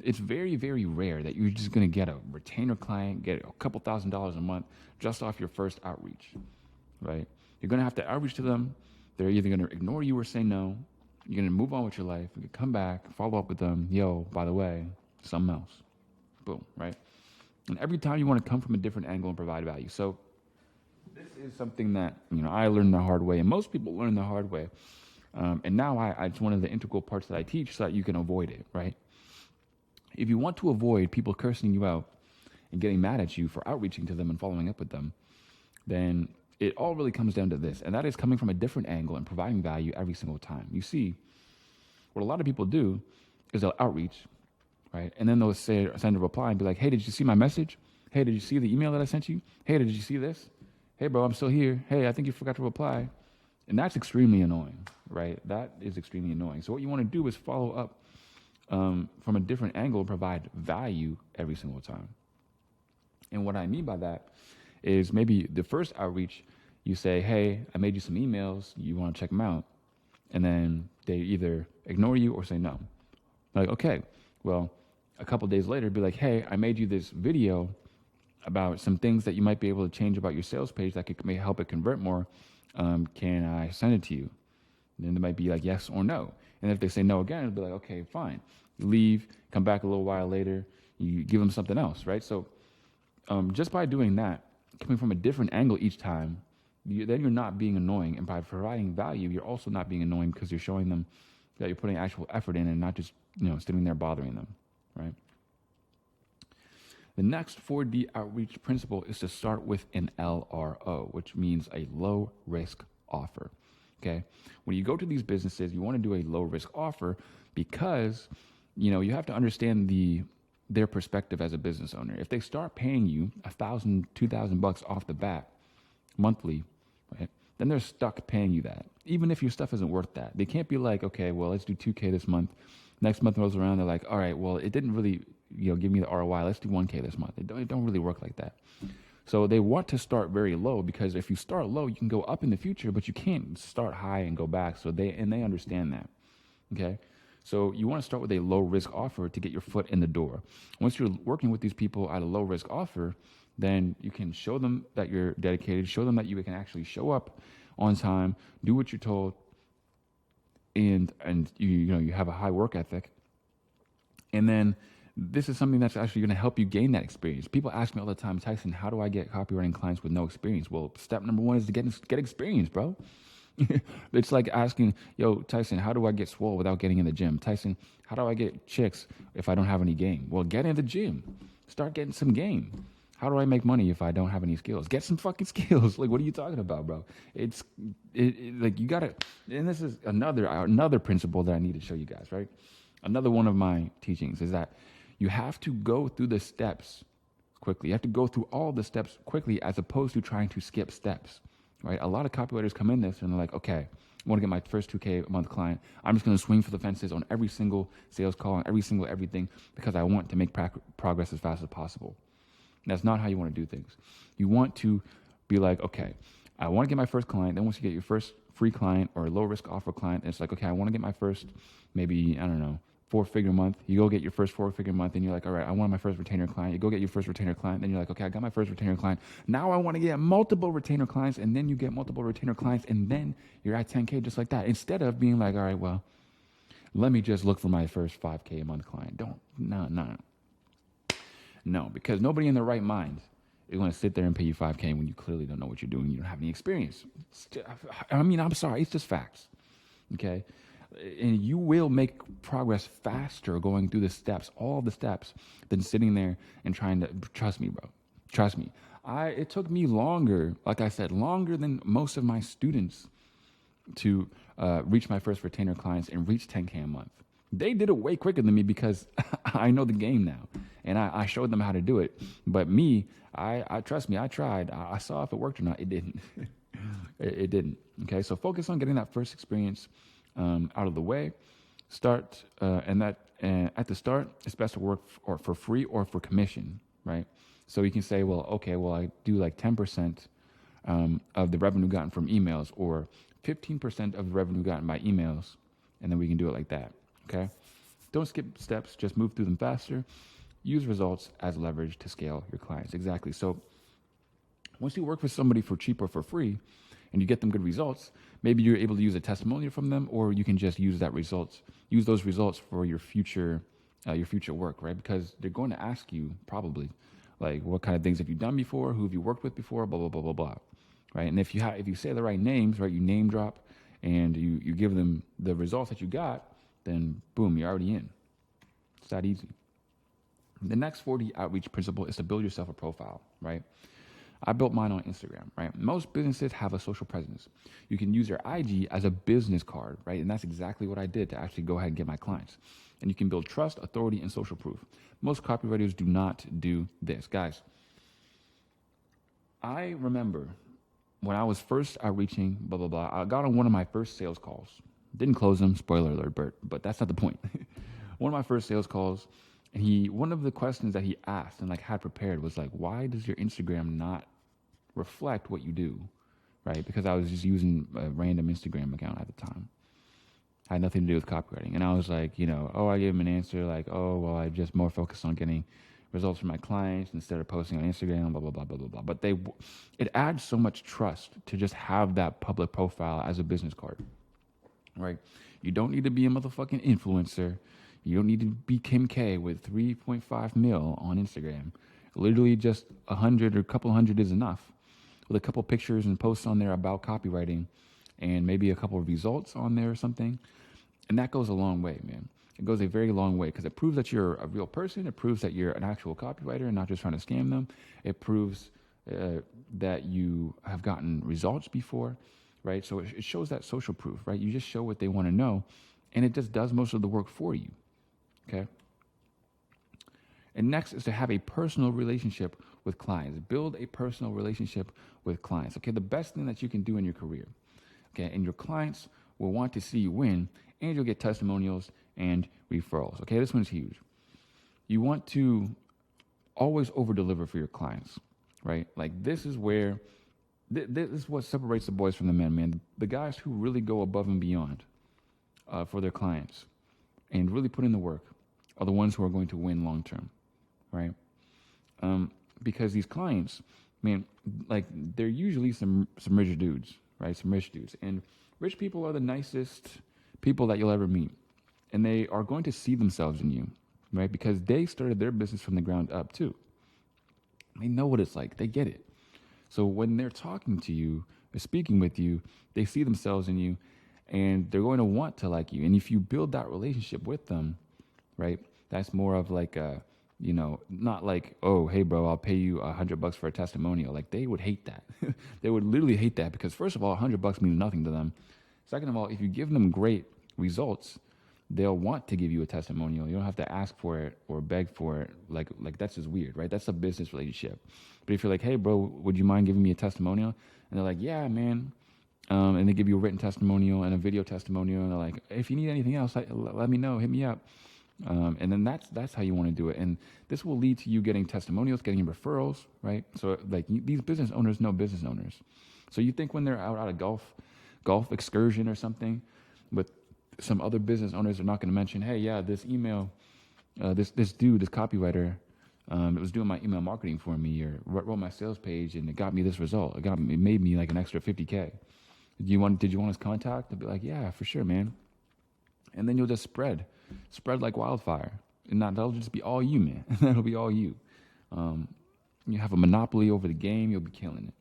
Speaker 1: It's very, very rare that you're just going to get a retainer client, get a couple $1,000s a month just off your first outreach, right? You're going to have to outreach to them. They're either going to ignore you or say no. You're going to move on with your life. You can come back, follow up with them. Yo, by the way, something else. Boom, right? And every time you want to come from a different angle and provide value. So this is something that, I learned the hard way, and most people learn the hard way. And now it's one of the integral parts that I teach so that you can avoid it, right? If you want to avoid people cursing you out and getting mad at you for outreaching to them and following up with them, then it all really comes down to this, and that is coming from a different angle and providing value every single time. You see, what a lot of people do is they'll outreach, right? And then they'll send a reply and be like, hey, did you see my message? Hey, did you see the email that I sent you? Hey, did you see this? Hey, bro, I'm still here. Hey, I think you forgot to reply. And that's extremely annoying, right? That is extremely annoying. So what you want to do is follow up from a different angle and provide value every single time. And what I mean by that is maybe the first outreach, you say, hey, I made you some emails, you want to check them out. And then they either ignore you or say no. Like, okay, well, a couple days later, be like, hey, I made you this video about some things that you might be able to change about your sales page that may help it convert more. Can I send it to you? And then they might be like, yes or no. And if they say no again, it'll be like, okay, fine. You leave, come back a little while later, you give them something else, right? So just by doing that, coming from a different angle each time, then you're not being annoying. And by providing value, you're also not being annoying because you're showing them that you're putting actual effort in and not just, sitting there bothering them, right? The next 4D outreach principle is to start with an LRO, which means a low risk offer. Okay. When you go to these businesses, you want to do a low risk offer because, you have to understand their perspective as a business owner. If they start paying you $1,000, $2,000 off the bat, monthly, right? Then they're stuck paying you that, even if your stuff isn't worth that. They can't be like, okay, well, let's do 2K this month. Next month rolls around, they're like, all right, well, it didn't really, give me the ROI. Let's do 1K this month. It don't really work like that. So they want to start very low, because if you start low, you can go up in the future, but you can't start high and go back. So they understand that. Okay. So you want to start with a low risk offer to get your foot in the door. Once you're working with these people at a low risk offer, then you can show them that you're dedicated, show them that you can actually show up on time, do what you're told, and you have a high work ethic. And then this is something that's actually going to help you gain that experience. People ask me all the time, Tyson, how do I get copywriting clients with no experience? Well, step number one is to get experience, bro. It's like asking, yo, Tyson, how do I get swole without getting in the gym? Tyson, how do I get chicks if I don't have any game? Well, get in the gym. Start getting some game. How do I make money if I don't have any skills? Get some fucking skills. Like, what are you talking about, bro? It's like, you gotta, and this is another principle that I need to show you guys, right? Another one of my teachings is that you have to go through the steps quickly. You have to go through all the steps quickly, as opposed to trying to skip steps, right? A lot of copywriters come in this and they're like, okay, I want to get my first 2K a month client. I'm just going to swing for the fences on every single sales call, on every single everything, because I want to make progress as fast as possible. That's not how you want to do things. You want to be like, okay, I want to get my first client. Then once you get your first free client or low risk offer client, it's like, okay, I want to get my first, maybe, I don't know, 4-figure month. You go get your first 4-figure month, and you're like, all right, I want my first retainer client. You go get your first retainer client. Then you're like, okay, I got my first retainer client. Now I want to get multiple retainer clients, and then you get multiple retainer clients, and then you're at 10K just like that. Instead of being like, all right, well, let me just look for my first 5K a month client. No, because nobody in their right mind is going to sit there and pay you 5K when you clearly don't know what you're doing. You don't have any experience. I'm sorry. It's just facts. Okay. And you will make progress faster going through the steps, all the steps, than sitting there and trying to, trust me, bro. Trust me. It took me longer, like I said, longer than most of my students to reach my first retainer clients and reach 10K a month. They did it way quicker than me, because I know the game now, and I showed them how to do it. But me, I trust me, I tried. I saw if it worked or not. It didn't. It didn't. Okay, so focus on getting that first experience out of the way. Start, and at the start, it's best to work for free or for commission, right? So you can say, well, okay, well, I do like 10% of the revenue gotten from emails, or 15% of the revenue gotten by emails, and then we can do it like that. Okay. Don't skip steps, just move through them faster. Use results as leverage to scale your clients. Exactly. So once you work with somebody for cheap or for free and you get them good results, maybe you're able to use a testimonial from them, or you can just use those results for your future work, right? Because they're going to ask you probably, like, what kind of things have you done before? Who have you worked with before? Blah, blah, blah, blah, blah. Right. And if you say the right names, right, you name drop and you give them the results that you got, then boom, you're already in. It's that easy. The next 40 outreach principle is to build yourself a profile, right? I built mine on Instagram, right? Most businesses have a social presence. You can use your IG as a business card, right? And that's exactly what I did to actually go ahead and get my clients. And you can build trust, authority, and social proof. Most copywriters do not do this. Guys, I remember when I was first outreaching, blah, blah, blah, I got on one of my first sales calls. Didn't close them, spoiler alert, but that's not the point. One of my first sales calls, and one of the questions that he asked and like had prepared was like, why does your Instagram not reflect what you do, right? Because I was just using a random Instagram account at the time. Had nothing to do with copywriting. And I was like, I gave him an answer like, oh, well, I just more focused on getting results from my clients instead of posting on Instagram, blah, blah, blah, blah, blah, blah. But it adds so much trust to just have that public profile as a business card. Right? You don't need to be a motherfucking influencer. You don't need to be Kim K with 3.5 mil on Instagram. Literally just 100 or a couple hundred is enough. With a couple pictures and posts on there about copywriting and maybe a couple of results on there or something. And that goes a long way, man. It goes a very long way, because it proves that you're a real person. It proves that you're an actual copywriter and not just trying to scam them. It proves that you have gotten results before. Right? So it shows that social proof, right? You just show what they want to know, and it just does most of the work for you. Okay. And next is to have a personal relationship with clients. Build a personal relationship with clients. Okay, the best thing that you can do in your career. Okay, and your clients will want to see you win, and you'll get testimonials and referrals. Okay, this one's huge. You want to always over deliver for your clients, right? Like this is where this is what separates the boys from the men, man. The guys who really go above and beyond for their clients and really put in the work are the ones who are going to win long term, right? Because these clients, man, like they're usually some rich dudes, right? Some rich dudes, and rich people are the nicest people that you'll ever meet, and they are going to see themselves in you, right? Because they started their business from the ground up too. They know what it's like. They get it. So when they're talking to you or speaking with you, they see themselves in you, and they're going to want to like you. And if you build that relationship with them, right, that's more of like a, not like, oh, hey, bro, I'll pay you $100 for a testimonial. Like they would hate that. They would literally hate that because first of all, $100 means nothing to them. Second of all, if you give them great results, they'll want to give you a testimonial. You don't have to ask for it or beg for it. Like that's just weird, right? That's a business relationship. But if you're like, hey, bro, would you mind giving me a testimonial? And they're like, yeah, man. And they give you a written testimonial and a video testimonial. And they're like, if you need anything else, let me know. Hit me up. And then that's how you want to do it. And this will lead to you getting testimonials, getting referrals, right? So like these business owners know business owners. So you think when they're out at a golf excursion or something with some other business owners are not going to mention, hey, yeah, this email, this dude, this copywriter, it was doing my email marketing for me or wrote my sales page and it got me this result. It made me like an extra $50K. Did you want his contact? They'll be like, yeah, for sure, man. And then you'll just spread like wildfire. And that'll just be all you, man. That'll be all you. You have a monopoly over the game. You'll be killing it.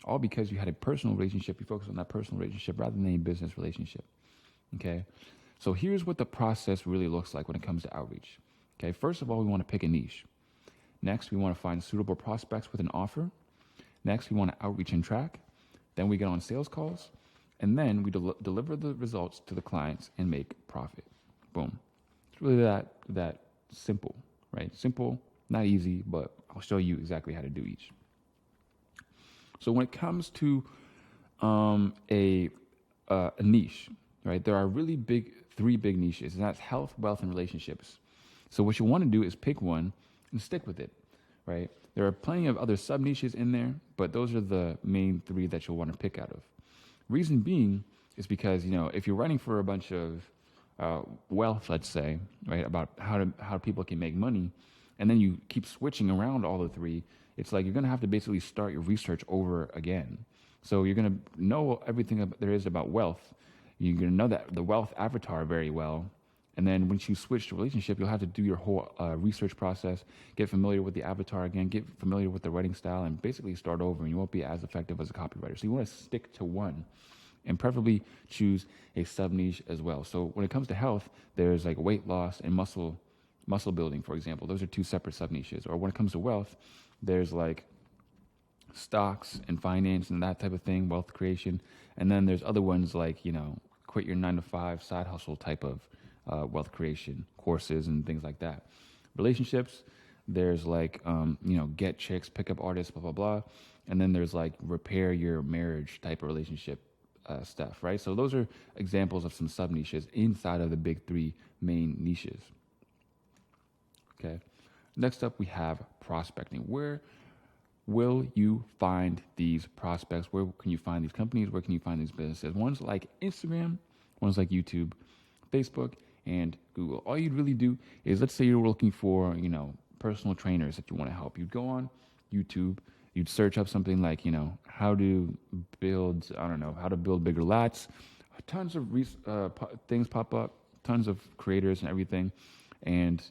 Speaker 1: All because you had a personal relationship. You focus on that personal relationship rather than a business relationship. Okay. So here's what the process really looks like when it comes to outreach. Okay. First of all, we want to pick a niche. Next, we want to find suitable prospects with an offer. Next, we want to outreach and track. Then we get on sales calls. And then we deliver the results to the clients and make profit. Boom. It's really that simple, right? Simple, not easy, but I'll show you exactly how to do each. So when it comes to a niche, right, there are really three big niches, and that's health, wealth, and relationships. So what you want to do is pick one and stick with it, right? There are plenty of other sub niches in there, but those are the main three that you'll want to pick out of. Reason being is because, if you're running for a bunch of wealth, let's say, right, about how people can make money, and then you keep switching around all the three, it's like you're going to have to basically start your research over again. So you're going to know everything there is about wealth. You're going to know that the wealth avatar very well. And then once you switch to relationship, you'll have to do your whole research process, get familiar with the avatar again, get familiar with the writing style, and basically start over, and you won't be as effective as a copywriter. So you want to stick to one and preferably choose a sub niche as well. So when it comes to health, there's like weight loss and muscle building, for example. Those are two separate sub niches. Or when it comes to wealth, there's like stocks and finance and that type of thing, wealth creation. And then there's other ones like, quit your 9-to-5 side hustle type of wealth creation courses and things like that. Relationships, there's like, get chicks, pick up artists, blah, blah, blah. And then there's like repair your marriage type of relationship stuff, right? So those are examples of some sub niches inside of the big three main niches. Okay. Next up, we have prospecting. Where will you find these prospects? Where can you find these companies? Where can you find these businesses? One's like Instagram, one's like YouTube, Facebook, and Google. All you'd really do is, let's say you're looking for, personal trainers that you want to help. You'd go on YouTube, you'd search up something like, how to build bigger lats. Tons of things pop up, tons of creators and everything. And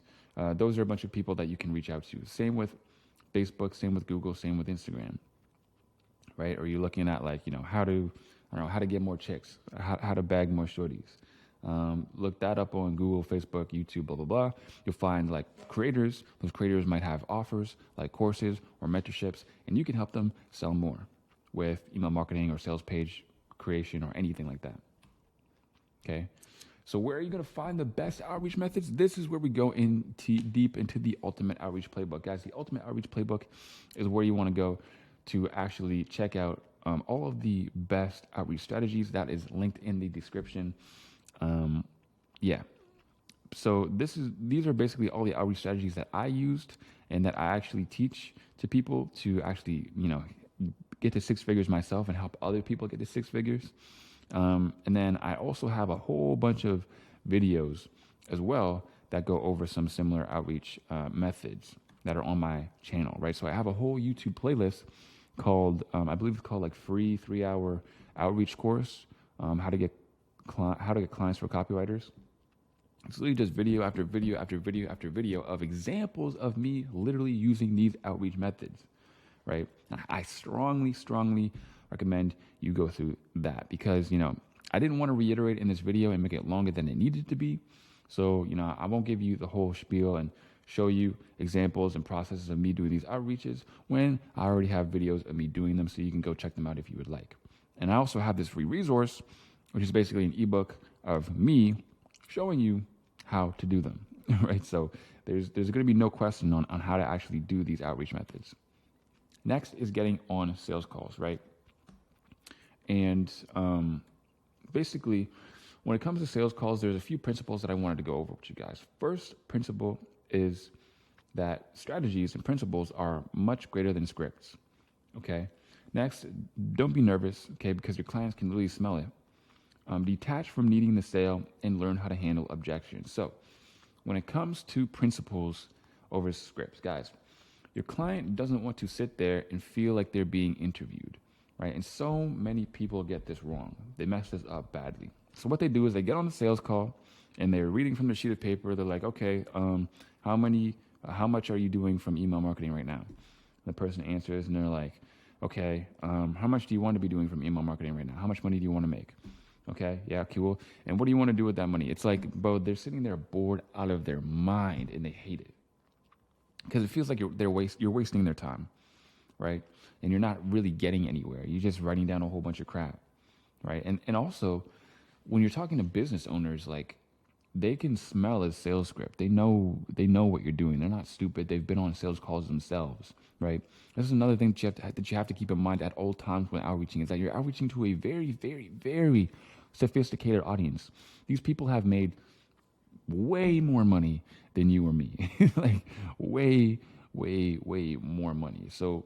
Speaker 1: those are a bunch of people that you can reach out to. Same with Facebook, same with Google, same with Instagram, right? Or you're looking at like, how to get more chicks, how to bag more shorties. Look that up on Google, Facebook, YouTube, blah, blah, blah. You'll find like creators. Those creators might have offers like courses or mentorships, and you can help them sell more with email marketing or sales page creation or anything like that. Okay. So where are you going to find the best outreach methods? This is where we go deep into the Ultimate Outreach Playbook. Guys, the Ultimate Outreach Playbook is where you want to go to actually check out all of the best outreach strategies. That is linked in the description. Yeah. So these are basically all the outreach strategies that I used and that I actually teach to people to actually, get to six figures myself and help other people get to six figures. And then I also have a whole bunch of videos as well that go over some similar outreach methods that are on my channel, right? So I have a whole YouTube playlist called, I believe it's called like free 3-hour outreach course, how to get clients for copywriters. It's literally just video after video after video after video of examples of me literally using these outreach methods, right? I strongly recommend you go through that because, I didn't want to reiterate in this video and make it longer than it needed to be. So, I won't give you the whole spiel and show you examples and processes of me doing these outreaches when I already have videos of me doing them, so you can go check them out if you would like. And I also have this free resource, which is basically an ebook of me showing you how to do them, right? So there's going to be no question on how to actually do these outreach methods. Next is getting on sales calls, right? And basically, when it comes to sales calls, there's a few principles that I wanted to go over with you guys. First principle is that strategies and principles are much greater than scripts, okay? Next, don't be nervous, okay, because your clients can really smell it. Detach from needing the sale and learn how to handle objections. So when it comes to principles over scripts, guys, your client doesn't want to sit there and feel like they're being interviewed, right? And so many people get this wrong. They mess this up badly. So what they do is they get on the sales call and they're reading from the sheet of paper. They're like, okay, how much are you doing from email marketing right now? The person answers and they're like, okay, how much do you want to be doing from email marketing right now? How much money do you want to make? Okay, yeah, cool. And what do you want to do with that money? It's like, bro, they're sitting there bored out of their mind and they hate it because it feels like you're wasting their time, right? And you're not really getting anywhere. You're just writing down a whole bunch of crap, right? And also, when you're talking to business owners, like they can smell a sales script. They know what you're doing. They're not stupid. They've been on sales calls themselves, right? This is another thing that you have to keep in mind at all times when outreaching is that you're outreaching to a very, very, very sophisticated audience. These people have made way more money than you or me, like way more money. So,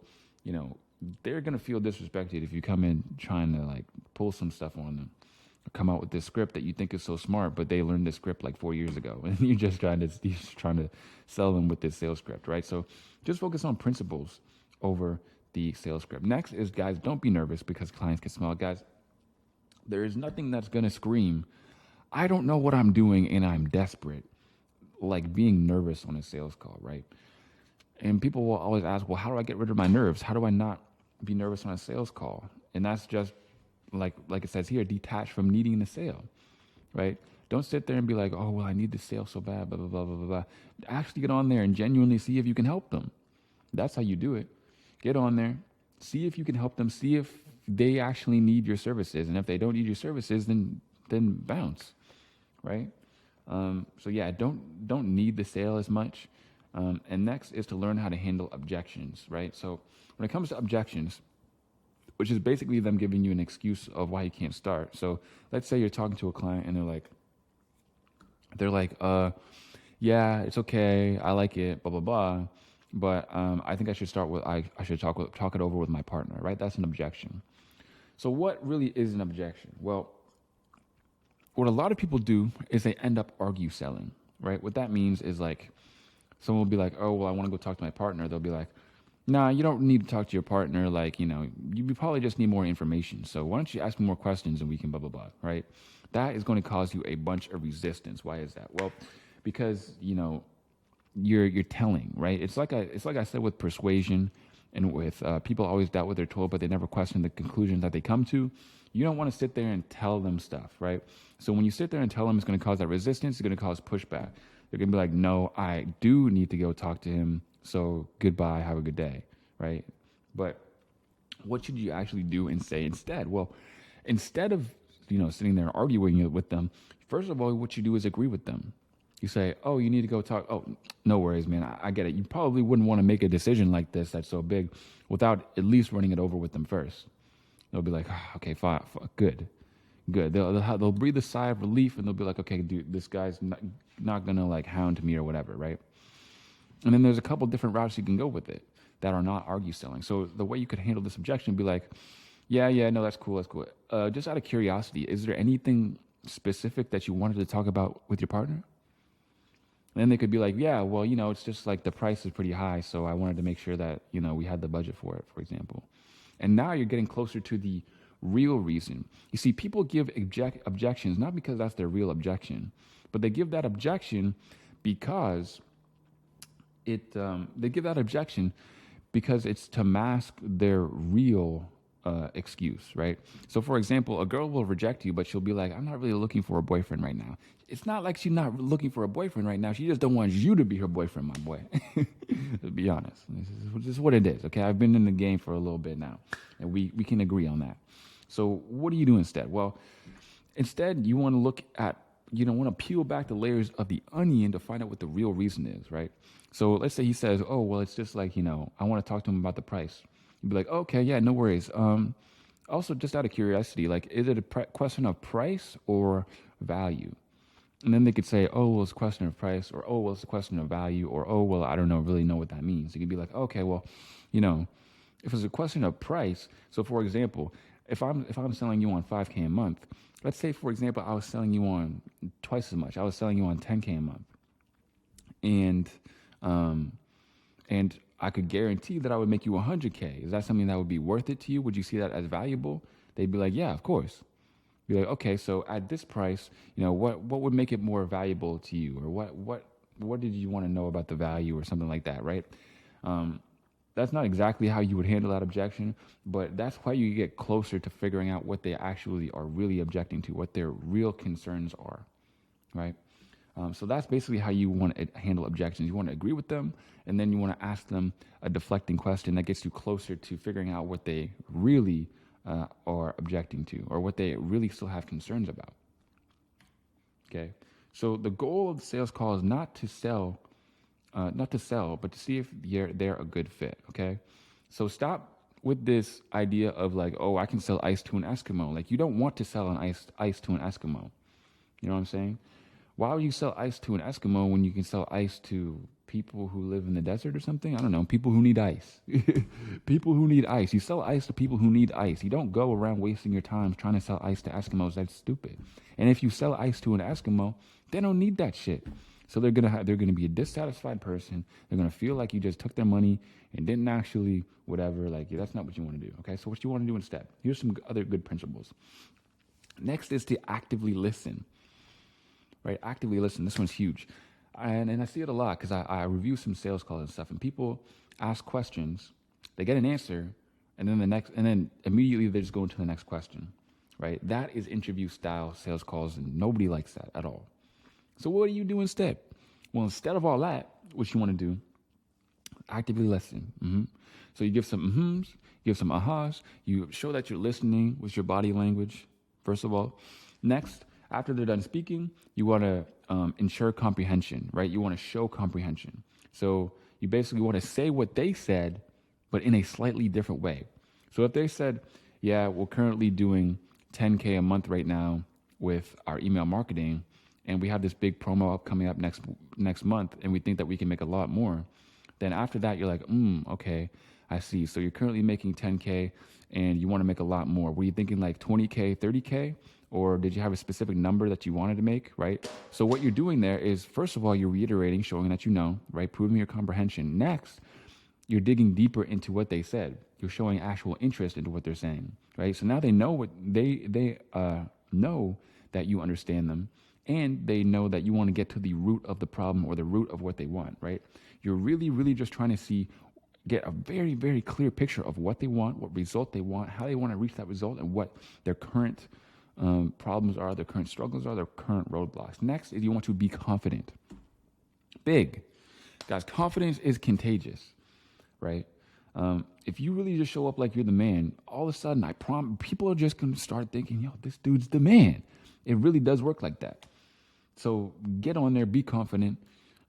Speaker 1: they're going to feel disrespected if you come in trying to like pull some stuff on them, or come out with this script that you think is so smart, but they learned this script like 4 years ago and you're just trying to sell them with this sales script, right? So just focus on principles over the sales script. Next is, guys, don't be nervous because clients can smell it. Guys, there is nothing that's going to scream, I don't know what I'm doing and I'm desperate, like being nervous on a sales call, right? And people will always ask, well, how do I get rid of my nerves? How do I not be nervous on a sales call? And that's just like it says here, detach from needing the sale, right? Don't sit there and be like, oh, well, I need the sale so bad, blah, blah, blah, blah, blah, blah. Actually get on there and genuinely see if you can help them. That's how you do it. Get on there, see if you can help them, see if they actually need your services. And if they don't need your services, then bounce, right? So yeah, don't need the sale as much. And next is to learn how to handle objections, right? So when it comes to objections, which is basically them giving you an excuse of why you can't start. So let's say you're talking to a client and they're like, yeah, it's okay, I like it, blah, blah, blah. But I think I should I should talk it over with my partner, right? That's an objection. So what really is an objection? Well, what a lot of people do is they end up argue selling, right? What that means is like, someone will be like, oh, well, I want to go talk to my partner. They'll be like, nah, you don't need to talk to your partner. Like, you probably just need more information. So why don't you ask me more questions and we can blah, blah, blah, right? That is going to cause you a bunch of resistance. Why is that? Well, because, you're telling, right? It's like I said with persuasion and with people always doubt what they're told, but they never question the conclusions that they come to. You don't want to sit there and tell them stuff, right? So when you sit there and tell them, it's going to cause that resistance. It's going to cause pushback. They're going to be like, no, I do need to go talk to him. So goodbye, have a good day, right? But what should you actually do and say instead? Well, instead of, sitting there arguing with them, First of all, what you do is agree with them. You say, oh, you need to go talk. Oh, no worries, man. I get it. You probably wouldn't want to make a decision like this that's so big without at least running it over with them first. They'll be like, oh, okay, fine, good. They'll breathe a sigh of relief, and they'll be like, okay, dude, this guy's not going to like hound me or whatever, right? And then there's a couple different routes you can go with it that are not argue selling. So the way you could handle this objection would be like, yeah, no, that's cool. Just out of curiosity, is there anything specific that you wanted to talk about with your partner? And then they could be like, yeah, well, it's just like the price is pretty high, so I wanted to make sure that, we had the budget for it, for example. And now you're getting closer to the real reason. You see, people give objections not because that's their real objection, but they give that objection because it's to mask their real excuse, right? So, for example, a girl will reject you, but she'll be like, I'm not really looking for a boyfriend right now. It's not like she's not looking for a boyfriend right now. She just don't want you to be her boyfriend, my boy. To be honest. This is what it is, okay? I've been in the game for a little bit now, and we can agree on that. So what do you do instead? Well, instead, you want to look at, want to peel back the layers of the onion to find out what the real reason is, right? So let's say he says, oh, well, it's just like, I want to talk to him about the price. You'd be like, okay, yeah, no worries. Also, just out of curiosity, like, is it a question of price or value? And then they could say, oh, well, it's a question of price, or, oh, well, it's a question of value, or, oh, well, I don't really know what that means. You could be like, okay, well, if it's a question of price, so for example, if I'm selling you on $5K a month, let's say, for example, I was selling you on twice as much. I was selling you on $10K a month. And I could guarantee that I would make you $100K. Is that something that would be worth it to you? Would you see that as valuable? They'd be like, yeah, of course. Be like, okay, so at this price, what would make it more valuable to you, or what did you want to know about the value, or something like that, right? That's not exactly how you would handle that objection, but that's why you get closer to figuring out what they actually are really objecting to, what their real concerns are, right? So that's basically how you want to handle objections. You want to agree with them, and then you want to ask them a deflecting question that gets you closer to figuring out what they really are objecting to, or what they really still have concerns about. Okay, so the goal of the sales call is not to sell, but to see if they're a good fit. Okay, so stop with this idea of like, oh, I can sell ice to an Eskimo. Like, you don't want to sell an ice to an Eskimo. You know what I'm saying? Why would you sell ice to an Eskimo when you can sell ice to people who live in the desert or something? I don't know. People who need ice. People who need ice. You sell ice to people who need ice. You don't go around wasting your time trying to sell ice to Eskimos. That's stupid. And if you sell ice to an Eskimo, they don't need that shit. So they're gonna be a dissatisfied person. They're gonna feel like you just took their money and didn't actually whatever. Like, that's not what you want to do. Okay. So what you want to do instead? Here's some other good principles. Next is to actively listen. Right, actively listen. This one's huge, and I see it a lot because I review some sales calls and stuff, and people ask questions, they get an answer, and then immediately they just go into the next question. Right, that is interview style sales calls, and nobody likes that at all. So what do you do instead? Well, instead of all that, what you want to do, actively listen. So you give some give some ahas. You show that you're listening with your body language. First of all, next. After they're done speaking, you want to ensure comprehension, right? You want to show comprehension. So you basically want to say what they said, but in a slightly different way. So if they said, yeah, we're currently doing 10K a month right now with our email marketing, and we have this big promo coming up next month, and we think that we can make a lot more, then after that, you're like, okay, I see. So you're currently making 10K, and you want to make a lot more. Were you thinking like 20K, 30K? Or did you have a specific number that you wanted to make, right? So what you're doing there is, first of all, you're reiterating, showing that you know, right? Proving your comprehension. Next, you're digging deeper into what they said. You're showing actual interest into what they're saying, right? So now they know what they know that you understand them, and they know that you want to get to the root of the problem or the root of what they want, right? You're really, really just trying to get a very, very clear picture of what they want, what result they want, how they want to reach that result, and what their current problems are, their current struggles are, their current roadblocks. Next is you want to be confident. Big. Guys, confidence is contagious, right? If you really just show up like you're the man, all of a sudden, I promise, people are just going to start thinking, yo, this dude's the man. It really does work like that. So get on there, be confident.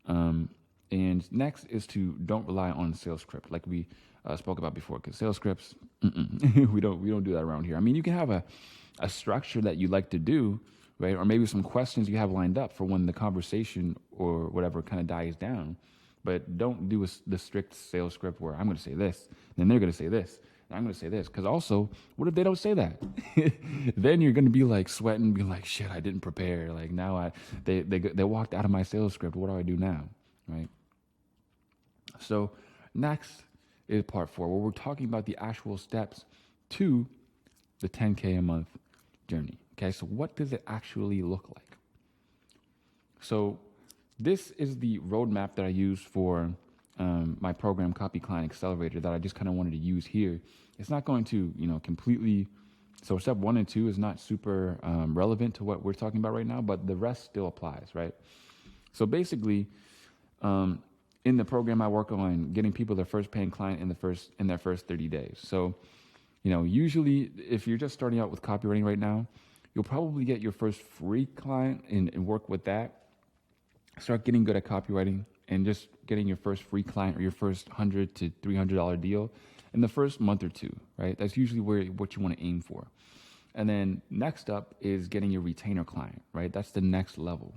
Speaker 1: And next is to don't rely on sales script, like we spoke about before, because sales scripts, we don't do that around here. I mean, you can have a structure that you like to do, right? Or maybe some questions you have lined up for when the conversation or whatever kind of dies down. But don't do the strict sales script where I'm going to say this, then they're going to say this, and I'm going to say this. Because also, what if they don't say that? Then you're going to be like sweating, be like, shit, I didn't prepare. Like now they walked out of my sales script. What do I do now, right? So next is part 4, where we're talking about the actual steps to the 10K a month journey. Okay, so what does it actually look like? So this is the roadmap that I use for my program, Copy Client Accelerator, that I just kind of wanted to use here. It's not going to, completely. So step 1 and 2 is not super relevant to what we're talking about right now, but the rest still applies, right? So basically, in the program, I work on getting people their first paying client in their first 30 days. So, usually if you're just starting out with copywriting right now, you'll probably get your first free client and work with that. Start getting good at copywriting and just getting your first free client or your first $100 to $300 deal in the first month or 2, right? That's usually what you want to aim for. And then next up is getting your retainer client, right? That's the next level,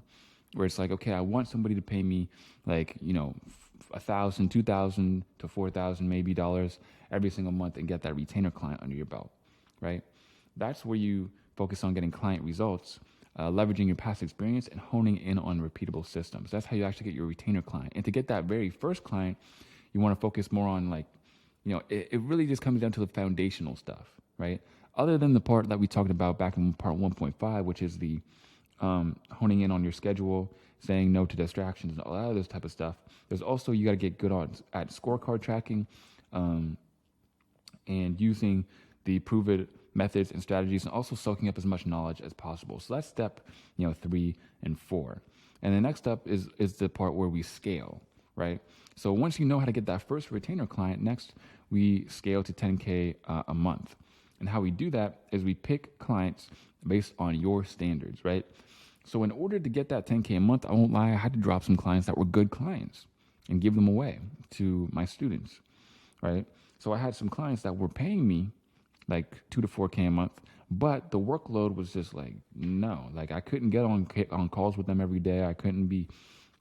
Speaker 1: where it's like, okay, I want somebody to pay me like, $1,000, $2,000 to $4,000 maybe dollars every single month and get that retainer client under your belt, right? That's where you focus on getting client results, leveraging your past experience and honing in on repeatable systems. That's how you actually get your retainer client. And to get that very first client, you want to focus more on like, it really just comes down to the foundational stuff, right? Other than the part that we talked about back in part 1.5, which is the honing in on your schedule, saying no to distractions and all that other type of stuff. There's also, you got to get good at scorecard tracking and using the proven methods and strategies, and also soaking up as much knowledge as possible. So that's step 3 and 4. And the next step is the part where we scale, right? So once you know how to get that first retainer client, next we scale to 10K a month. And how we do that is we pick clients based on your standards, right? So in order to get that 10K a month, I won't lie, I had to drop some clients that were good clients and give them away to my students, right? So I had some clients that were paying me like 2 to 4K a month, but the workload was just like, no, like I couldn't get on calls with them every day. I couldn't be,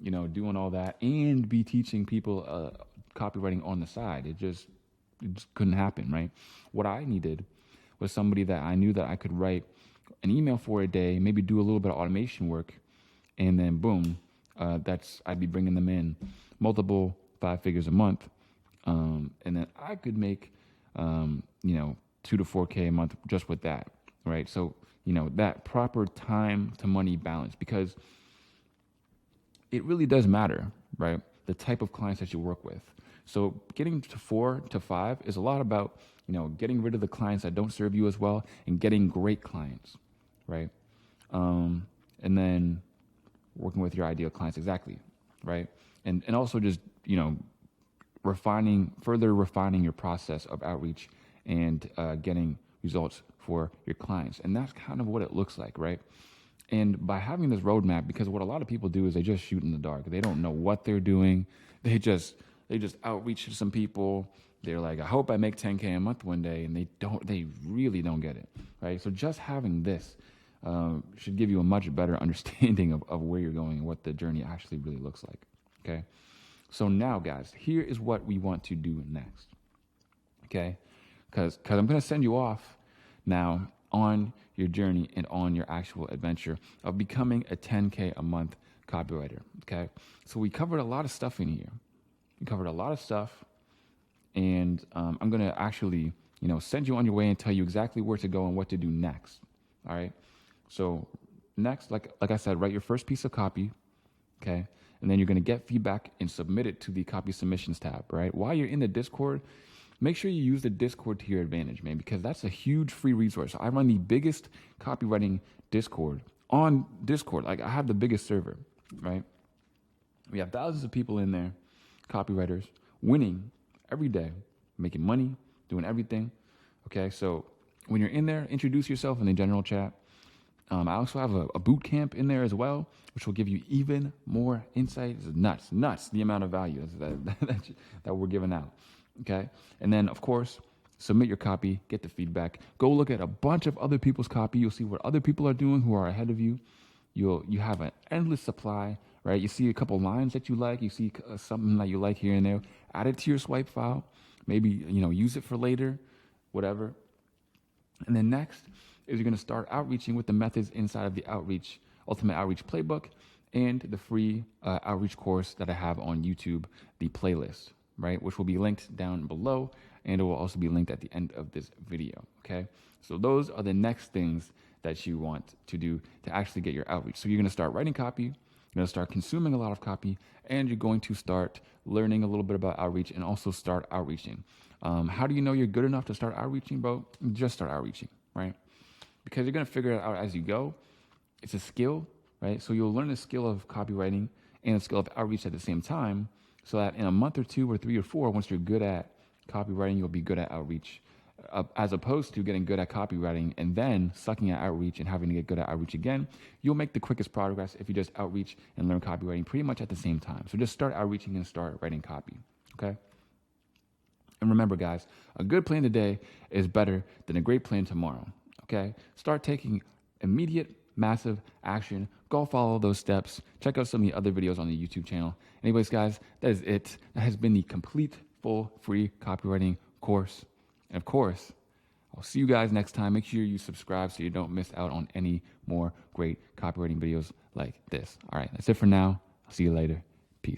Speaker 1: doing all that and be teaching people copywriting on the side. It just couldn't happen, right? What I needed was somebody that I knew that I could write an email for a day, maybe do a little bit of automation work, and then boom, I'd be bringing them in multiple 5 figures a month, and then I could make 2 to 4K a month just with that, right? So that proper time to money balance, because it really does matter, right? The type of clients that you work with. So getting to 4 to 5 is a lot about getting rid of the clients that don't serve you as well and getting great clients, right? And then working with your ideal clients, exactly, right? And also just further refining your process of outreach and getting results for your clients. And that's kind of what it looks like, right? And by having this roadmap, because what a lot of people do is they just shoot in the dark. They don't know what they're doing. They just outreach to some people. They're like, I hope I make 10K a month one day, and they really don't get it, right? So just having this should give you a much better understanding of where you're going and what the journey actually really looks like, okay? So now, guys, here is what we want to do next, okay? Because I'm going to send you off now on your journey and on your actual adventure of becoming a 10K a month copywriter, okay? So we covered a lot of stuff in here. We covered a lot of stuff, and I'm going to actually, send you on your way and tell you exactly where to go and what to do next, all right? So next, like I said, write your first piece of copy, okay? And then you're going to get feedback and submit it to the copy submissions tab, right? While you're in the Discord, make sure you use the Discord to your advantage, man, because that's a huge free resource. I run the biggest copywriting Discord on Discord. Like, I have the biggest server, right? We have thousands of people in there, copywriters, winning every day, making money, doing everything, okay? So when you're in there, introduce yourself in the general chat. I also have a boot camp in there as well, which will give you even more insight. It's nuts the amount of value that we're giving out. Okay. And then, of course, submit your copy, get the feedback. Go look at a bunch of other people's copy. You'll see what other people are doing who are ahead of you. You have an endless supply, right? You see a couple lines that you like. You see something that you like here and there. Add it to your swipe file. Maybe, use it for later, whatever. And then next is you're going to start outreaching with the methods inside of the Ultimate Outreach Playbook and the free outreach course that I have on YouTube, the playlist, right? Which will be linked down below, and it will also be linked at the end of this video, okay? So those are the next things that you want to do to actually get your outreach. So you're going to start writing copy, you're going to start consuming a lot of copy, and you're going to start learning a little bit about outreach and also start outreaching. How do you know you're good enough to start outreaching, bro? Just start outreaching, right? Because you're going to figure it out as you go. It's a skill, right? So you'll learn the skill of copywriting and the skill of outreach at the same time, so that in a month or 2 or 3 or 4, once you're good at copywriting, you'll be good at outreach, as opposed to getting good at copywriting and then sucking at outreach and having to get good at outreach again. You'll make the quickest progress if you just outreach and learn copywriting pretty much at the same time. So just start outreaching and start writing copy, okay? And remember, guys, a good plan today is better than a great plan tomorrow, okay? Start taking immediate, massive action. Go follow those steps. Check out some of the other videos on the YouTube channel. Anyways, guys, that is it. That has been the complete, full, free copywriting course. And of course, I'll see you guys next time. Make sure you subscribe so you don't miss out on any more great copywriting videos like this. All right, that's it for now. I'll see you later.